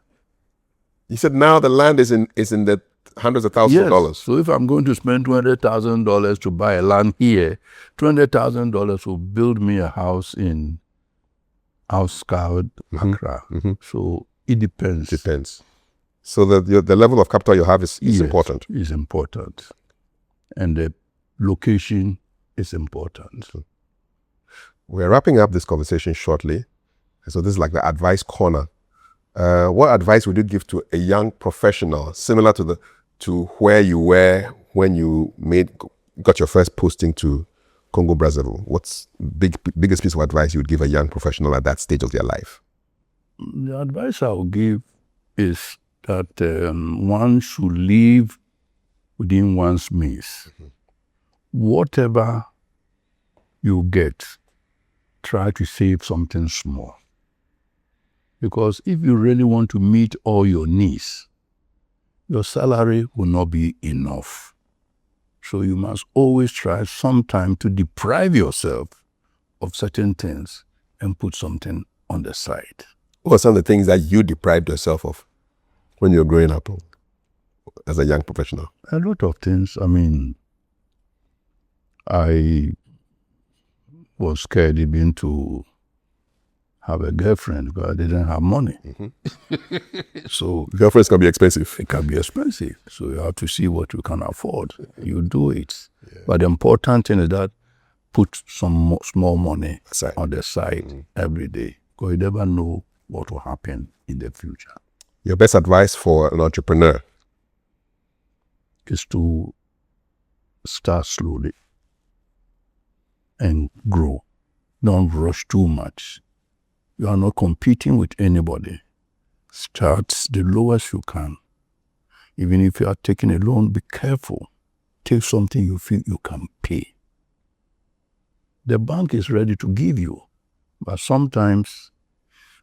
Speaker 2: You said now the land is in the hundreds of thousands of dollars.
Speaker 1: So if I'm going to spend $200,000 to buy a land here, $200,000 will build me a house in outskirts Accra. So it depends.
Speaker 2: Depends. So the level of capital you have is important.
Speaker 1: Is important. And the location is important.
Speaker 2: We're wrapping up this conversation shortly. So this is like the advice corner. What advice would you give to a young professional similar to where you were when you got your first posting to Congo Brazzaville? What's biggest piece of advice you would give a young professional at that stage of their life?
Speaker 1: The advice I would give is that one should live within one's means. Whatever you get, try to save something small. Because if you really want to meet all your needs, your salary will not be enough. So you must always try sometime to deprive yourself of certain things and put something on the side.
Speaker 2: What are some of the things that you deprived yourself of when you were growing up as a young professional?
Speaker 1: A lot of things. I mean, I was scared even to have a girlfriend because I didn't have money. So
Speaker 2: Girlfriends can be expensive.
Speaker 1: it can be expensive. So you have to see what you can afford. You do it. Yeah. But the important thing is that put some small money on the side every day, because you never know what will happen in the future.
Speaker 2: Your best advice for an entrepreneur
Speaker 1: is to start slowly and grow. Don't rush too much. You are not competing with anybody. Start the lowest you can. Even if you are taking a loan, be careful. Take something you feel you can pay. The bank is ready to give you, but sometimes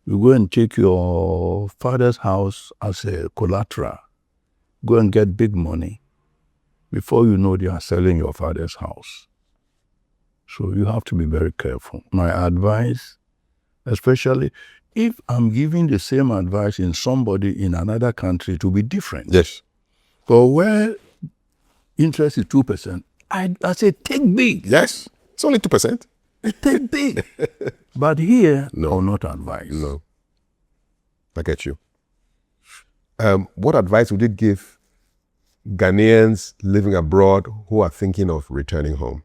Speaker 1: you go and take your father's house as a collateral. Go and get big money. Before you know, they are selling your father's house. So you have to be very careful. My advice, especially if I'm giving the same advice in somebody in another country, to be different.
Speaker 2: Yes.
Speaker 1: So where interest is 2%, I say take big.
Speaker 2: Yes. It's only 2%.
Speaker 1: Take big. But here, no. I'll not advise.
Speaker 2: No. I get you. What advice would you give Ghanaians living abroad who are thinking of returning home?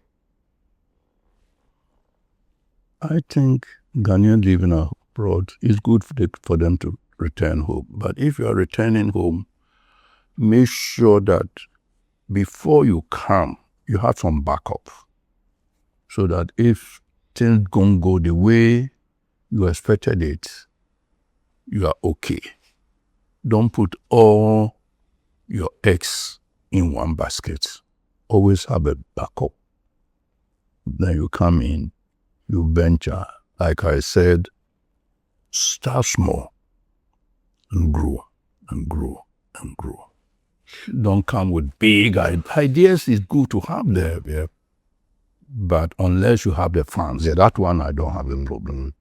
Speaker 1: I think Ghanaians living abroad, is good for them to return home. But if you are returning home, make sure that before you come, you have some backup. So that if things don't go the way you expected it, you are okay. Don't put all your eggs in one basket. Always have a backup. Then you come in, you venture. Like I said, start small and grow and grow and grow. Don't come with big ideas. Is good to have there, yeah. But unless you have the funds, yeah, that one I don't have a problem.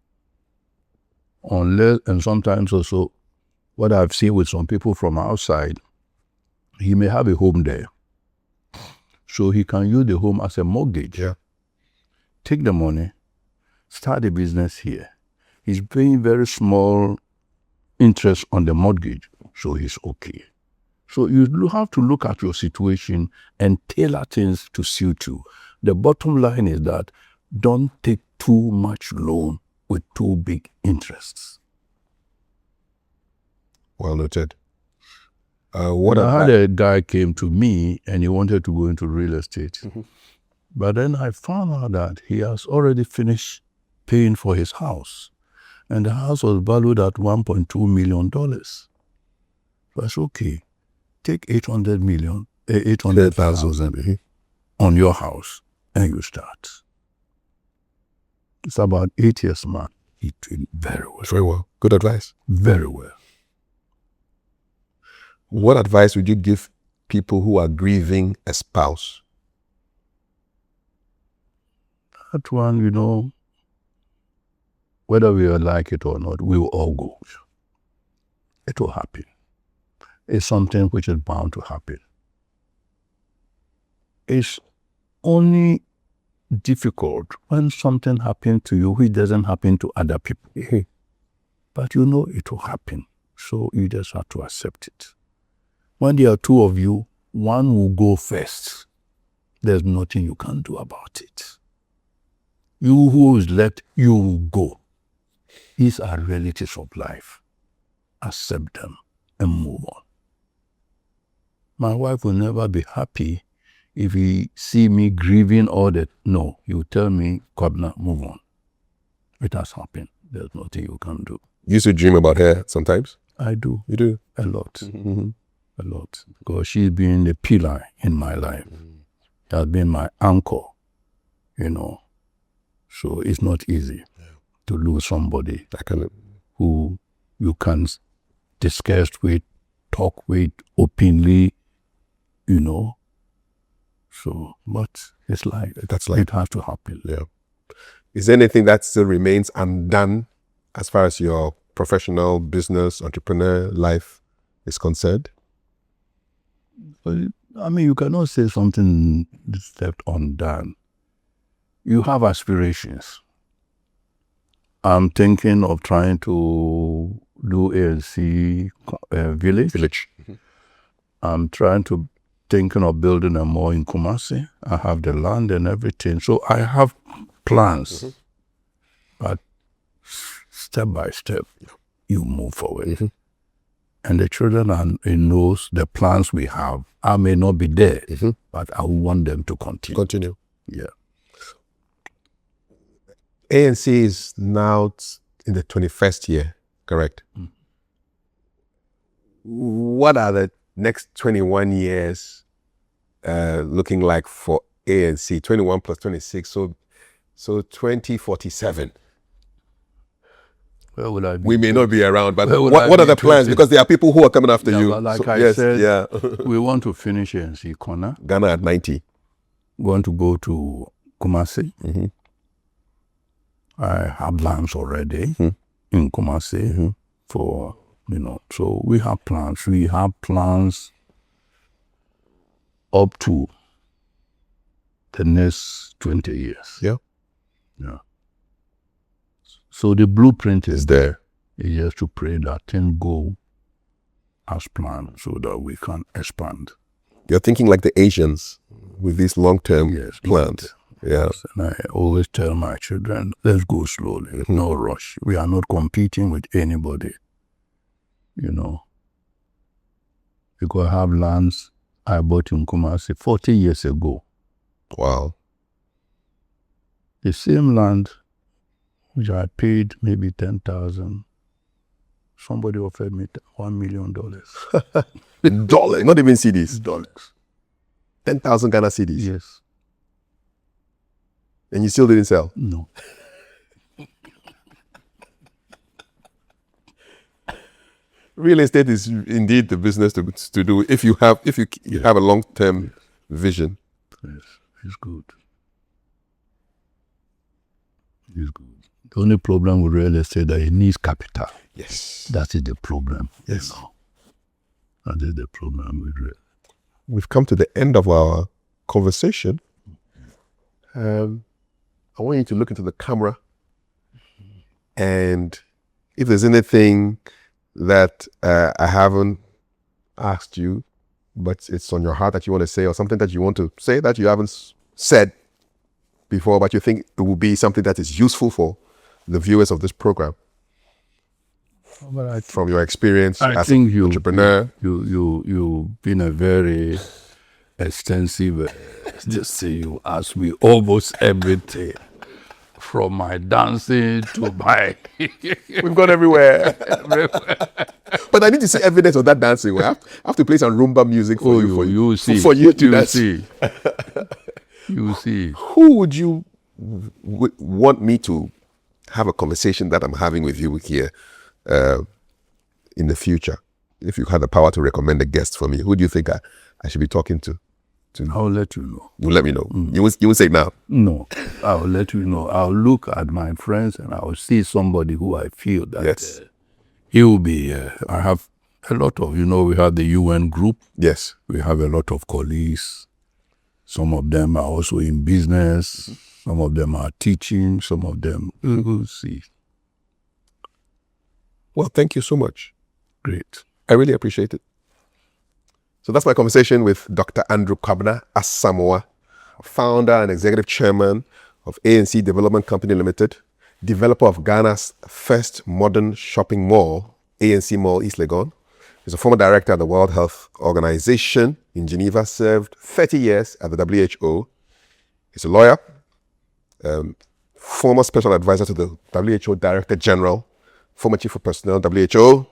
Speaker 1: Unless, and sometimes also, what I've seen with some people from outside, he may have a home there. So he can use the home as a mortgage.
Speaker 2: Yeah.
Speaker 1: Take the money, start a business here. He's paying very small interest on the mortgage, so he's okay. So you have to look at your situation and tailor things to suit you. The bottom line is that don't take too much loan with too big interests.
Speaker 2: Well noted.
Speaker 1: I had a guy came to me and he wanted to go into real estate. But then I found out that he has already finished paying for his house. And the house was valued at $1.2 million. So I said, okay, take 800,000 on your house and you start. It's about 8 years, man. He did very well.
Speaker 2: Very well. Good advice.
Speaker 1: Very well.
Speaker 2: What advice would you give people who are grieving a spouse?
Speaker 1: That one, whether we like it or not, we will all go. It will happen. It's something which is bound to happen. It's only difficult when something happens to you which doesn't happen to other people. But it will happen. So you just have to accept it. When there are two of you, one will go first. There's nothing you can do about it. You who is left, you will go. These are realities of life. Accept them and move on. My wife will never be happy if he see me grieving all that. No, you tell me, Kwabena, move on. It has happened. There's nothing you can do.
Speaker 2: You used to dream about her sometimes?
Speaker 1: I do.
Speaker 2: You do?
Speaker 1: A lot. A lot. Because she's been a pillar in my life. She has been my anchor, So it's not easy to lose somebody who you can discuss with, talk with openly, So, but it's like, it has to happen.
Speaker 2: Yeah. Is there anything that still remains undone as far as your professional, business, entrepreneur life is concerned?
Speaker 1: But, you cannot say something is left undone. You have aspirations. I'm thinking of trying to do A&C village. I'm thinking of building a mall in Kumasi. I have the land and everything. So I have plans. But step by step, you move forward. And the children knows the plans we have. I may not be there, but I want them to continue. Yeah.
Speaker 2: A&C is now in the 21st year, correct? What are the next 21 years looking like for A&C? 21 plus 26, so 2047.
Speaker 1: Where will I be?
Speaker 2: We may not be around, but
Speaker 1: Where will
Speaker 2: what
Speaker 1: I
Speaker 2: are the
Speaker 1: be
Speaker 2: plans? Because there are people who are coming after you.
Speaker 1: But like
Speaker 2: So,
Speaker 1: I
Speaker 2: yes,
Speaker 1: said,
Speaker 2: yeah.
Speaker 1: we want to finish A&C corner.
Speaker 2: Ghana at 90.
Speaker 1: We want to go to Kumasi. I have lands already in Kumasi for, so we have plans. We have plans up to the next 20 years.
Speaker 2: Yeah.
Speaker 1: So the blueprint is
Speaker 2: there.
Speaker 1: It's just to pray that things go as planned so that we can expand.
Speaker 2: You're thinking like the Asians with these long-term plans.
Speaker 1: Yes. And I always tell my children, let's go slowly, no rush. We are not competing with anybody, Because I have lands I bought in Kumasi 40 years ago.
Speaker 2: Wow.
Speaker 1: The same land which I paid maybe 10,000. Somebody offered me $1 million.
Speaker 2: Dollars, not even CDs.
Speaker 1: Dollars.
Speaker 2: 10,000 Ghana CDs.
Speaker 1: Yes.
Speaker 2: And you still didn't sell?
Speaker 1: No.
Speaker 2: Real estate is indeed the business to do if you have a long-term vision.
Speaker 1: Yes, it's good. It's good. The only problem with real estate is that it needs capital.
Speaker 2: Yes.
Speaker 1: That is the problem.
Speaker 2: Yes.
Speaker 1: That is the problem with real estate.
Speaker 2: We've come to the end of our conversation. I want you to look into the camera, and if there's anything that I haven't asked you, but it's on your heart that you want to say, or something that you want to say that you haven't said before, but you think it will be something that is useful for the viewers of this program, from your experience as an entrepreneur.
Speaker 1: You've been a very extensive, just say you ask me almost everything. From my dancing to my...
Speaker 2: We've gone everywhere. But I need to see evidence of that dancing. I have to play some Roomba music for you. For you to dance.
Speaker 1: You see.
Speaker 2: Who would you want me to have a conversation that I'm having with you here in the future? If you had the power to recommend a guest for me, who do you think I should be talking to?
Speaker 1: I'll let you know.
Speaker 2: You'll let me know. You will say now?
Speaker 1: No, I'll let you know. I'll look at my friends and I'll see somebody who I feel that he will be. I have a lot of, we have the UN group.
Speaker 2: Yes.
Speaker 1: We have a lot of colleagues. Some of them are also in business. Some of them are teaching. Some of them, we'll see.
Speaker 2: Well, thank you so much.
Speaker 1: Great.
Speaker 2: I really appreciate it. So that's my conversation with Dr. Andrew Kwabena Asamoah, founder and executive chairman of A&C Development Company Limited, developer of Ghana's first modern shopping mall, A&C Mall, East Legon. He's a former director at the World Health Organization in Geneva, served 30 years at the WHO. He's a lawyer, former special advisor to the WHO Director General, former chief of personnel, WHO.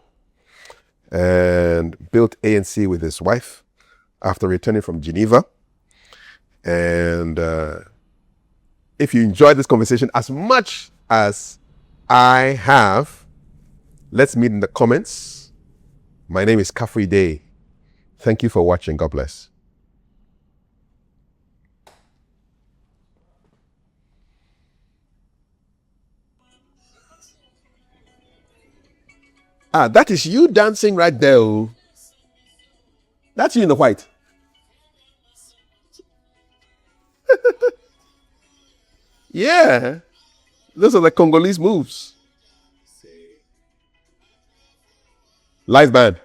Speaker 2: and built A&C with his wife after returning from Geneva. And if you enjoyed this conversation as much as I have, let's meet in the comments. My name is Kafui Day. Thank you for watching. God bless. Ah, that is you dancing right there. Oh. That's you in the white. Yeah. Those are the Congolese moves. Live band.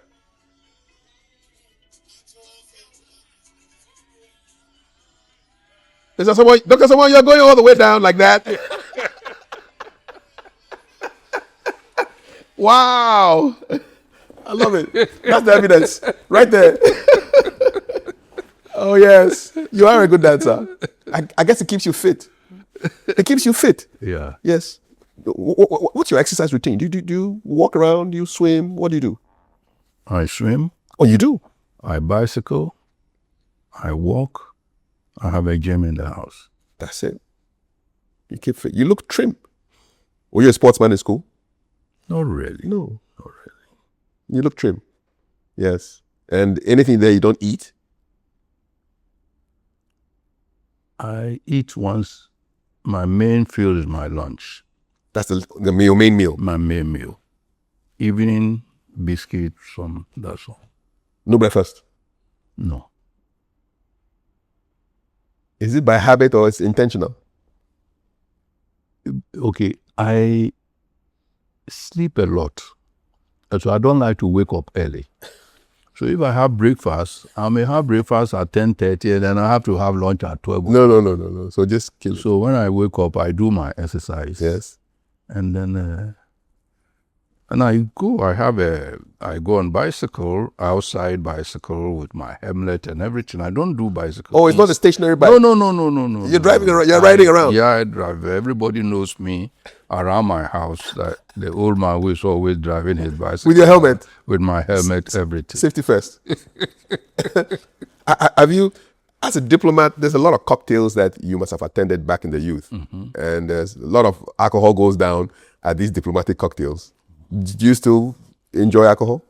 Speaker 2: Dr. Asamoah, you're going all the way down like that. Wow. I love it. That's the evidence. Right there. Oh, yes. You are a good dancer. I guess it keeps you fit. It keeps you fit.
Speaker 1: Yeah.
Speaker 2: Yes. What's your exercise routine? Do you walk around? Do you swim? What do you do?
Speaker 1: I swim.
Speaker 2: Oh, you do?
Speaker 1: I bicycle. I walk. I have a gym in the house.
Speaker 2: That's it. You keep fit. You look trim. Were you a sportsman in school?
Speaker 1: Not really.
Speaker 2: No. Not really. You look trim. Yes. And anything there you don't eat?
Speaker 1: I eat once. My main meal is my lunch.
Speaker 2: That's the meal, main meal.
Speaker 1: My main meal. Evening, biscuit, that's all.
Speaker 2: No breakfast?
Speaker 1: No.
Speaker 2: Is it by habit or it's intentional?
Speaker 1: Okay, I sleep a lot. So I don't like to wake up early. So if I have breakfast, I may have breakfast at 10:30 and then I have to have lunch at 12.
Speaker 2: No. So just kill it.
Speaker 1: So when I wake up, I do my exercise.
Speaker 2: Yes.
Speaker 1: And then and I go on bicycle, outside bicycle with my helmet and everything. I don't do bicycle.
Speaker 2: Oh, it's not a stationary bike?
Speaker 1: No.
Speaker 2: You're driving around, you're riding around?
Speaker 1: Yeah, I drive. Everybody knows me around my house. That the old man was always driving his bicycle.
Speaker 2: With your helmet?
Speaker 1: With my helmet, everything.
Speaker 2: Safety first. Have you, as a diplomat, there's a lot of cocktails that you must have attended back in the youth. Mm-hmm. And there's a lot of alcohol goes down at these diplomatic cocktails. Do you still enjoy alcohol?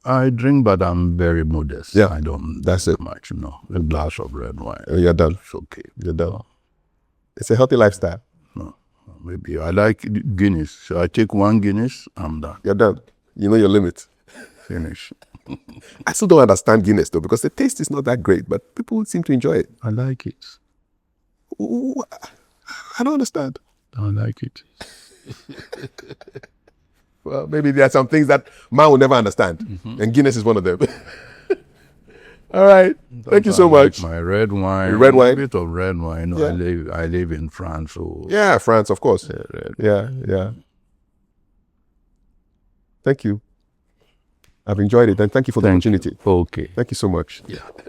Speaker 1: I drink, but I'm very modest.
Speaker 2: Yeah,
Speaker 1: I don't.
Speaker 2: That's it.
Speaker 1: Much, a glass of red wine.
Speaker 2: You're done.
Speaker 1: It's okay.
Speaker 2: You're done. It's a healthy lifestyle.
Speaker 1: No, maybe I like Guinness. So I take one Guinness, I'm done.
Speaker 2: You're done. You know your limit.
Speaker 1: Finish.
Speaker 2: I still don't understand Guinness though, because the taste is not that great, but people seem to enjoy it.
Speaker 1: I like it.
Speaker 2: I don't understand.
Speaker 1: I like it.
Speaker 2: Well, maybe there are some things that man will never understand, and Guinness is one of them. All right. Thank you so much.
Speaker 1: My red wine.
Speaker 2: Red wine?
Speaker 1: A bit of red wine.
Speaker 2: Yeah.
Speaker 1: I live in France. So
Speaker 2: Yeah, France, of course. Yeah. Thank you. I've enjoyed it, and thank you for the opportunity.
Speaker 1: Okay.
Speaker 2: Thank you so much.
Speaker 1: Yeah.